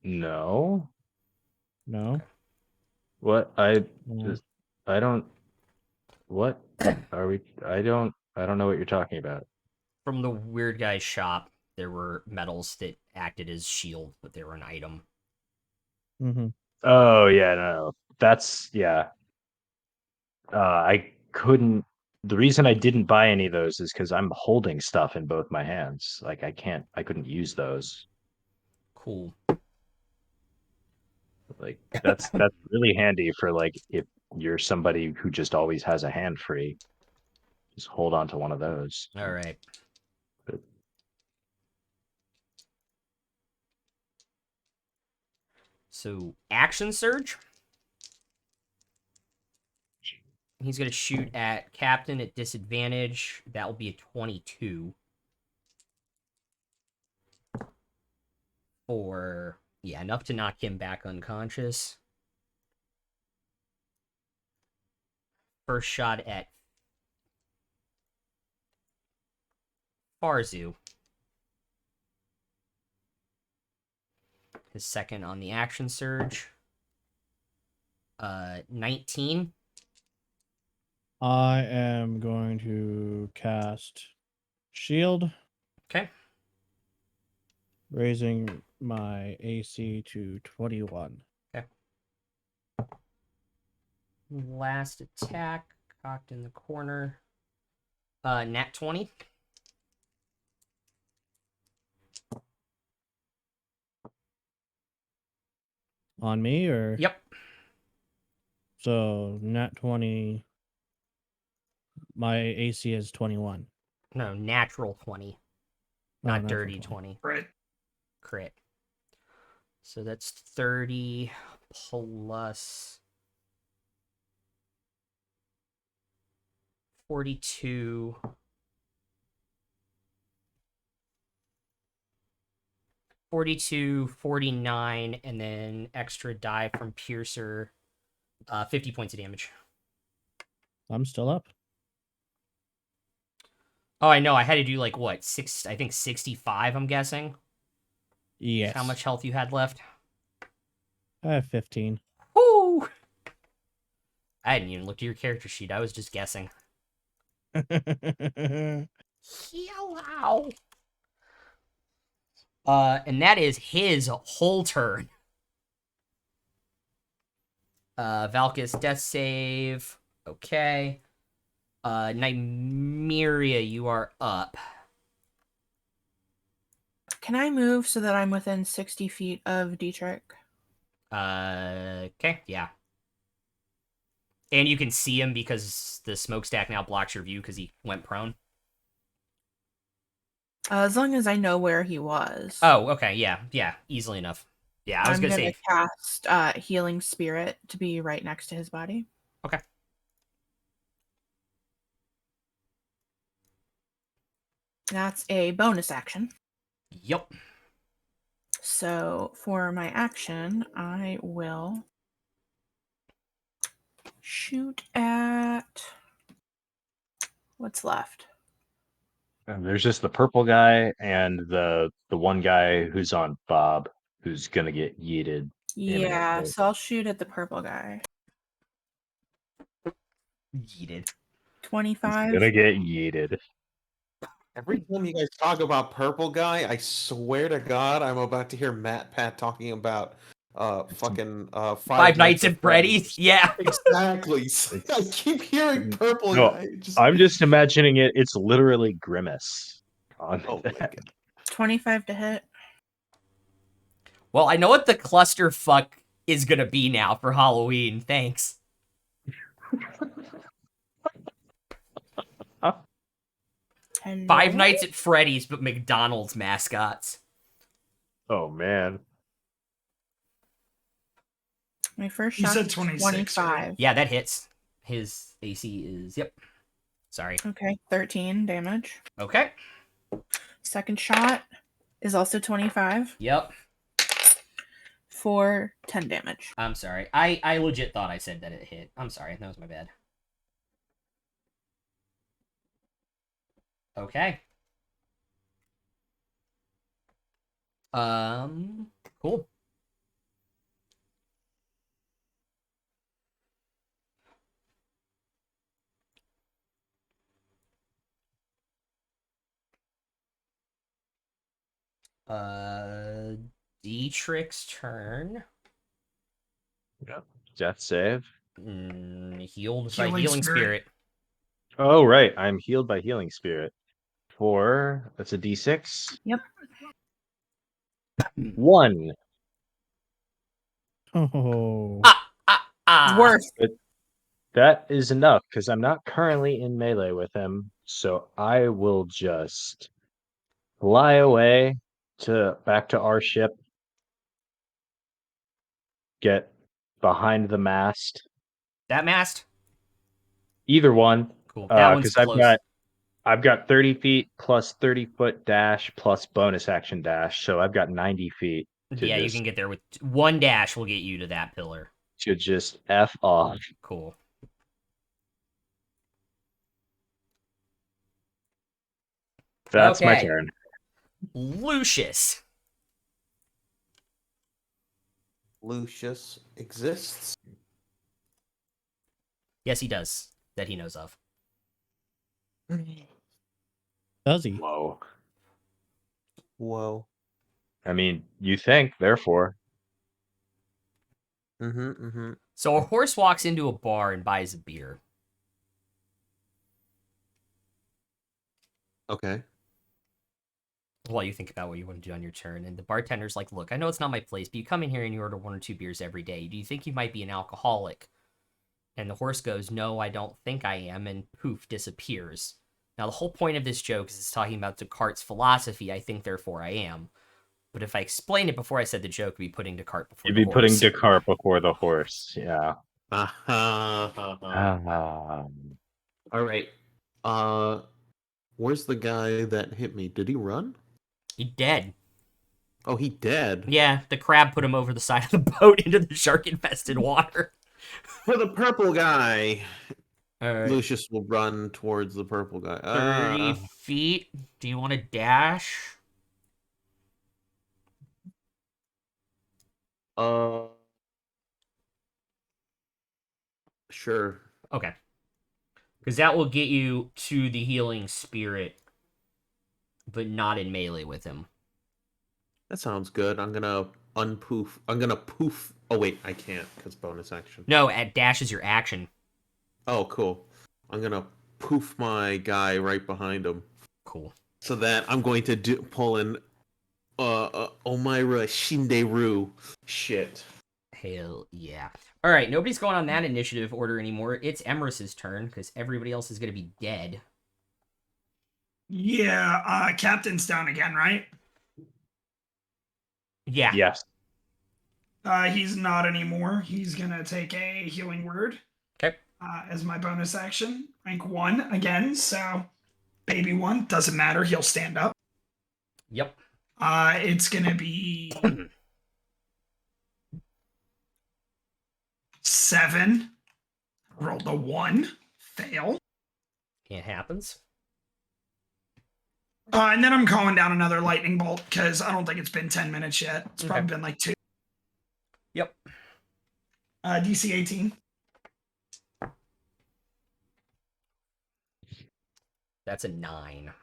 No.
No.
What?
Mm.
I don't. What are we? I don't know what you're talking about.
From the weird guy's shop, there were medals that acted as shield, but they were an item.
Mm-hmm.
Oh yeah, no. That's yeah. I couldn't. The reason I didn't buy any of those is because I'm holding stuff in both my hands. Like I couldn't use those.
Cool.
Like that's really handy for like if you're somebody who just always has a hand free. Just hold on to one of those.
All right.
But-
So, action surge. He's going to shoot at Captain at disadvantage. That will be a 22. For, yeah, enough to knock him back unconscious. First shot at Farzu. His second on the action surge. 19.
I am going to cast Shield,
Okay.
raising my AC to 21.
Last attack, cocked in the corner. Nat 20.
On me, or?
Yep.
So, nat 20. My AC is 21.
No, natural 20.
Oh,
Not
natural
dirty 20.
Right.
Crit. So that's 30 plus 42. 42, 49, and then extra die from Piercer. 50 points of damage.
I'm still up.
Oh, I know. I had to do like what, 65, I'm guessing.
Yes.
How much health you had left?
I have 15.
Woo! I hadn't even looked at your character sheet. I was just guessing. Hello. And that is his whole turn. Valcis, death save. Okay. Nymeria, you are up.
Can I move so that I'm within 60 feet of Dietrich?
Okay, yeah. And you can see him because the smokestack now blocks your view because he went prone.
As long as I know where he was.
Oh, okay, yeah, easily enough. Yeah, I was
I'm
gonna
gonna
say.
cast Healing Spirit to be right next to his body.
Okay.
That's a bonus action.
Yep.
So for my action, I will shoot at what's left.
And there's just the purple guy and the one guy who's on Bob, who's gonna get yeeted.
Yeah,
imminently.
so I'll shoot at the purple guy.
Yeeted.
He's
25.
gonna get yeeted.
Every time you guys talk about purple guy, I swear to God, I'm about to hear Matt Pat talking about fucking
Five Nights at Freddy's? Yeah.
Exactly. I keep hearing purple
No,
guy.
I'm just imagining it. It's literally Grimace. On
Oh my
that.
God.
25 to hit.
Well, I know what the clusterfuck is gonna be now for Halloween. Thanks.
And
Five Nights at Freddy's, but McDonald's mascots.
Oh man.
My first
You
shot
said
is
26,
25.
right?
Yeah, that hits. His AC is, yep. Sorry.
Okay, 13 damage.
Okay.
Second shot is also 25
Yep.
for 10 damage.
I'm sorry. I legit thought I said that it hit. I'm sorry. That was my bad. Okay. Cool. Dietrich's turn.
Yeah. Death save.
Healed by
Healing
Healing
Spirit.
Spirit.
Oh right, I'm healed by Healing Spirit. That's a D6.
Yep.
1.
Oh.
Worth.
But that is enough because I'm not currently in melee with him, so I will just fly away back to our ship, get behind the mast.
That mast?
Either one.
Cool. That one's
Because
close.
I've got 30 feet plus 30-foot dash plus bonus action dash, so I've got 90 feet to
Yeah, you can get there with one dash will get you to that pillar.
just F off.
Cool.
That's my
Okay.
turn.
Lucius.
Lucius exists.
Yes, he does. That he knows of.
Does he?
Whoa.
Whoa.
I mean, you think, therefore.
So a horse walks into a bar and buys a beer.
Okay.
While you think about what you want to do on your turn, and the bartender's like, "Look, I know it's not my place, but you come in here and you order 1 or 2 beers every day. Do you think you might be an alcoholic?" And the horse goes, "No, I don't think I am," and poof, disappears. Now, the whole point of this joke is it's talking about Descartes' philosophy, I think, therefore I am. But if I explained it before I said the joke, it'd be putting Descartes before
You'd
the
be putting
horse.
Descartes before the horse. Yeah.
All right. Where's the guy that hit me? Did he run?
He dead.
Oh, he dead.
Yeah, the crab put him over the side of the boat into the shark-infested water.
For the purple guy.
All right.
Lucius will run towards the purple guy.
30 feet. Do you want to dash?
Sure.
Okay. Because that will get you to the healing spirit, but not in melee with him.
That sounds good. I'm gonna unpoof. I'm gonna poof. Oh wait, I can't because bonus action.
No, at dash is your action.
Oh, cool. I'm gonna poof my guy right behind him.
Cool.
So that I'm going to pull in Omira Shinderu shit.
Hell yeah. All right, nobody's going on that initiative order anymore. It's Emrys's turn because everybody else is going to be dead.
Yeah, Captain's down again, right?
Yeah.
Yes.
He's not anymore. He's gonna take a healing word.
Okay.
As my bonus action. Rank 1 again, so baby 1, doesn't matter, he'll stand up.
Yep.
It's gonna be 7. Rolled a 1. Fail.
It happens.
And then I'm calling down another lightning bolt because I don't think it's been 10 minutes yet. It's probably been like 2.
Yep.
DC 18.
That's a 9.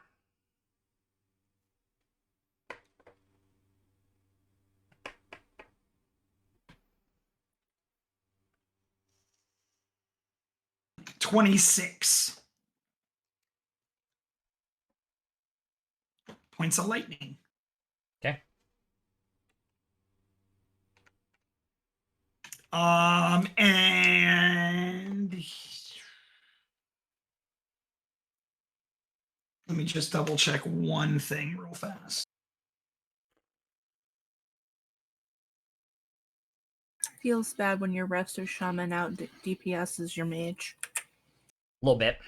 $26 points of lightning.
Okay.
And let me just double check one thing real fast.
Feels bad when your resto shaman out DPS is your mage.
A little bit.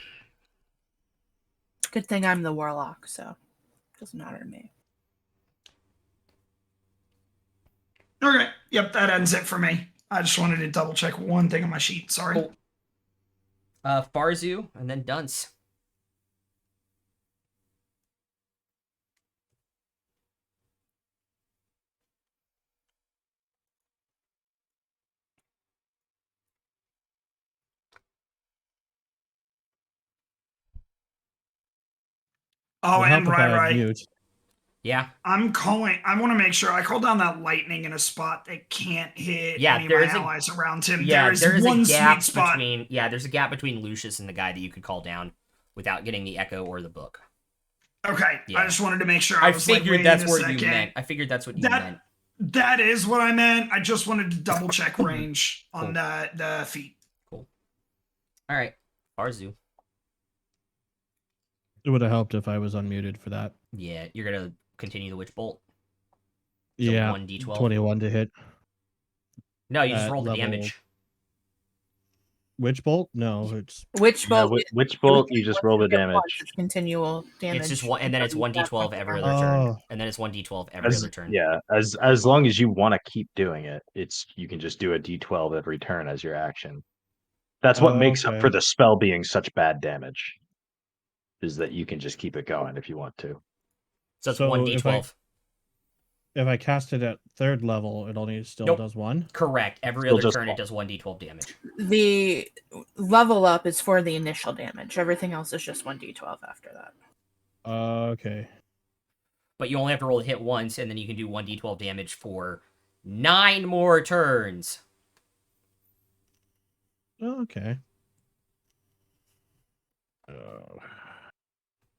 Good thing I'm the warlock, so it doesn't matter to me.
Okay, yep, that ends it for me. I just wanted to double check one thing on my sheet. Sorry.
Cool. Farzu, and then Dunce.
Oh,
Would help
and
if I had
right.
mute.
Yeah.
I'm calling. I want to make sure I call down that lightning in a spot that can't hit any of my allies around him.
Yeah,
there is one
a gap
sweet spot.
there's a gap between Lucius and the guy that you could call down without getting the echo or the book.
Okay,
Yeah.
I just wanted to make sure.
I
was
figured
like,
that's what you meant. I figured that's what you meant.
That is what I meant. I just wanted to double check range on the feet.
Cool. All right, Farzu.
It would have helped if I was unmuted for that.
Yeah, you're gonna continue the witch bolt. So
Yeah,
1d12.
21 to hit.
No, you just roll the damage.
Witch bolt? No, it's
Witch bolt.
Witch bolt. You just roll the damage.
It's continual damage.
It's just one, and then it's 1d12 every other turn, and then it's 1d12 every other turn.
Yeah, as long as you want to keep doing it, you can just do a d12 every turn as your action. That's what makes up for the spell being such bad damage. Is that you can just keep it going if you want to.
So it's 1d12.
If I cast it at 3rd level, it only still does 1?
Correct. Every other turn, it does 1d12 damage.
The level up is for the initial damage. Everything else is just 1d12 after that.
Okay.
But you only have to roll a hit once, and then you can do 1d12 damage for 9 more turns.
Okay.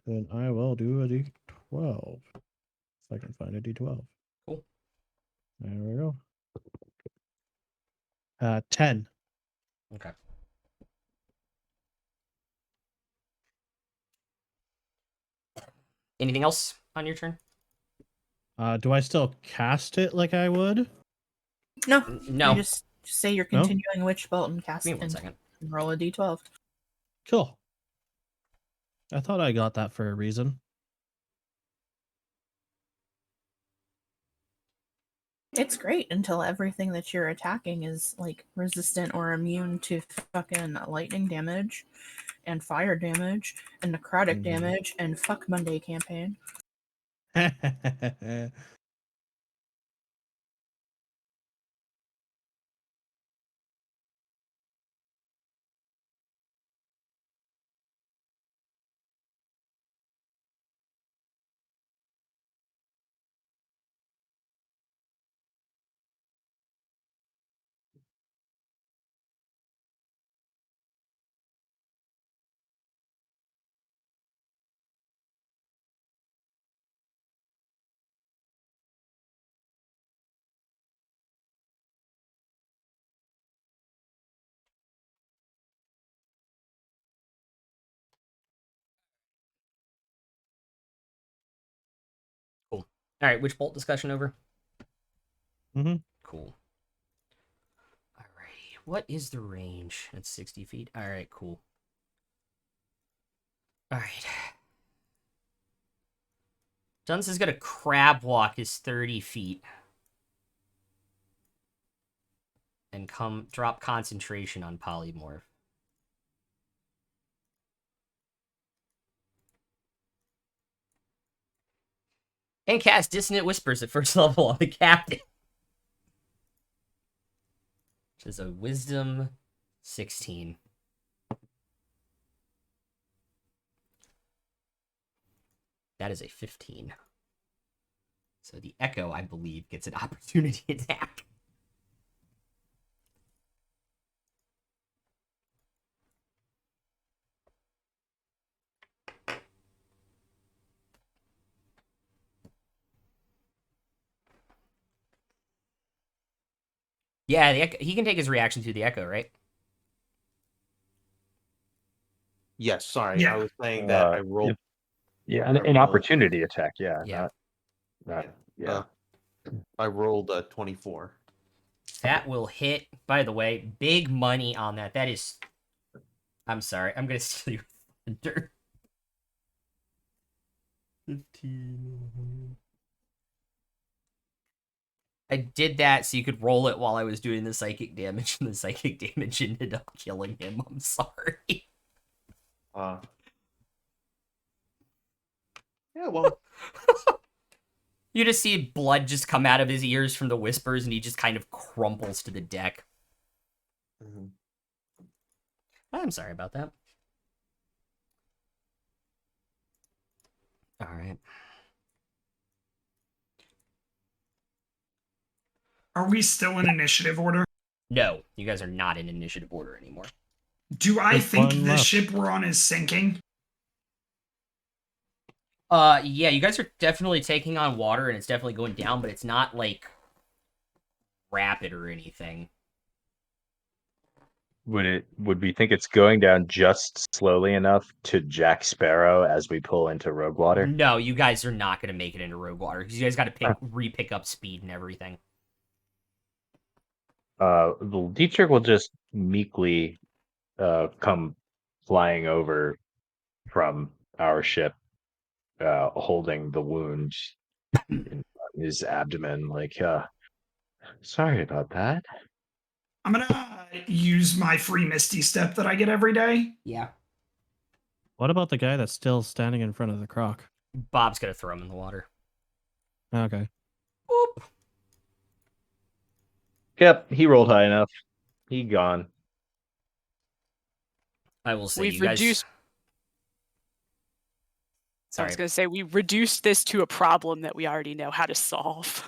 Then I will do a d12. If I can find a d12.
Cool.
There we go. 10.
Okay. Anything else on your turn?
Do I still cast it like I would?
No.
No.
You just say you're continuing Witch Bolt and cast
Give me
it.
1 second.
And roll a d12.
Cool. I thought I got that for a reason.
It's great until everything that you're attacking is like resistant or immune to fucking lightning damage and fire damage and necrotic damage and fuck Monday campaign.
Cool. All right, which bolt discussion over?
Mhm.
Cool. Alrighty, what is the range? It's 60 feet. All right, cool. All right. Duns has got a crab walk is 30 feet. And drop concentration on polymorph. And cast Dissonant Whispers at first level on the captain. Which is a wisdom 16. That is a 15. So the Echo, I believe, gets an opportunity attack. Yeah, the Echo, he can take his reaction to the Echo, right?
Yes, sorry.
Yeah.
I was saying that I rolled.
Yeah,
I
an
rolled-
opportunity attack. Yeah,
Yeah.
not yeah.
I rolled a 24.
That will hit. By the way, big money on that. That is. I'm sorry. I'm going to steal your thunder. 15. I did that so you could roll it while I was doing the psychic damage, and the psychic damage ended up killing him. I'm sorry.
Yeah, well,
You just see blood just come out of his ears from the whispers, and he just kind of crumples to the deck.
mhm.
I'm sorry about that. All right.
Are we still in initiative order?
No, you guys are not in initiative order anymore.
Do I
There's
think
one
the
left.
ship we're on is sinking?
Yeah, you guys are definitely taking on water, and it's definitely going down, but it's not, like, rapid or anything.
Would we think it's going down just slowly enough to Jack Sparrow as we pull into Rogue Water?
No, you guys are not going to make it into rogue water, because you guys got to re-pick up speed and everything.
The Dietrich will just meekly come flying over from our ship, holding the wound in his abdomen, like, sorry about that.
I'm gonna use my free Misty Step that I get every day.
Yeah.
What about the guy that's still standing in front of the croc?
Bob's going to throw him in the water.
Okay.
Boop.
Yep, he rolled high enough. He gone.
I will say
We've
you guys...
reduced- I
Sorry.
was going to say, we reduced this to a problem that we already know how to solve.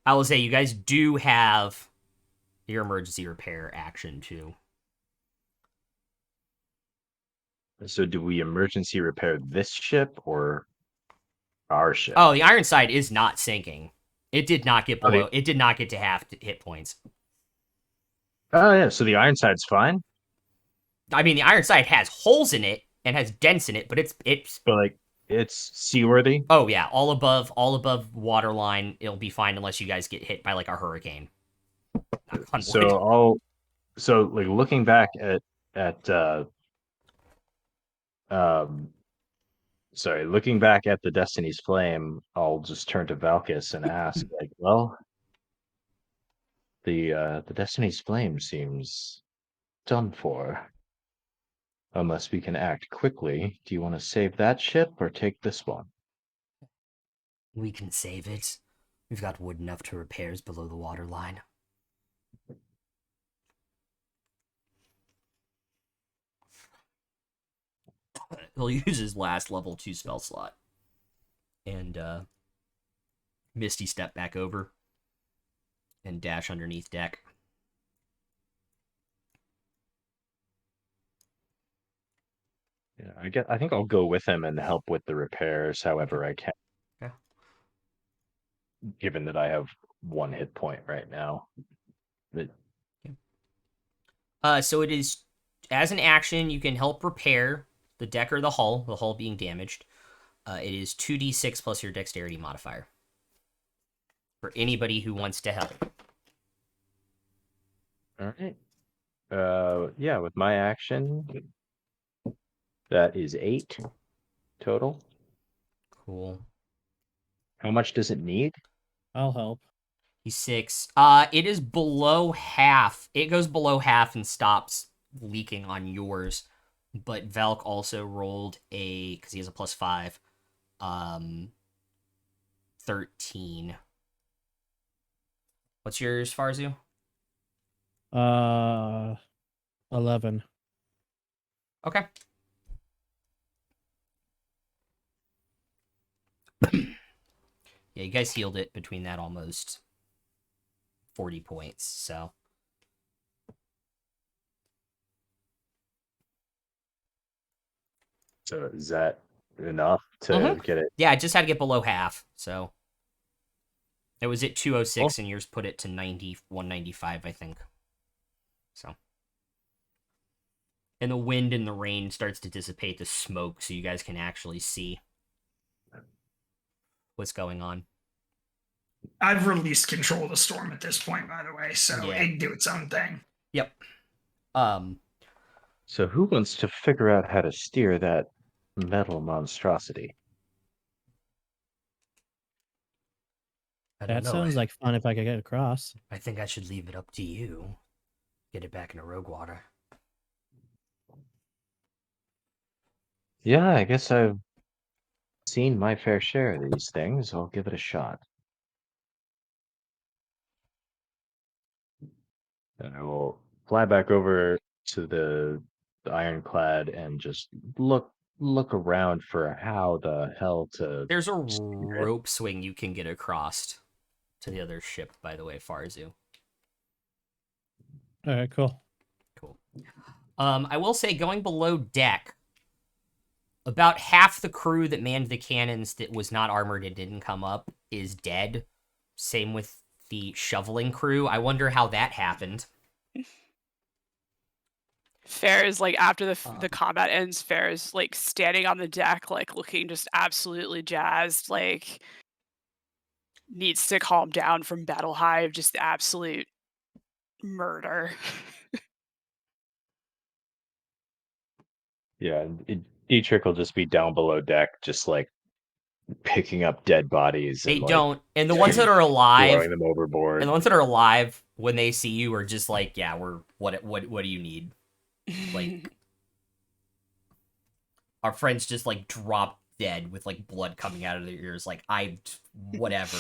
I will say you guys do have your emergency repair action, too.
So do we emergency repair this ship or our ship?
Oh, the Ironside is not sinking. It did not get below...
Okay.
It did not get to half hit points.
Oh yeah, so the Ironside's fine,
I mean, the Ironside has holes in it and has dents in it, but it's
but like it's seaworthy.
oh yeah, all above waterline, it'll be fine unless you guys get hit by like a hurricane. Knock on wood.
So like looking back at Sorry, looking back at the Destiny's Flame, I'll just turn to Valkis and ask, like, well, the Destiny's Flame seems done for. Unless we can act quickly, do you want to save that ship or take this one?
We can save it. We've got wood enough to repairs below the waterline. He'll use his last level 2 spell slot. And Misty step back over and dash underneath deck.
Yeah, I think I'll go with him and help with the repairs however I can.
Okay.
Given that I have 1 hit point right now. But
So it is, as an action, you can help repair the deck or the hull being damaged. It is 2d6 plus your dexterity modifier. For anybody who wants to help.
all right. Yeah, with my action, that is 8 total.
Cool.
How much does it need?
I'll help.
He's 6. It is below half. It goes below half and stops leaking on yours. But Valk also rolled because he has a +5, 13. What's yours, Farzu?
11.
Okay. Yeah, you guys healed it between that almost 40 points, so.
So is that enough to get it?
Yeah, I just had to get below half, so. It was at 206, and yours put it to 195, I think. So. And the wind and the rain starts to dissipate the smoke, so you guys can actually see what's going on.
I've released control of the storm at this point, by the way, so
Yeah.
it can do its own thing.
Yep.
So who wants to figure out how to steer that metal monstrosity?
I don't
That
know.
sounds like fun if I could get across.
I think I should leave it up to you. Get it back into rogue water.
Yeah, I guess I've seen my fair share of these things. I'll give it a shot. And I will fly back over to the ironclad and just look around for how the hell to
There's a
steer it.
rope swing you can get across to the other ship, by the way, Farzu.
All right, cool.
Cool. I will say, going below deck, about half the crew that manned the cannons that was not armored and didn't come up is dead. Same with the shoveling crew. I wonder how that happened.
Fair is like after the combat ends, Fair is like standing on the deck, like looking just absolutely jazzed, like needs to calm down from Battle Hive, just absolute murder.
Yeah, Dietrich will just be down below deck, just like picking up dead bodies
They
and like
don't, and the ones that are alive,
throwing them overboard.
and the ones that are alive, when they see you, are just like, yeah, what do you need? Like, our friends just like drop dead with like blood coming out of their ears, like, whatever.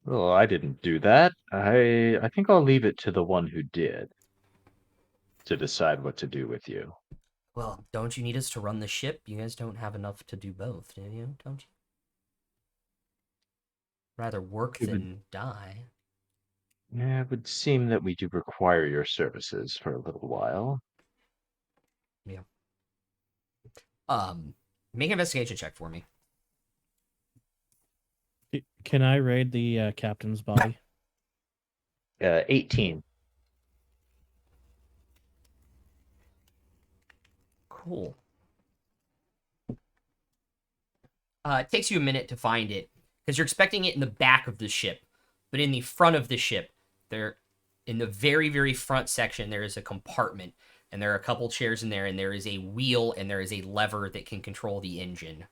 Well, I didn't do that. I think I'll leave it to the one who did to decide what to do with you.
Well, don't you need us to run the ship? You guys don't have enough to do both, do you? Don't you? Rather work than die.
Yeah, it would seem that we do require your services for a little while.
Yeah. Make an investigation check for me.
Can I raid the captain's body?
18.
Cool. It takes you a minute to find it because you're expecting it in the back of the ship, but in the front of the ship there In the very, very front section, there is a compartment, and there are a couple chairs in there, and there is a wheel, and there is a lever that can control the engine.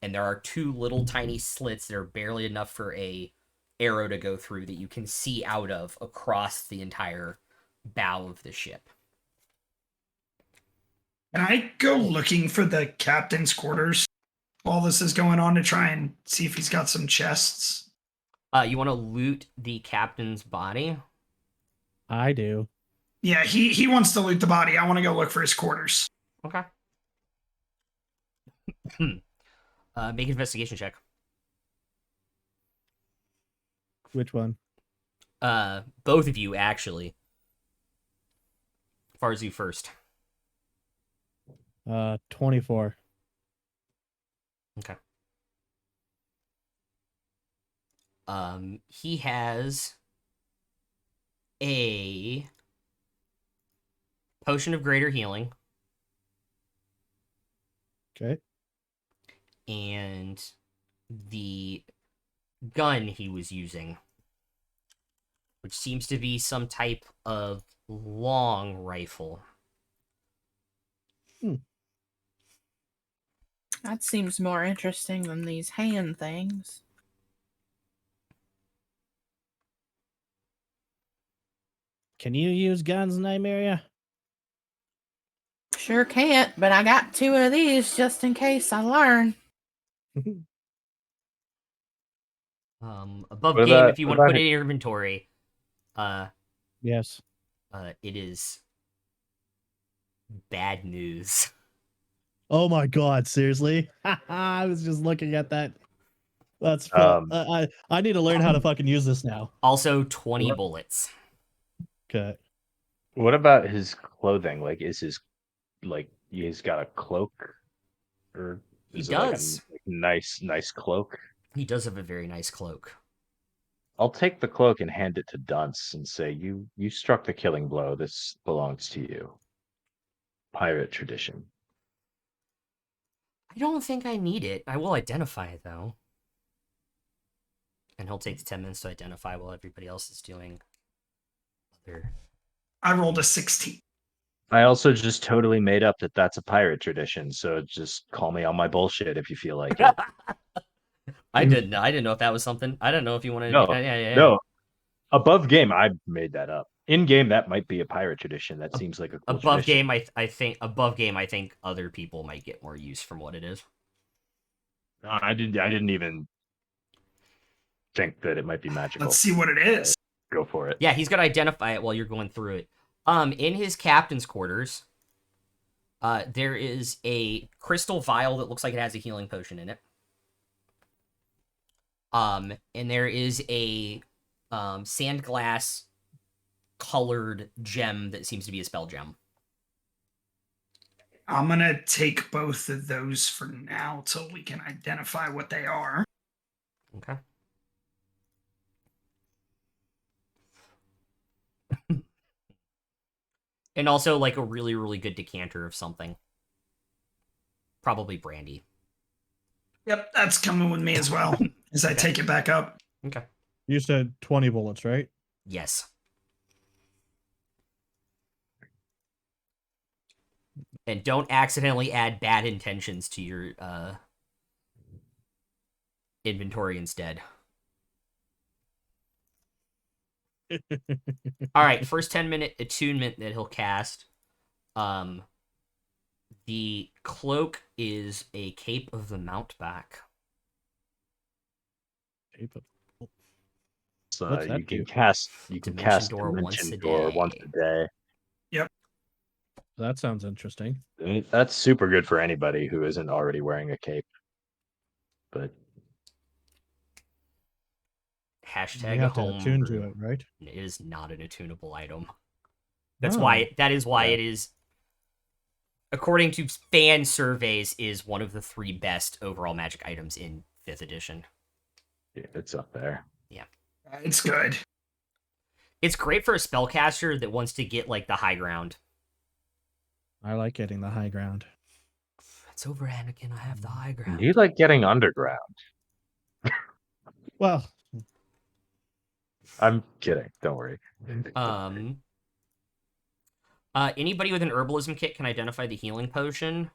And there are 2 little tiny slits that are barely enough for a arrow to go through that you can see out of across the entire bow of the ship.
Can I go looking for the captain's quarters while this is going on to try and see if he's got some chests?
You want to loot the captain's body?
I do.
Yeah, he wants to loot the body. I want to go look for his quarters.
Okay. Make an investigation check.
Which one?
Both of you, actually. Farzu first.
24.
Okay. He has a potion of greater healing.
Okay.
And the gun he was using, which seems to be some type of long rifle.
That seems more interesting than these hand things.
Can you use guns, Nymeria?
Sure can't, but I got 2 of these just in case I learn.
Above
What
game,
about-
if you
what
want to
about
put it in your inventory,
Yes.
it is bad news.
Oh my god, seriously? I was just looking at that. That's fun. I need to learn how to fucking use this now.
Also, 20
What?
bullets.
Okay.
What about his clothing? Like, is his he's got a cloak, or
He
is it like a
does.
nice cloak?
He does have a very nice cloak.
I'll take the cloak and hand it to Dunce and say, "You struck the killing blow. This belongs to you." Pirate tradition.
I don't think I need it. I will identify it, though. And he'll take 10 minutes to identify while everybody else is doing other...
I rolled a 16.
I also just totally made up that that's a pirate tradition. So just call me on my bullshit if you feel like it.
I didn't know if that was something. I don't know if you wanted
No,
yeah.
no. Above game, I made that up. In game, that might be a pirate tradition. That seems like a cool
Above
tradition.
game, I think other people might get more use from what it is.
I didn't even think that it might be magical.
Let's see what it is.
Go for it.
Yeah, he's got to identify it while you're going through it. In his captain's quarters, there is a crystal vial that looks like it has a healing potion in it. And there is a sand glass colored gem that seems to be a spell gem.
I'm going to take both of those for now till we can identify what they are.
Okay. And also, like, a really, really good decanter of something. Probably brandy.
Yep, that's coming with me as well as I take it back up.
Okay.
You said 20 bullets, right?
Yes. And don't accidentally add bad intentions to your inventory instead. All right, first 10-minute attunement that he'll cast. The cloak is a Cape of the Mountebank.
So
What's that
you can
do?
cast
Dimension Door
Dimension
once a
Door
day.
once a day.
That sounds interesting.
That's super good for anybody who isn't already wearing a cape. But
Hashtag
You have to attune
homebrew.
to it, right?
It is not an attunable item. That is why
Yeah.
it is, according to fan surveys, is one of the 3 best overall Magic items in 5th edition.
yeah, it's up there.
It's good.
It's great for a spellcaster that wants to get, like, the high ground.
I like getting the high ground.
It's over, Anakin. I have the high ground.
Do you like getting underground?
Well,
I'm kidding. Don't worry.
Anybody with an herbalism kit can identify the healing potion,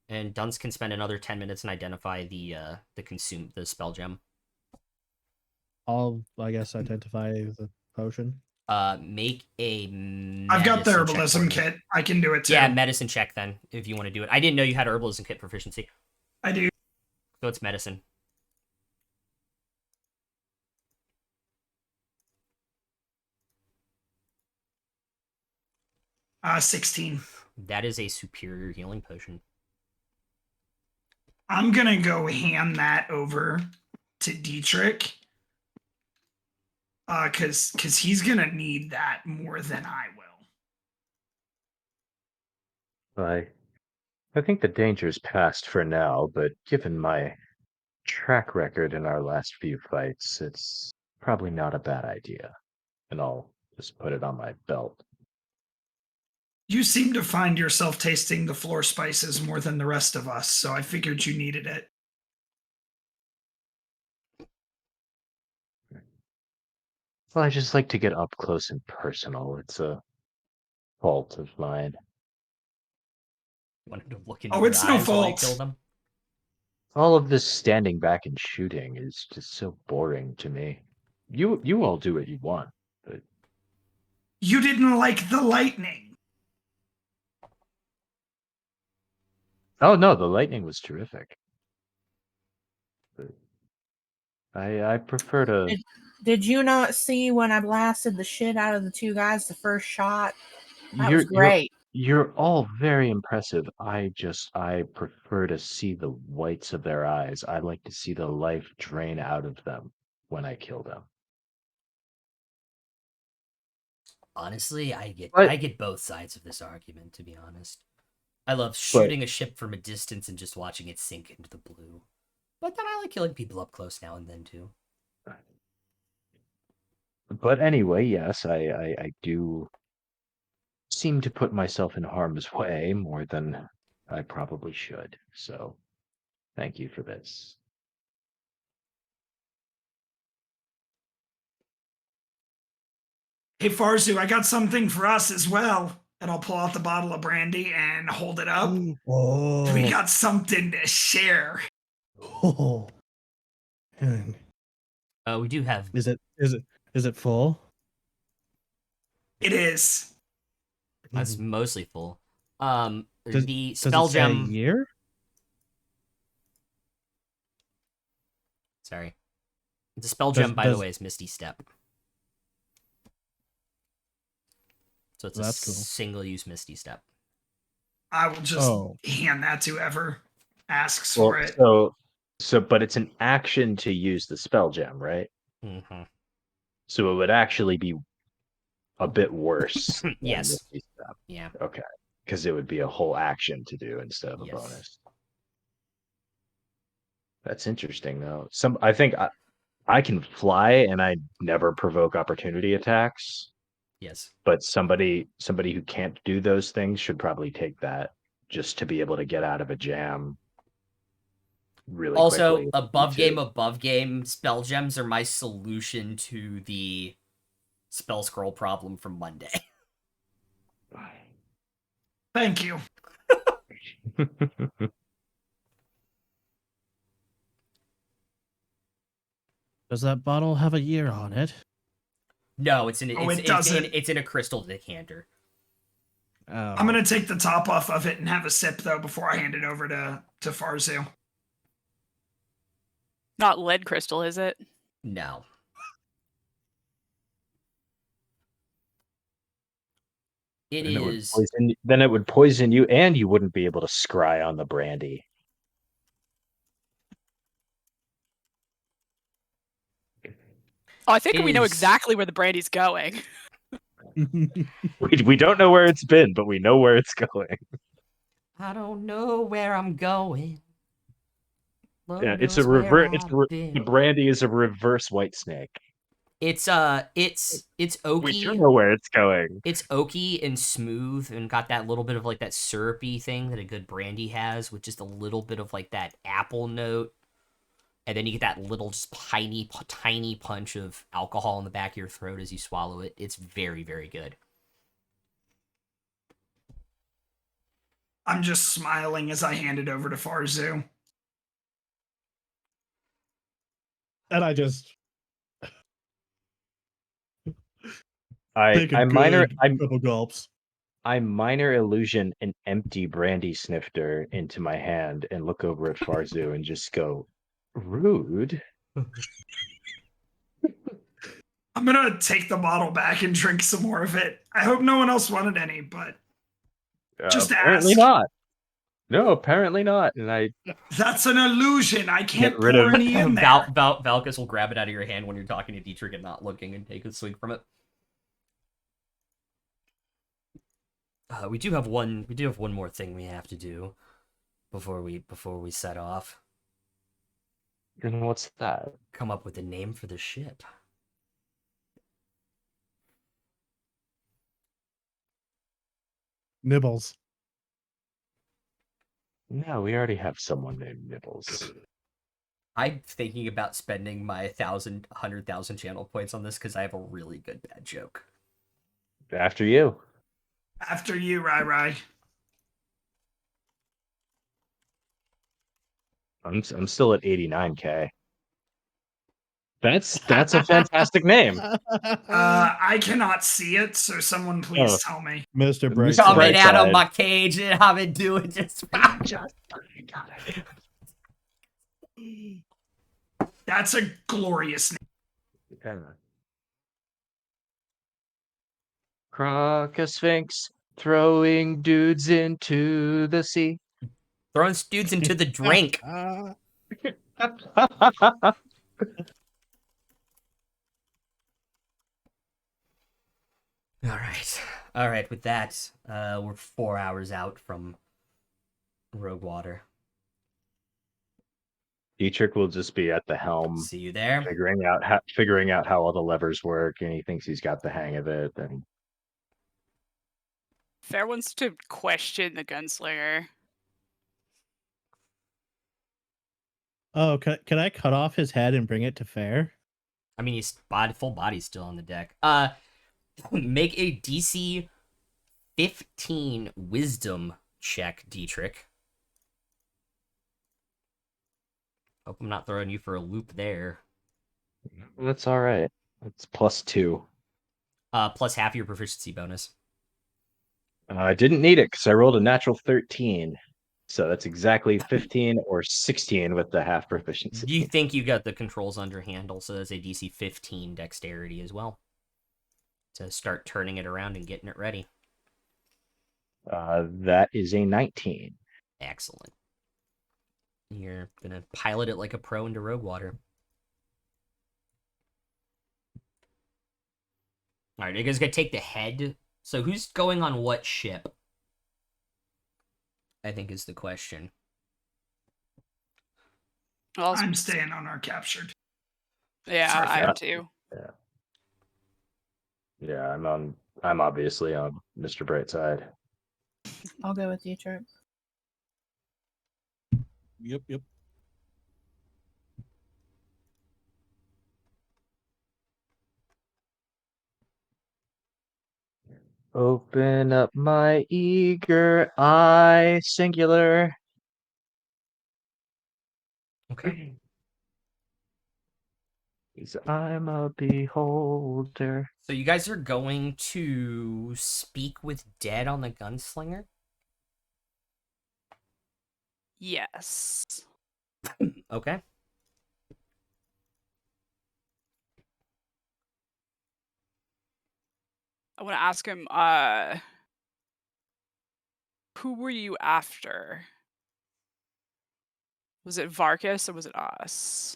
and Dunce can spend another 10 minutes and identify the spell gem.
I'll, I guess, identify the potion.
Make a
I've got the
medicine check for
herbalism
me.
kit. I can do it too.
Yeah, medicine check then, if you want to do it. I didn't know you had herbalism kit proficiency.
I do.
So it's medicine.
Uh, 16.
That is a superior healing potion.
I'm gonna go hand that over to Dietrich. Cause he's gonna need that more than I will.
I think the danger's past for now, but given my track record in our last few fights, it's probably not a bad idea. And I'll just put it on my belt.
You seem to find yourself tasting the floor spices more than the rest of us, so I figured you needed it.
Well, I just like to get up close and personal. It's a fault of mine.
Wanted to look into
Oh,
your
it's no
eyes while you
fault.
kill them.
All of this standing back and shooting is just so boring to me. You all do what you want, but
You didn't like the lightning.
oh no, the lightning was terrific. But I prefer to.
Did you not see when I blasted the shit out of the two guys the first shot? That
You're
was great.
you're all very impressive. I prefer to see the whites of their eyes. I like to see the life drain out of them when I kill them.
Honestly, I
But-
get both sides of this argument, to be honest. I love shooting a ship from a distance and just watching it sink into the blue. But then I like killing people up close now and then, too.
But anyway, yes, I do seem to put myself in harm's way more than I probably should. So thank you for this.
Hey, Farzu, I got something for us as well. And I'll pull out the bottle of brandy and hold it up.
Oh,
We got something to share.
oh. Man.
We do have...
Is it full?
It is.
That's mostly full.
Does
The
it
spell
say a
gem...
year?
Sorry. The spell gem, by the
does-
way, is Misty Step. So it's
That's cool.
single-use Misty Step.
I will just
Oh.
hand that to whoever asks for it.
But it's an action to use the spell gem, right?
Mm-hmm.
So it would actually be a bit worse. than
Yes.
Misty Step.
Yeah.
Okay. Because it would be a whole action to do instead of a
Yes.
bonus. That's interesting, though. I think I can fly and I never provoke opportunity attacks.
Yes.
But somebody who can't do those things should probably take that just to be able to get out of a jam really
Also,
quickly.
above game, spell gems are my solution to the spell scroll problem from Monday.
Thank you.
Does that bottle have a year on it?
No, it's in
doesn't.
it's in a crystal decanter.
I'm going to take the top off of it and have a sip, though, before I hand it over to Farzu.
Not lead crystal, is it?
No. It is.
Then it would poison you, and you wouldn't be able to scry on the brandy.
Oh, I think
It
we know
is-
exactly where the brandy's going.
We don't know where it's been, but we know where it's going.
I don't know where I'm going. Lord
Yeah, it's a
knows where
reverse.
I've been.
The brandy is a reverse white snake.
It's oaky.
We do know where it's going.
It's oaky and smooth and got that little bit of like that syrupy thing that a good brandy has, with just a little bit of like that apple note and then you get that little, just tiny punch of alcohol in the back of your throat as you swallow it. It's very, very good.
I'm just smiling as I hand it over to Farzu.
And I just
I
take a
I minor
good
I
couple gulps.
I minor illusion an empty brandy snifter into my hand and look over at Farzu and just go, rude.
I'm gonna take the bottle back and drink some more of it. I hope no one else wanted any, but just
Apparently
ask.
not. No, apparently not. And I
That's an illusion. I can't
rid
pour
of-
any in there.
Valcis will grab it out of your hand when you're talking to Dietrich and not looking and take a swig from it. We do have one more thing we have to do before we set off.
And what's that?
Come up with a name for the ship.
Nibbles.
No, we already have someone named Nibbles.
I'm thinking about spending my 100,000 channel points on this because I have a really good bad joke.
After you.
After you, Rai.
I'm still at 89K. That's a fantastic name.
I cannot see it, so someone please
Oh.
tell me.
Mr.
Mr.
Bright.
Coming out of
Brightside.
my cage and I've been doing just fine.
That's a glorious name.
Crocosphinx throwing dudes into the sea.
Throwing dudes into the drink. All right. With that, we're 4 hours out from Rogue Water.
Dietrich will just be at the helm,
See you there.
figuring out how all the levers work, and he thinks he's got the hang of it. And
Fair wants to question the gunslinger.
Oh, can I cut off his head and bring it to Fair?
I mean, his full body's still on the deck. Make a DC 15 Wisdom check, Dietrich. Hope I'm not throwing you for a loop there.
that's all right. It's +2.
Plus half your proficiency bonus.
I didn't need it because I rolled a natural 13. So that's exactly 15 or 16 with the half proficiency.
You think you got the controls under handle, so that's a DC 15 dexterity as well. To start turning it around and getting it ready.
That is a 19.
Excellent. You're gonna pilot it like a pro into Rogue Water. Alright, you guys gotta take the head. So who's going on what ship? I think is the question.
Well,
I'm staying on our captured.
yeah,
Sorry,
I
Fair.
am too.
Yeah, I'm obviously on Mr. Brightside.
I'll go with Dietrich.
Yep.
Open up my eager eye, singular.
Okay.
'Cause I'm a beholder.
So you guys are going to speak with Dead on the Gunslinger?
Yes.
Okay.
I want to ask him, who were you after? Was it Valcis or was it us?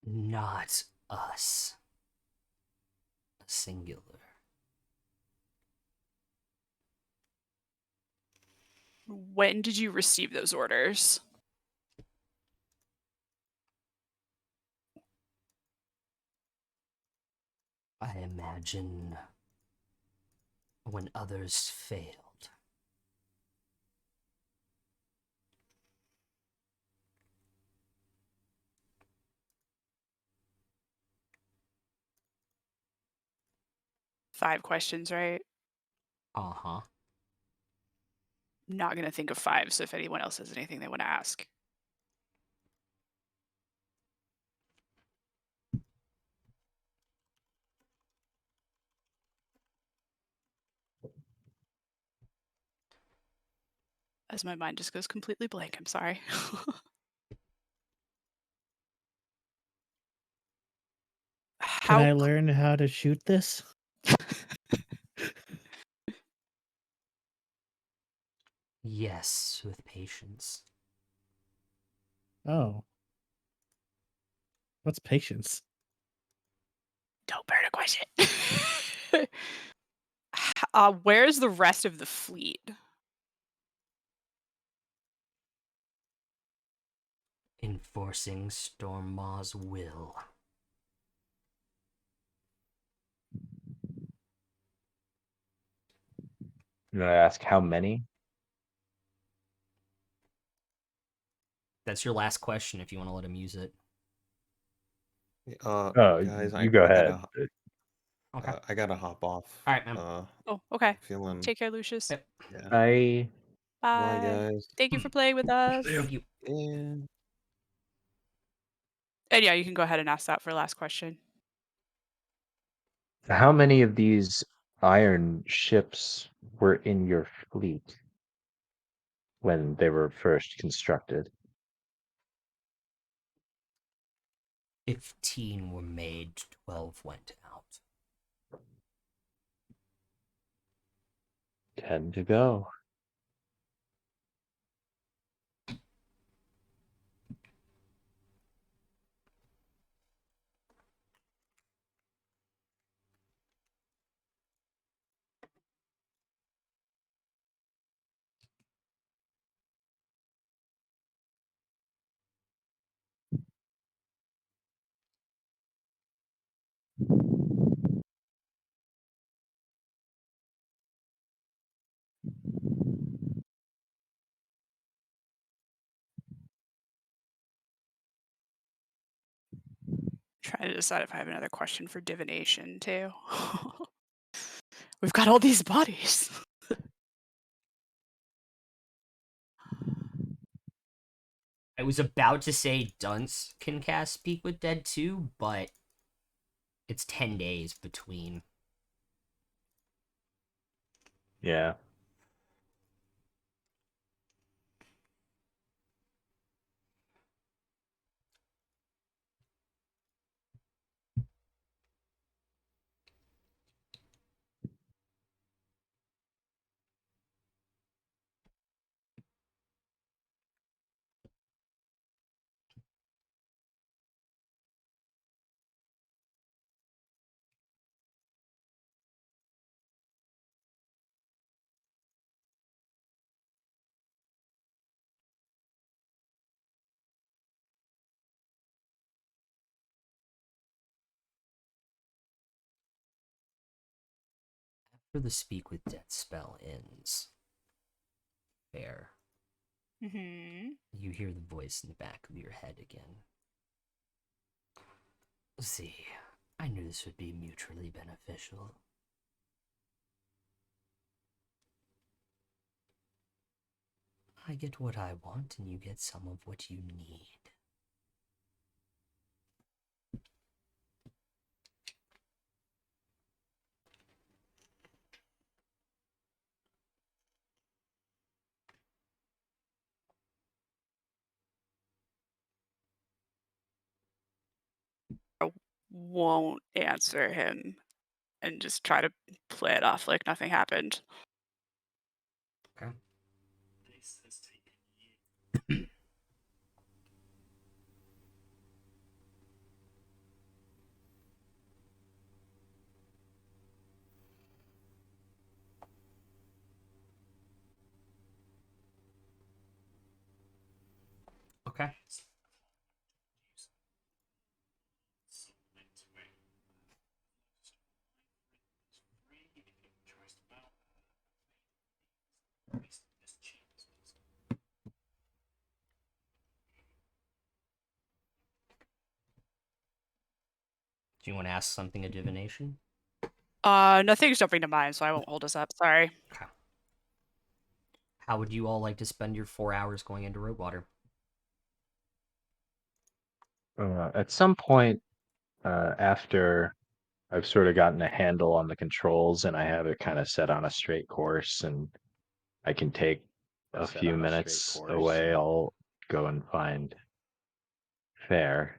Not us. Singular.
When did you receive those orders?
I imagine when others failed.
Five questions, right?
Uh-huh.
Not gonna think of five, so if anyone else has anything they want to ask. As my mind just goes completely blank, I'm sorry.
Can I
How
learn how to shoot this?
Yes, with patience.
Oh. What's patience?
don't burn a question. Where's the rest of the fleet?
Enforcing Storm Maw's will.
You know, I ask how many?
That's your last question if you want to let him use it.
Oh,
Guys,
you go ahead.
Okay.
I gotta hop off.
All right, man.
Oh, okay.
Feeling.
Take care, Lucius.
Yep.
Yeah.
I
Bye,
Bye.
guys.
Thank you for playing with us.
See ya.
Thank you.
And
And yeah, you can go ahead and ask that for last question.
how many of these iron ships were in your fleet when they were first constructed?
15 were made, 12 went out.
10 to go.
Trying to decide if I have another question for divination too. We've got all these bodies.
I was about to say Dunce can cast Speak with Dead too, but it's 10 days between.
Yeah.
After the Speak with Dead spell ends, Fair,
Mm-hmm.
you hear the voice in the back of your head again. See, I knew this would be mutually beneficial. I get what I want, and you get some of what you need.
Won't answer him and just try to play it off like nothing happened.
Okay. Okay. Do you want to ask something a divination?
Nothing's jumping to mind, so I won't hold us up. Sorry.
Okay. How would you all like to spend your 4 hours going into Roadwater?
At some point, after I've sort of gotten a handle on the controls and I have it kind of set on a straight course and I can take a few minutes away, I'll go and find Fair.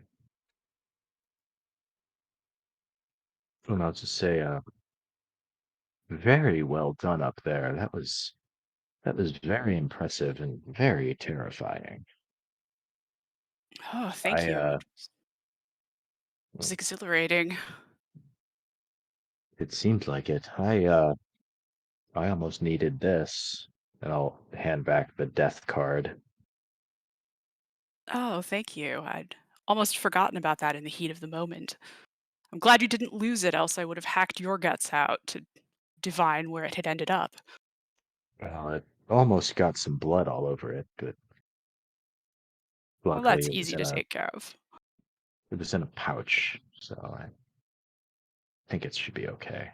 And I'll just say, very well done up there. That was very impressive and very terrifying.
Oh, thank
I
you. It was exhilarating.
it seemed like it. I almost needed this. And I'll hand back the death card.
Oh, thank you. I'd almost forgotten about that in the heat of the moment. I'm glad you didn't lose it, else I would have hacked your guts out to divine where it had ended up.
Well, it almost got some blood all over it, but
Well,
luckily
that's easy to take care of.
it was in a pouch, so I think it should be okay.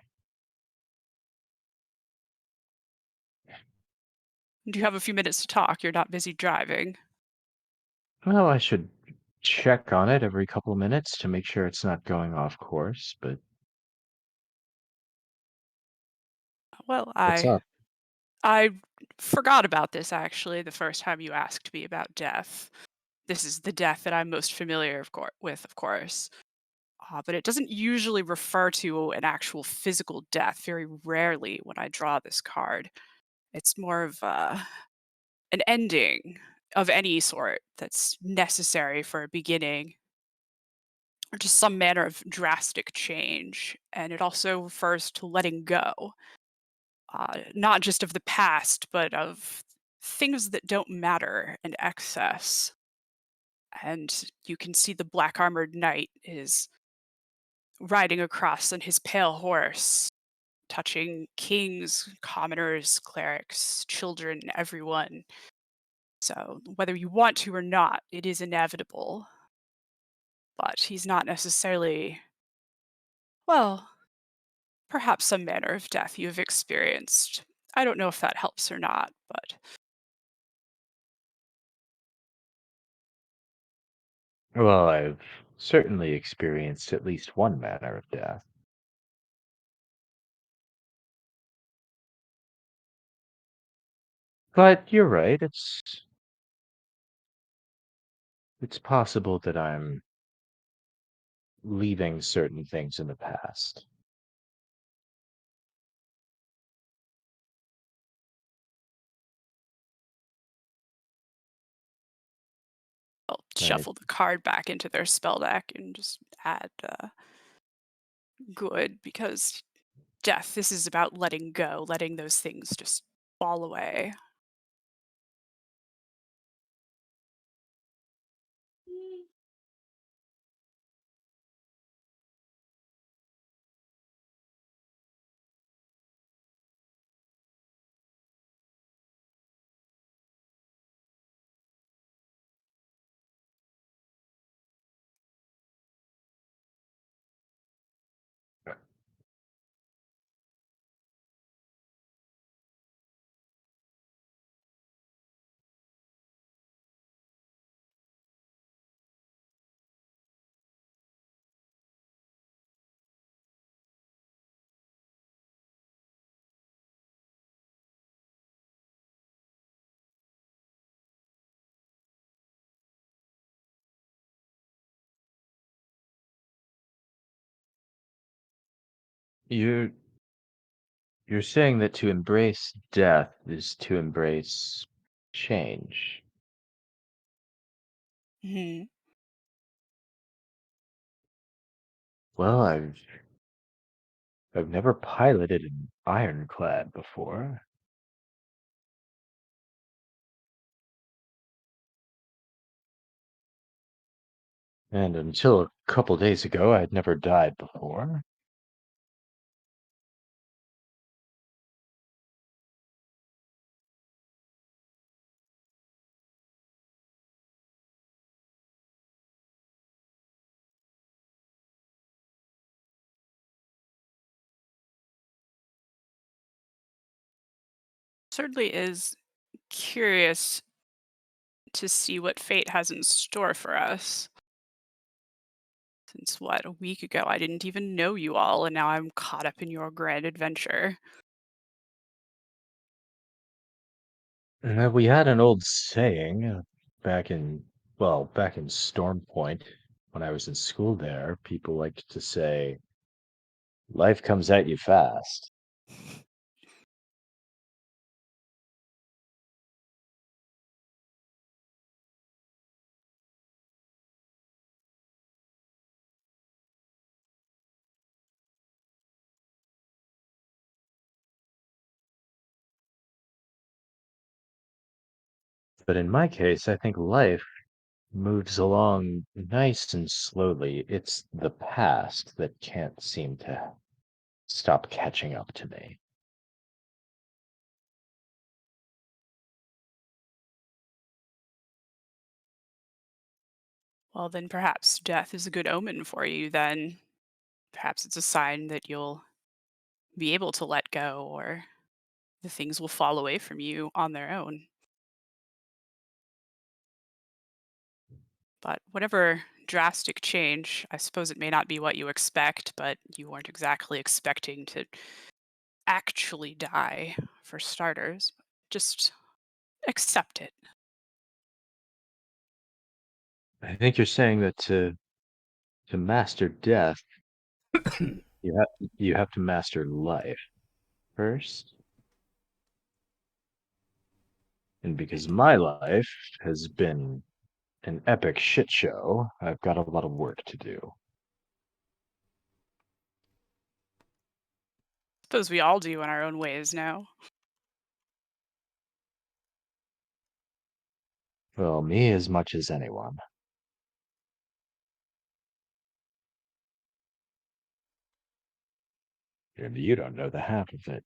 Do you have a few minutes to talk? You're not busy driving.
Well, I should check on it every couple of minutes to make sure it's not going off course, but
Well,
what's up?
I forgot about this actually the first time you asked me about death. This is the death that I'm most familiar with, of course. But it doesn't usually refer to an actual physical death, very rarely when I draw this card. It's more of an ending of any sort that's necessary for a beginning, or just some manner of drastic change. And it also refers to letting go, not just of the past, but of things that don't matter in excess. And you can see the black armored knight is riding across on his pale horse, touching kings, commoners, clerics, children, everyone. So, whether you want to or not, it is inevitable. But he's not necessarily, well, perhaps some manner of death you have experienced. I don't know if that helps or not, but
Well, I've certainly experienced at least one manner of death. But you're right, it's possible that I'm leaving certain things in the past.
I'll
I,
shuffle the card back into their spell deck and just add good, because death, this is about letting go, letting those things just fall away.
you're you're saying that to embrace death is to embrace change.
Mhm.
Well, I've never piloted an ironclad before, and until a couple days ago, I'd never died before.
Certainly is curious to see what fate has in store for us. Since what, a week ago, I didn't even know you all, and now I'm caught up in your grand adventure.
We had an old saying back in, well, back in Storm Point, when I was in school there, people liked to say, life comes at you fast. But in my case, I think life moves along nice and slowly. It's the past that can't seem to stop catching up to me.
Well, then perhaps death is a good omen for you, then. Perhaps it's a sign that you'll be able to let go, or the things will fall away from you on their own. But whatever drastic change, I suppose it may not be what you expect, but you weren't exactly expecting to actually die, for starters. Just accept it.
I think you're saying that to master death, you have to master life first. And because my life has been an epic shit show, I've got a lot of work to do.
Suppose we all do in our own ways now.
Well, me as much as anyone. And you don't know the half of it.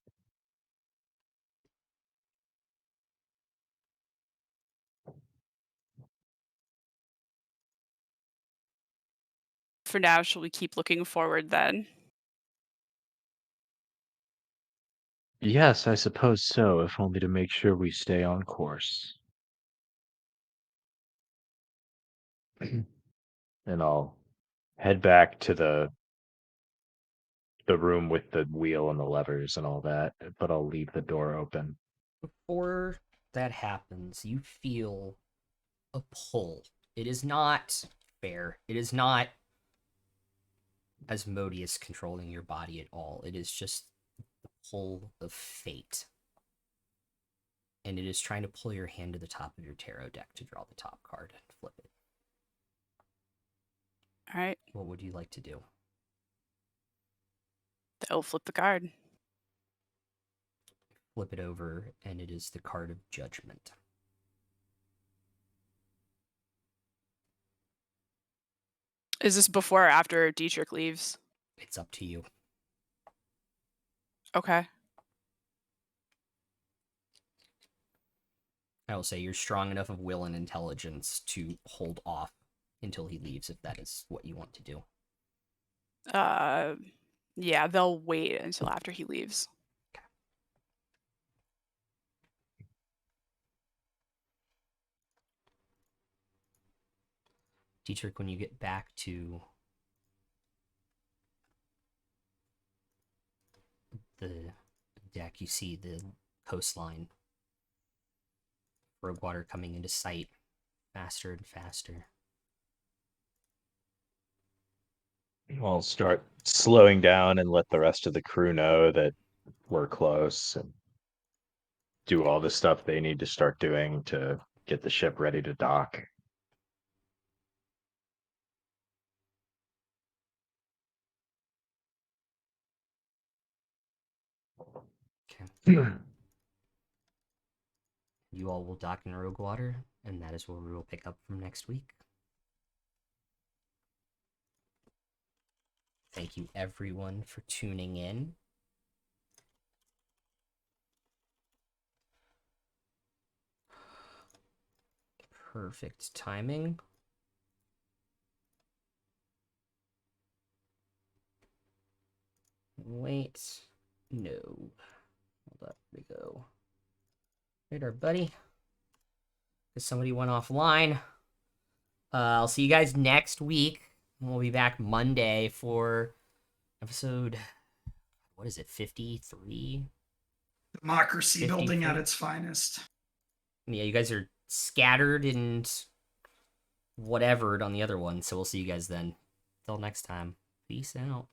For now, shall we keep looking forward then?
Yes, I suppose so, if only to make sure we stay on course. And I'll head back to the room with the wheel and the levers and all that, but I'll leave the door open.
Before that happens, you feel a pull. It is not fair. It is not Asmodeus controlling your body at all. It is just the pull of fate. And it is trying to pull your hand to the top of your tarot deck to draw the top card and flip it.
All right,
What would you like to do?
they'll flip the card.
Flip it over, and it is the card of Judgment.
Is this before or after Dietrich leaves?
It's up to you.
Okay.
I will say you're strong enough of will and intelligence to hold off until he leaves if that is what you want to do.
Yeah, they'll wait until after he leaves.
Dietrich, when you get back to the deck, you see the coastline. Rogue water coming into sight faster and faster.
I'll start slowing down and let the rest of the crew know that we're close and do all the stuff they need to start doing to get the ship ready to dock.
Okay. You all will dock in Rogue Water, and that is where we will pick up from next week. Thank you, everyone, for tuning in. Perfect timing. Wait. No. Hold up. There we go. Later, buddy. Because somebody went offline. I'll see you guys next week. We'll be back Monday for episode, what is it, 53?
Democracy building
54.
at its finest.
Yeah, you guys are scattered and whatevered on the other one, so we'll see you guys then. Till next time. Peace out.